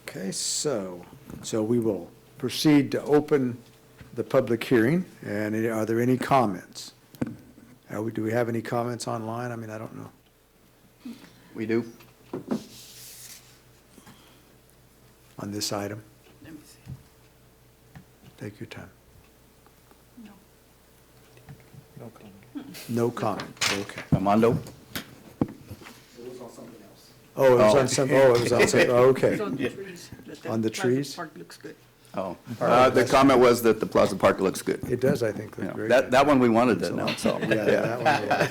Okay, so we will proceed to open the public hearing, and are there any comments? Do we have any comments online? I mean, I don't know. We do? On this item? Take your time. No comment, okay. Armando? Oh, it was on some, okay. It's on the trees. On the trees? Park looks good. Oh, the comment was that the Plaza Park looks good. It does, I think, look Yeah, great. that one we wanted to know, so. Yeah, that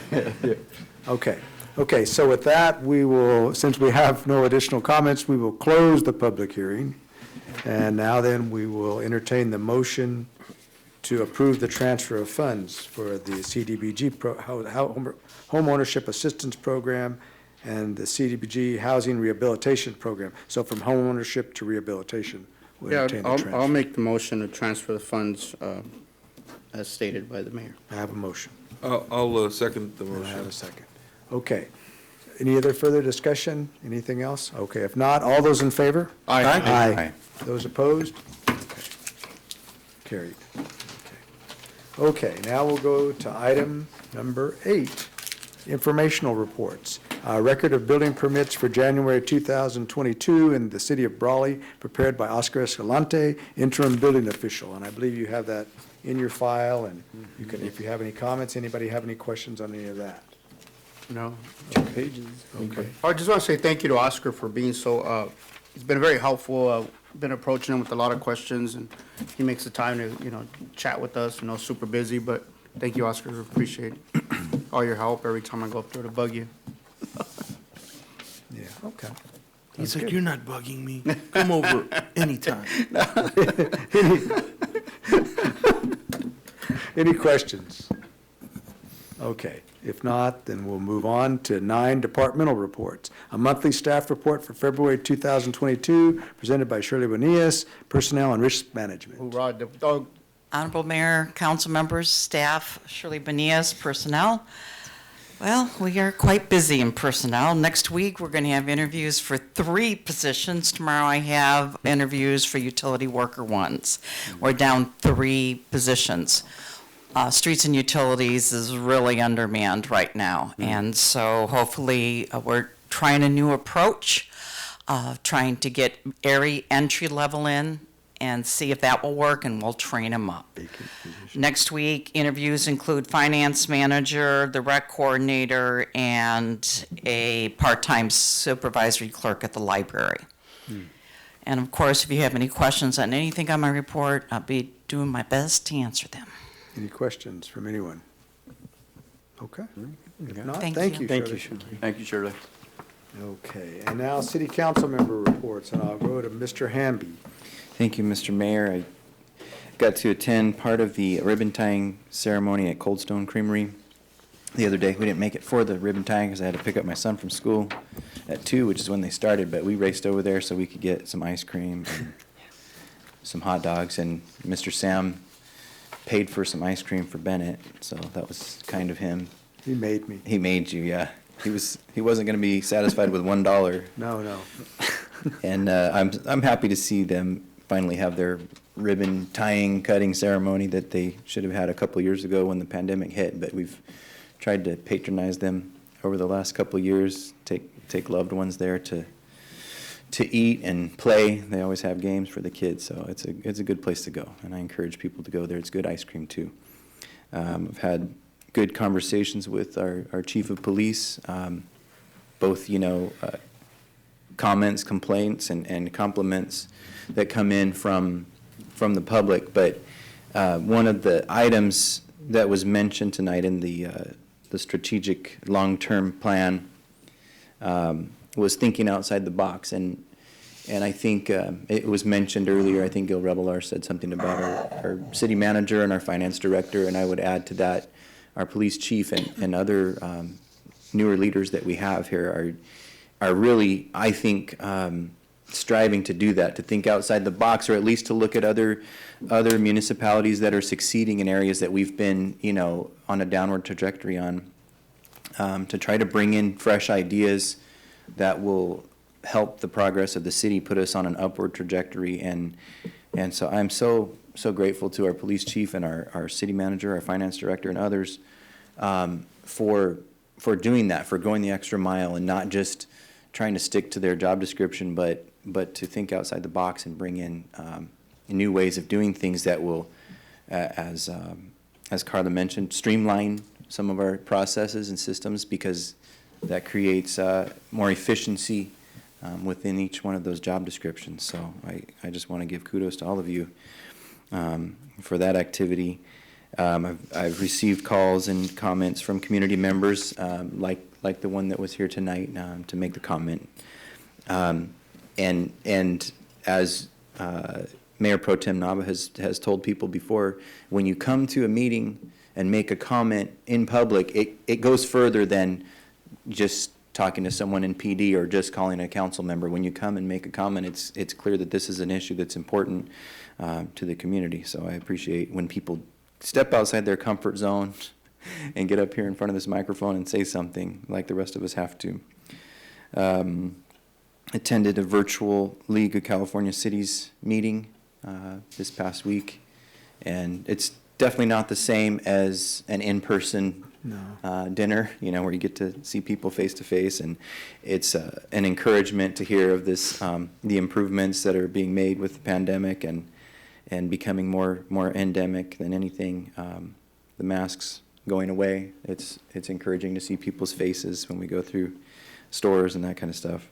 one. Okay, so with that, we will, since we have no additional comments, we will close the public hearing. And now then, we will entertain the motion to approve the transfer of funds for the CDBG, Home Ownership Assistance Program, and the CDBG Housing Rehabilitation Program. So from home ownership to rehabilitation, we'll Yeah, entertain the transfer. I'll make the motion to transfer the funds as stated by the mayor. I have a motion. I'll second the I have motion. a second. Okay. Any other further discussion? Anything else? Okay, if not, all those in favor? Aye. Aye. Those opposed? Okay. Carried. Okay, now we'll go to item number 8, informational reports. Record of building permits for January 2022 in the city of Brawley, prepared by Oscar Escalante, interim building official. And I believe you have that in your file, and you can, if you have any comments, anybody have any questions on any of that? No. 2 pages. Okay. I just want to say thank you to Oscar for being so, he's been very helpful. Been approaching him with a lot of questions, and he makes the time to, chat with us. Super busy, but thank you, Oscar. Appreciate all your help every time I go up there to bug you. Yeah, okay. He's like, you're not bugging me. Come over anytime. Any questions? Okay, if not, then we'll move on to 9 departmental reports. A monthly staff report for February 2022, presented by Shirley Bonias, Personnel and Risk Management. Hoorah, the dog. Honorable Mayor, council members, staff, Shirley Benias, personnel. Well, we are quite busy in personnel. Next week, we're going to have interviews for 3 positions. Tomorrow, I have interviews for utility worker 1s. We're down 3 positions. Streets and utilities is really undermanned right now. And so hopefully, we're trying a new approach, trying to get every entry level in and see if that will work, and we'll train them up. Next week, interviews include finance manager, the rec coordinator, and a part-time supervisory clerk at the library. And of course, if you have any questions on anything on my report, I'll be doing my best to answer them. Any questions from anyone? Okay. If not, Thank thank you. you, Thank Shirley. you, Shirley. Thank you, Shirley. Okay, and now city council member reports, and I'll go to Mr. Hamby. Thank you, Mr. Mayor. I got to attend part of the ribbon tying ceremony at Cold Stone Creamery the other day. We didn't make it for the ribbon tying because I had to pick up my son from school at 2, which is when they started, but we raced over there so we could get some ice cream and some hot dogs, and Mr. Sam paid for some ice cream for Bennett, so that was kind of him. He made me. He made you, yeah. He wasn't going to be satisfied with $1. No. And I'm happy to see them finally have their ribbon tying, cutting ceremony that they should have had a couple years ago when the pandemic hit. But we've tried to patronize them over the last couple years, take loved ones there to eat and play. They always have games for the kids, so it's a good place to go, and I encourage people to go there. It's good ice cream too. I've had good conversations with our chief of police, both comments, complaints, and compliments that come in from the public. But one of the items that was mentioned tonight in the strategic long-term plan was thinking outside the box, and I think it was mentioned earlier. I think Gil Revelar said something about our city manager and our finance director, and I would add to that our police chief and other newer leaders that we have here are really, I think, striving to do that, to think outside the box, or at least to look at other municipalities that are succeeding in areas that we've been, on a downward trajectory on, to try to bring in fresh ideas that will help the progress of the city, put us on an upward trajectory. And so I'm so grateful to our police chief and our city manager, our finance director, and others for doing that, for going the extra mile and not just trying to stick to their job description, but to think outside the box and bring in new ways of doing things that will, as Carla mentioned, streamline some of our processes and systems, because that creates more efficiency within each one of those job descriptions. So I just want to give kudos to all of you for that activity. I've received calls and comments from community members, like the one that was here tonight, to make the comment. And as Mayor Pro Tem Nava has told people before, when you come to a meeting and make a comment in public, it goes further than just talking to someone in PD or just calling a council member. When you come and make a comment, it's clear that this is an issue that's important to the community. So I appreciate when people step outside their comfort zone and get up here in front of this microphone and say something like the rest of us have to. attended a virtual League of California Cities meeting this past week, and it's definitely not the same as an in-person dinner, where you get to see people face to face, and it's an encouragement to hear of this, the improvements that are being made with the pandemic and becoming more endemic than anything. The masks going away. It's encouraging to see people's faces when we go through stores and that kind of stuff.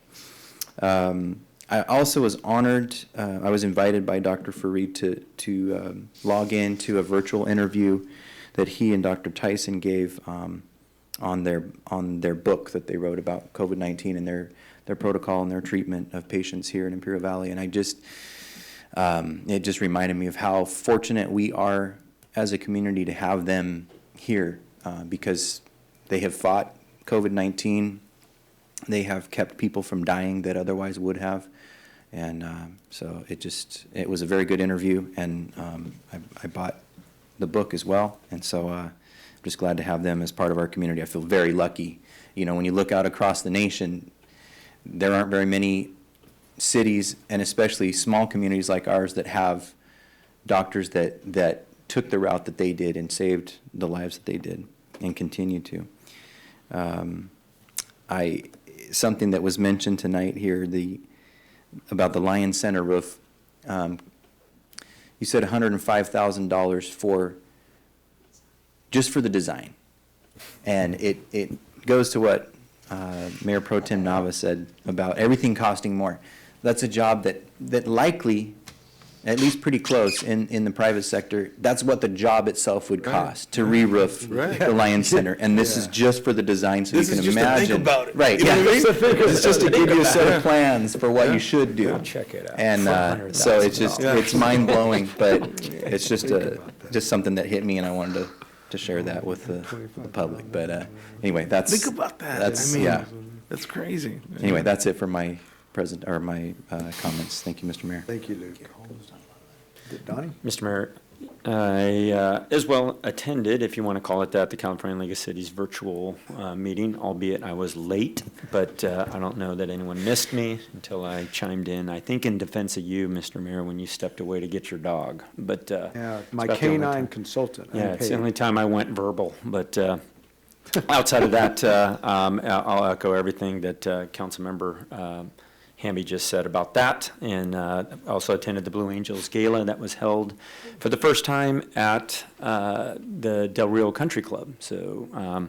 I also was honored. I was invited by Dr. Fareed to log in to a virtual interview that he and Dr. Tyson gave on their book that they wrote about COVID-19 and their protocol and their treatment of patients here in Imperial Valley. And it just reminded me of how fortunate we are as a community to have them here because they have fought COVID-19. They have kept people from dying that otherwise would have. And so it was a very good interview, and I bought the book as well. And so I'm just glad to have them as part of our community. I feel very lucky. When you look out across the nation, there aren't very many cities, and especially small communities like ours, that have doctors that took the route that they did and saved the lives that they did and continue to. Something that was mentioned tonight here, about the Lion Center roof. You said $105,000 just for the design, and it goes to what Mayor Pro Tem Nava said about everything costing more. That's a job that likely, at least pretty close in the private sector, that's what the job itself would cost to re-roof the Lion Center. And this is just for the design, so This you can is just to imagine. think about it. Right, You know yeah. what I mean? It's just to give you a set of plans for what you should do. Check it out. And so it's just, $400,000. it's mind-blowing, but it's just something that hit me, and I wanted to share that with the public. But anyway, that's. Think about that. That's, I mean, yeah. That's crazy. Anyway, that's it for my comments. Thank you, Mr. Mayor. Thank you, Luke. Donnie? Mr. Mayor, I as well attended, if you want to call it that, the California League of Cities virtual meeting, albeit I was late, but I don't know that anyone missed me until I chimed in, I think in defense of you, Mr. Mayor, when you stepped away to get your dog. But Yeah, my it's about the only canine time. consultant. Yeah, it's the unpaid. only time I went verbal, but outside of that, I'll echo everything that Councilmember Hamby just said about that, and also attended the Blue Angels Gala that was held for the first time at the Del Rio Country Club. So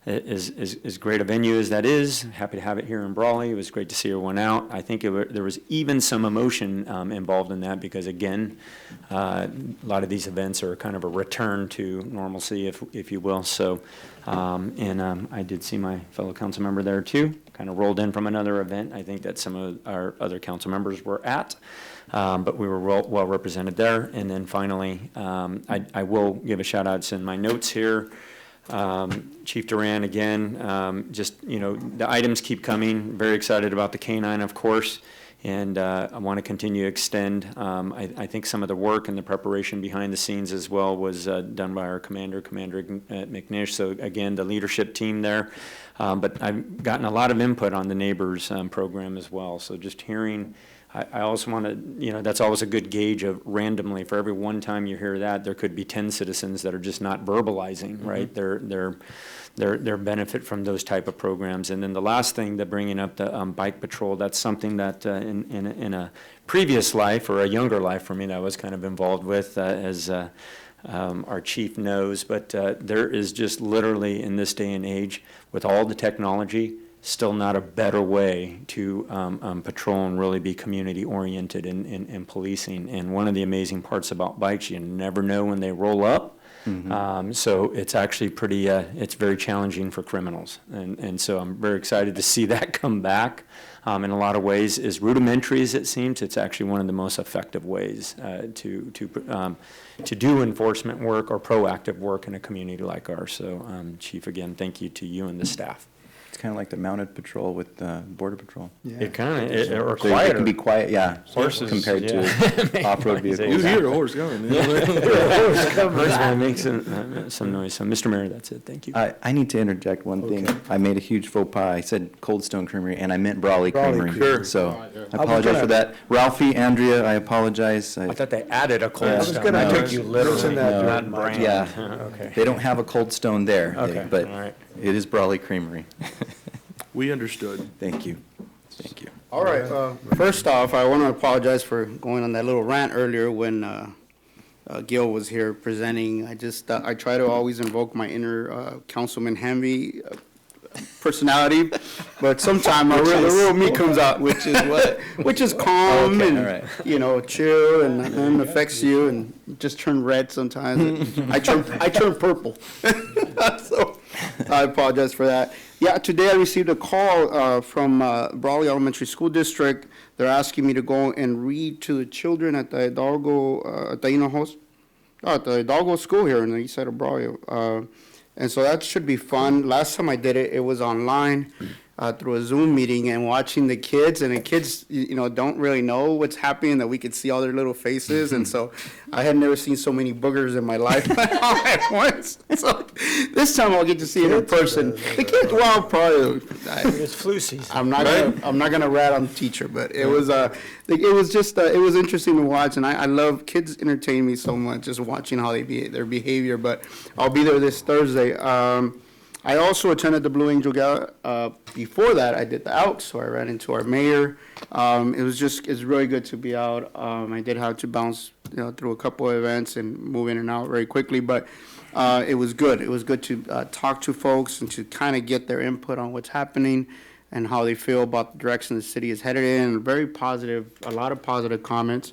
as great a venue as that is, happy to have it here in Brawley. It was great to see everyone out. I think there was even some emotion involved in that because, again, a lot of these events are kind of a return to normalcy, if you will. So, I did see my fellow council member there too. Kind of rolled in from another event. I think that some of our other council members were at, but we were well represented there. And then finally, I will give a shout out. It's in my notes here. Chief Duran, again, the items keep coming. Very excited about the canine, of course, and I want to continue to extend. I think some of the work and the preparation behind the scenes as well was done by our Commander McNish. So again, the leadership team there. But I've gotten a lot of input on the Neighbors program as well. So just hearing. I also want to, that's always a good gauge of randomly, for every one time you hear that, there could be 10 citizens that are just not verbalizing, right? Their benefit from those type of programs. And then the last thing, that bringing up the bike patrol, that's something that in a previous life or a younger life for me that I was kind of involved with as our chief knows. But there is just literally in this day and age, with all the technology, still not a better way to patrol and really be community-oriented in policing. And one of the amazing parts about bikes, you never know when they roll up. Mm-hmm. So it's actually pretty, it's very challenging for criminals. And so I'm very excited to see that come back. In a lot of ways, as rudimentary as it seems, it's actually one of the most effective ways to do enforcement work or proactive work in a community like ours. So, Chief, again, thank you to you and the staff. It's kind of like the mounted patrol with Border Patrol. It kind of, or They quieter. can be quiet, yeah, Horses, compared yeah. to off-road vehicles. You hear a horse coming. Horse gonna make some noise. So, Mr. Mayor, that's it. Thank you. I need to interject one thing. I made a huge faux pas. I said Cold Stone Creamery, and I meant Brawley Brawley Creamery. Creamery. So I I was apologize gonna- for that. Ralphie, Andrea, I apologize. I thought they added a Cold I was Stone. gonna I took mention you literally, that not during my brand. Yeah. Okay. They don't have a Cold Stone there, Okay, but all right. it is Brawley Creamery. We understood. Thank you. Thank you. All right, first off, I want to apologize for going on that little rant earlier when Gil was here presenting. I try to always invoke my inner Councilman Hamby personality, but sometimes the real me comes out, which is what? Which is calm Okay, and, all right. chill and then affects you and just turn red sometimes. I turn purple. So I apologize for that. Yeah, today I received a call from Brawley Elementary School District. They're asking me to go and read to the children at the Hidalgo, at the Hidalgo school here on the east side of Brawley. And so that should be fun. Last time I did it, it was online through a Zoom meeting and watching the kids. And the kids, don't really know what's happening, that we could see all their little faces. And so I had never seen so many boogers in my life all at once. So this time I'll get to see it in person. The kids, well, probably. It's flu season. I'm not gonna rat on the teacher, but it was it was interesting to watch, and I love kids entertain me so much just watching how their behavior. But I'll be there this Thursday. I also attended the Blue Angel Gala. Before that, I did the Elks, so I ran into our mayor. It's really good to be out. I did have to bounce through a couple of events and move in and out very quickly, but it was good. It was good to talk to folks and to kind of get their input on what's happening and how they feel about the direction the city is headed in. Very positive, a lot of positive comments.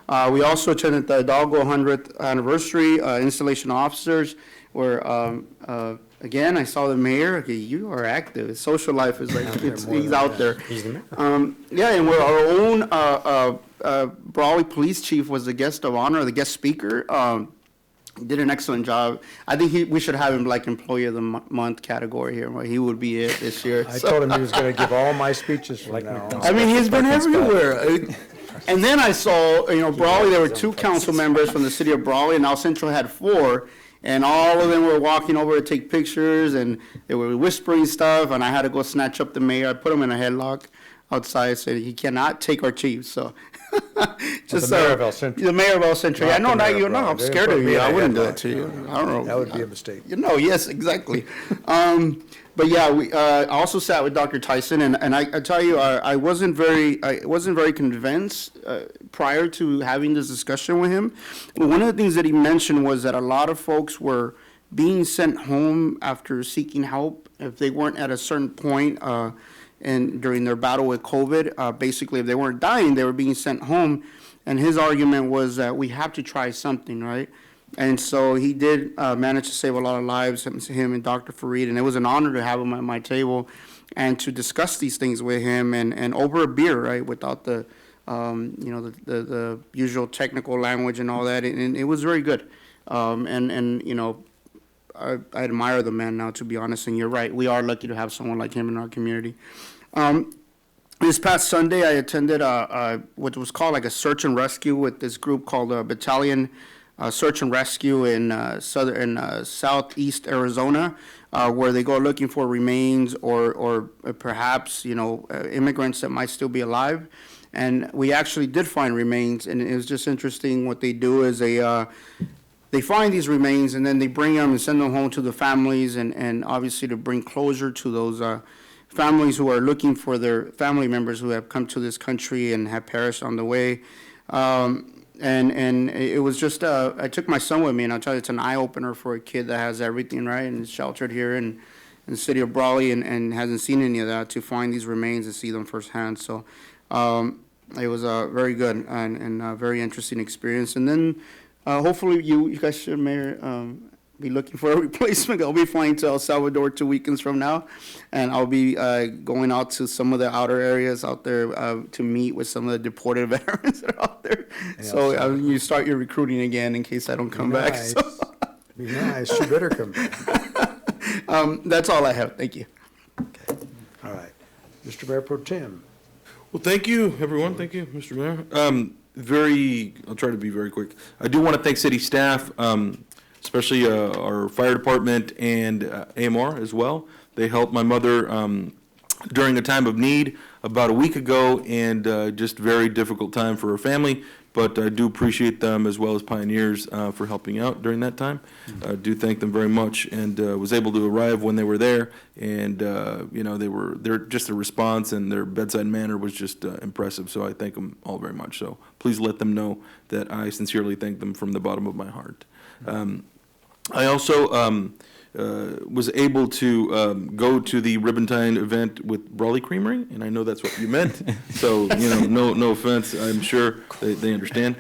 We also attended the Hidalgo 100th anniversary installation officers, where again, I saw the mayor. Okay, you are active. His social life is like, he's out there. He's the mayor. Yeah, and where our own Brawley Police Chief was the guest of honor, the guest speaker. Did an excellent job. I think we should have him like Employee of the Month category here, where he would be it this year. I told him he was going to give all my speeches from now on. I mean, he's been everywhere. And then I saw, Brawley, there were 2 council members from the city of Brawley, and now Central had 4. And all of them were walking over to take pictures, and they were whispering stuff, and I had to go snatch up the mayor. I put him in a headlock outside, said he cannot take our chief, so. The mayor of El Centro. The mayor of El Centro. Yeah, no, Not the not mayor you, of no, Brawley. I'm They scared put of me you. in a I wouldn't do headlock. that to you. I don't know. That would be a mistake. Yes, exactly. But yeah, I also sat with Dr. Tyson, and I tell you, I wasn't very convinced prior to having this discussion with him. One of the things that he mentioned was that a lot of folks were being sent home after seeking help if they weren't at a certain point and during their battle with COVID. Basically, if they weren't dying, they were being sent home. And his argument was that we have to try something, right? And so he did manage to save a lot of lives, him and Dr. Fareed, and it was an honor to have him at my table and to discuss these things with him and over a beer, right, without the usual technical language and all that, and it was very good. I admire the man now, to be honest, and you're right, we are lucky to have someone like him in our community. This past Sunday, I attended what was called like a search and rescue with this group called Battalion Search and Rescue in southeast Arizona, where they go looking for remains or perhaps immigrants that might still be alive. And we actually did find remains, and it was just interesting. What they do is they find these remains and then they bring them and send them home to the families, and obviously to bring closure to those families who are looking for their family members who have come to this country and have perished on the way. And it was just, I took my son with me, and I'll tell you, it's an eye-opener for a kid that has everything, right, and is sheltered here in the city of Brawley and hasn't seen any of that, to find these remains and see them firsthand. So it was very good and a very interesting experience. And then hopefully you guys should, Mayor, be looking for a replacement. I'll be flying to El Salvador 2 weekends from now, and I'll be going out to some of the outer areas out there to meet with some of the deported veterans that are out there. So you start your recruiting again in case I don't come back. Nice. So. Be nice. You better come back. That's all I have. Thank you. Okay. Mr. Mayor Pro Tem. Well, thank you, everyone. Thank you, Mr. Mayor. I'll try to be very quick. I do want to thank city staff, especially our fire department and AMR as well. They helped my mother during a time of need about a week ago, and just very difficult time for her family. But I do appreciate them as well as Pioneers for helping out during that time. I do thank them very much, and was able to arrive when they were there. And they're just their response and their bedside manner was just impressive. So I thank them all very much. So please let them know that I sincerely thank them from the bottom of my heart. I also was able to go to the Ribbon-Tying event with Brawley Creamery, and I know that's what you meant. So, no offense, I'm sure they understand.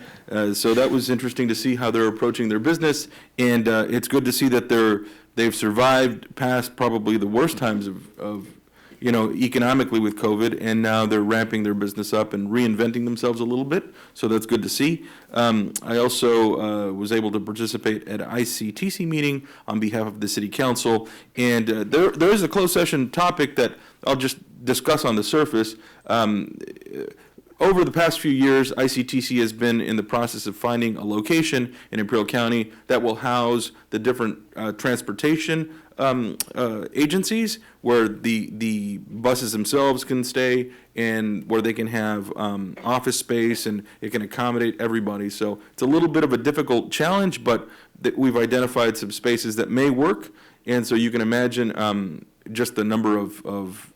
So that was interesting to see how they're approaching their business, and it's good to see that they've survived past probably the worst times of economically with COVID, and now they're ramping their business up and reinventing themselves a little bit, so that's good to see. I also was able to participate at an ICTC meeting on behalf of the City Council, and there is a closed session topic that I'll just discuss on the surface. Over the past few years, ICTC has been in the process of finding a location in Imperial County that will house the different transportation agencies, where the buses themselves can stay and where they can have office space and it can accommodate everybody. So it's a little bit of a difficult challenge, but we've identified some spaces that may work. And so you can imagine just the number of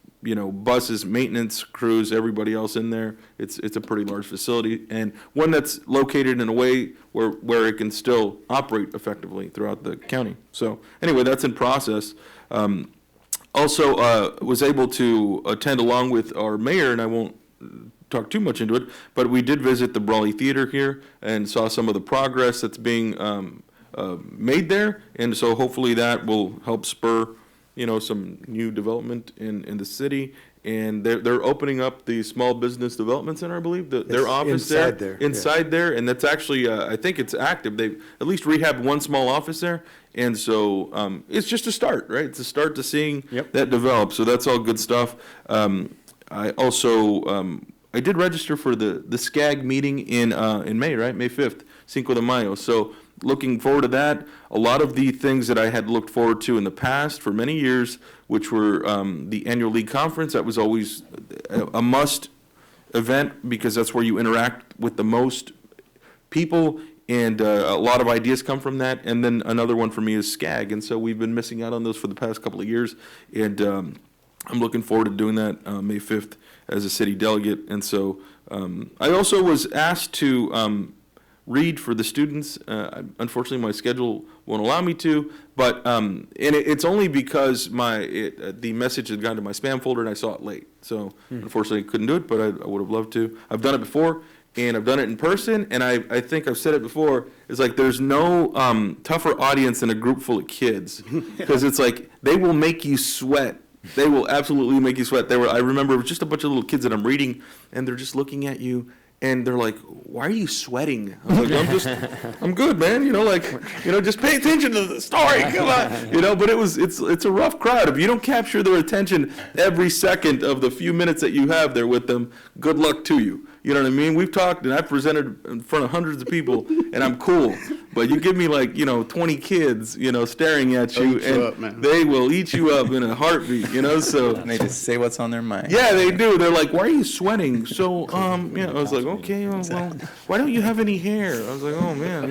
buses, maintenance crews, everybody else in there. It's a pretty large facility, and one that's located in a way where it can still operate effectively throughout the county. So anyway, that's in process. Also was able to attend along with our mayor, and I won't talk too much into it, but we did visit the Brawley Theater here and saw some of the progress that's being made there, and so hopefully that will help spur some new development in the city. And they're opening up the Small Business Development Center, I believe, their office inside there, and that's actually, I think it's active. They've at least rehabbed one small office there, and so it's just a start, right? It's a start to seeing that develop, so that's all good stuff. I also, I did register for the SCAG meeting in May, right? May 5th, Cinco de Mayo, so looking forward to that. A lot of the things that I had looked forward to in the past for many years, which were the annual league conference, that was always a must event because that's where you interact with the most people, and a lot of ideas come from that. And then another one for me is SCAG, and so we've been missing out on those for the past couple of years, and I'm looking forward to doing that May 5th as a city delegate. And so I also was asked to read for the students. Unfortunately, my schedule won't allow me to, but and it's only because the message had gone to my spam folder and I saw it late. So unfortunately, I couldn't do it, but I would have loved to. I've done it before, and I've done it in person, and I think I've said it before. It's like there's no tougher audience than a group full of kids, because it's like they will make you sweat. They will absolutely make you sweat. I remember it was just a bunch of little kids that I'm reading, and they're just looking at you. And they're like, "Why are you sweating?" I was like, "I'm good, man. Just pay attention to the story. Come on, But it's a rough crowd. If you don't capture their attention every second of the few minutes that you have there with them, good luck to you. You know what I mean? We've talked, and I've presented in front of hundreds of people, and I'm cool. But you give me 20 kids, staring at you, and they will eat you up in a heartbeat, So And they just say what's on their mind. yeah, they do. They're like, "Why are you sweating?" So, I was like, "Okay, well, why don't you have any hair?" I was like, "Oh man,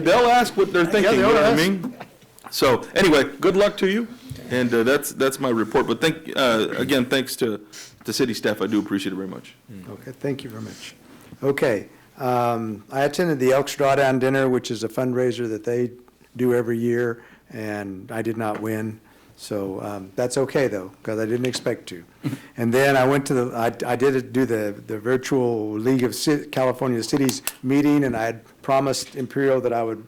they'll ask what they're thinking." You know what I mean? So anyway, good luck to you, and that's my report. But again, thanks to city staff. I do appreciate it very much. Okay, thank you very much. Okay, I attended the Elks Drawdown Dinner, which is a fundraiser that they do every year, and I did not win. So that's okay, though, because I didn't expect to. And then I went to I did do the virtual League of California Cities meeting, and I had promised Imperial that I would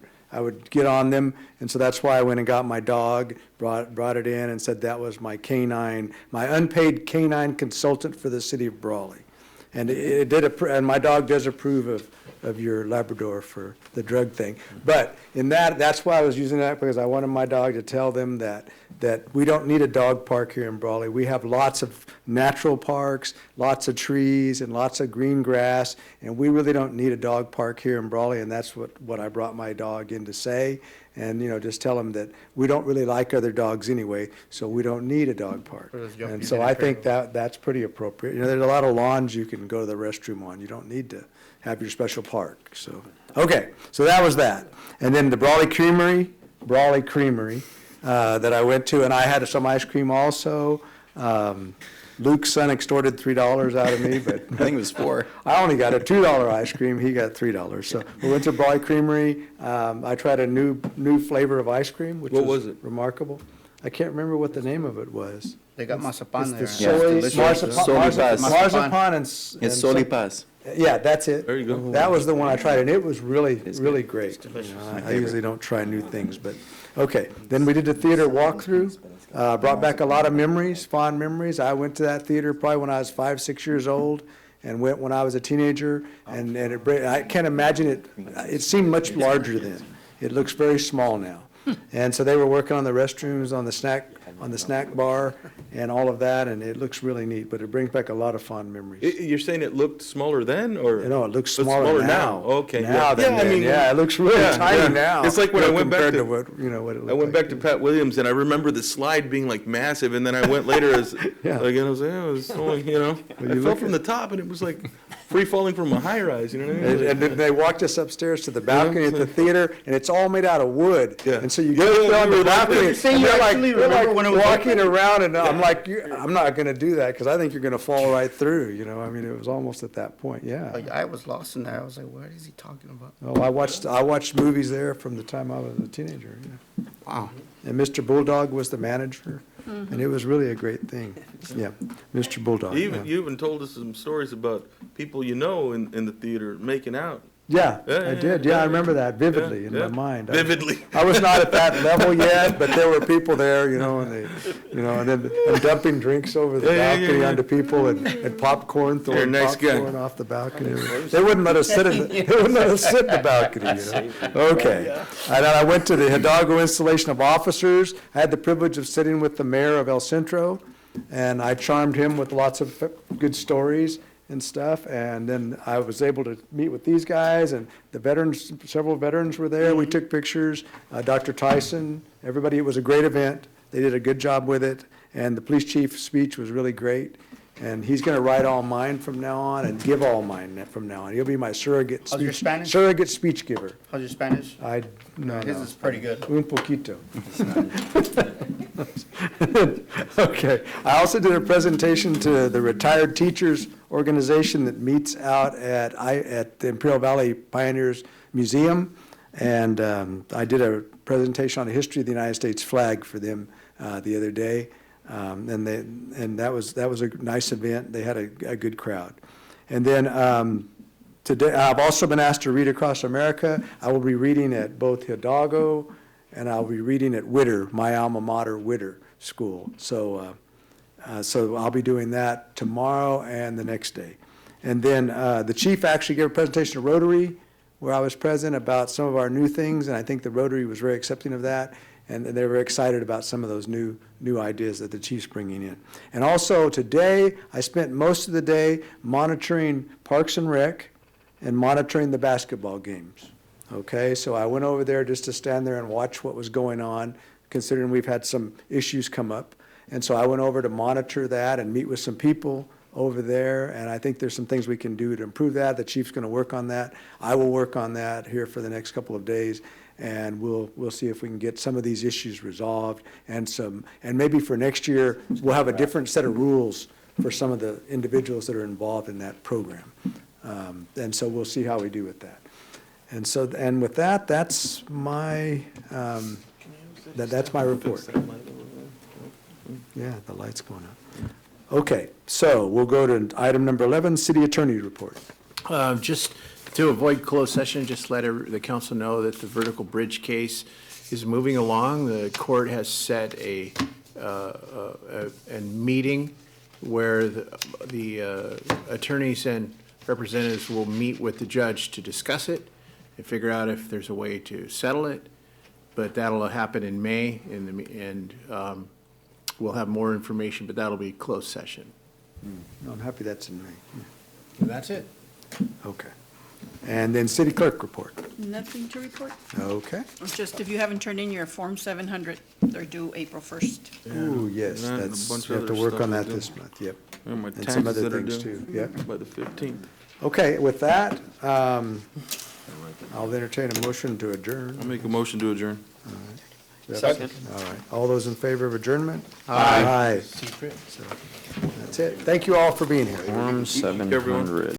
get on them, and so that's why I went and got my dog, brought it in, and said that was my unpaid canine consultant for the city of Brawley. And and my dog does approve of your Labrador for the drug thing. But in that's why I was using that, because I wanted my dog to tell them that we don't need a dog park here in Brawley. We have lots of natural parks, lots of trees, and lots of green grass, and we really don't need a dog park here in Brawley, and that's what I brought my dog in to say. And, just tell them that we don't really like other dogs anyway, so we don't need a dog park. And so I think that's pretty appropriate. There's a lot of lawns you can go to the restroom on. You don't need to have your special park, so. Okay, so that was that. And then the Brawley Creamery, that I went to, and I had some ice cream also. Luke's son extorted $3 out of me, but. I think it was $4. I only got a $2 ice cream, he got $3. So we went to Brawley Creamery. I tried a new flavor of ice cream, which What was was it? remarkable. I can't remember what the name of it was. They got macepan there. It's the soy, marzipan and. It's Sol y Paz. Yeah, that's it. There you go. That was the one I tried, and it was really good. great. I usually don't try new things, but, okay. Then we did the theater walkthrough, brought back a lot of memories, fond memories. I went to that theater probably when I was 5, 6 years old, and went when I was a teenager, and I can't imagine it, it seemed much larger then. It looks very small now. And so they were working on the restrooms, on the snack bar, and all of that, and it looks really neat, but it brings back a lot of fond memories. You're saying it looked smaller then, or? No, it looks It's smaller now. Okay. Now than then. Yeah, it looks really tiny now. It's like when I went back compared to, what it looked I went like back to Pat Williams, and I remember the slide being like massive, and then I went later as, Yeah. like, and I was like, oh, it was only, I fell from the top, and it was like free falling from a high rise, you know what I mean? And then they walked us upstairs to the balcony at the theater, and it's all made out of wood. Yeah. And so you get on the balcony, and they're like walking around, and I'm like, I'm not gonna do that, because I think you're gonna fall right through, I mean, it was almost at that point, yeah. Like, I was lost in there. I was like, what is he talking about? Oh, I watched movies there from the time I was a teenager, Wow. And Mr. Bulldog was the manager, and it was really a great thing. Yeah, Mr. Bulldog. You yeah. even told us some stories about people in the theater making out. Yeah, Yeah, I yeah, did. yeah. Yeah, I remember that vividly Yeah, in yeah. my mind. Vividly. I was not at that level yet, but there were people there, and they, and then and dumping drinks over the Yeah, yeah, balcony yeah. onto people and popcorn, You're a throwing nice guy. popcorn off the balcony. They wouldn't let us sit in the balcony, Okay. And then I went to the Hidalgo installation of officers. I had the privilege of sitting with the mayor of El Centro, and I charmed him with lots of good stories and stuff, and then I was able to meet with these guys, and the veterans, several veterans were there. We took pictures, Dr. Tyson, everybody. It was a great event. They did a good job with it, and the police chief's speech was really great, and he's going to write all mine from now on and give all mine from now on. He'll be my surrogate How's your Spanish? surrogate speech giver. How's your Spanish? No. His is pretty good. Un poquito. Okay. I also did a presentation to the retired teachers organization that meets out at the Imperial Valley Pioneers Museum. And I did a presentation on the history of the United States flag for them the other day. And that was a nice event. They had a good crowd. And then today, I've also been asked to read across America. I will be reading at both Hidalgo and I'll be reading at Whitter, my alma mater, Whitter School. So I'll be doing that tomorrow and the next day. And then the chief actually gave a presentation to Rotary, where I was present, about some of our new things, and I think the Rotary was very accepting of that, and they were excited about some of those new ideas that the chief's bringing in. And also today, I spent most of the day monitoring Parks and Rec and monitoring the basketball games. Okay, so I went over there just to stand there and watch what was going on, considering we've had some issues come up. And so I went over to monitor that and meet with some people over there, and I think there's some things we can do to improve that. The chief's going to work on that. I will work on that here for the next couple of days, and we'll see if we can get some of these issues resolved, and maybe for next year, we'll have a different set of rules for some of the individuals that are involved in that program. And so we'll see how we do with that. And with that, that's my report. Yeah, the light's going up. Okay, so we'll go to item number 11, City Attorney Report. Just to avoid closed session, just let the council know that the vertical bridge case is moving along. The court has set a meeting where the attorneys and representatives will meet with the judge to discuss it and figure out if there's a way to settle it. But that'll happen in May, and we'll have more information, but that'll be closed session. No, I'm happy that's in May. And that's it. Okay. And then city clerk report. Nothing to report? Okay. It's just, if you haven't turned in your Form 700, they're due April 1st. Ooh, yes, And a that's, bunch we of have to other work stuff on to that do. this month, yep. And my And some taxes other that are things due too, yep. by the 15th. Okay, with that, I'll entertain a motion to adjourn. I'll make a motion to adjourn. Second. All right, all those in favor of adjournment? Aye. So, that's it. Thank you all for being here. Form Everyone. 700.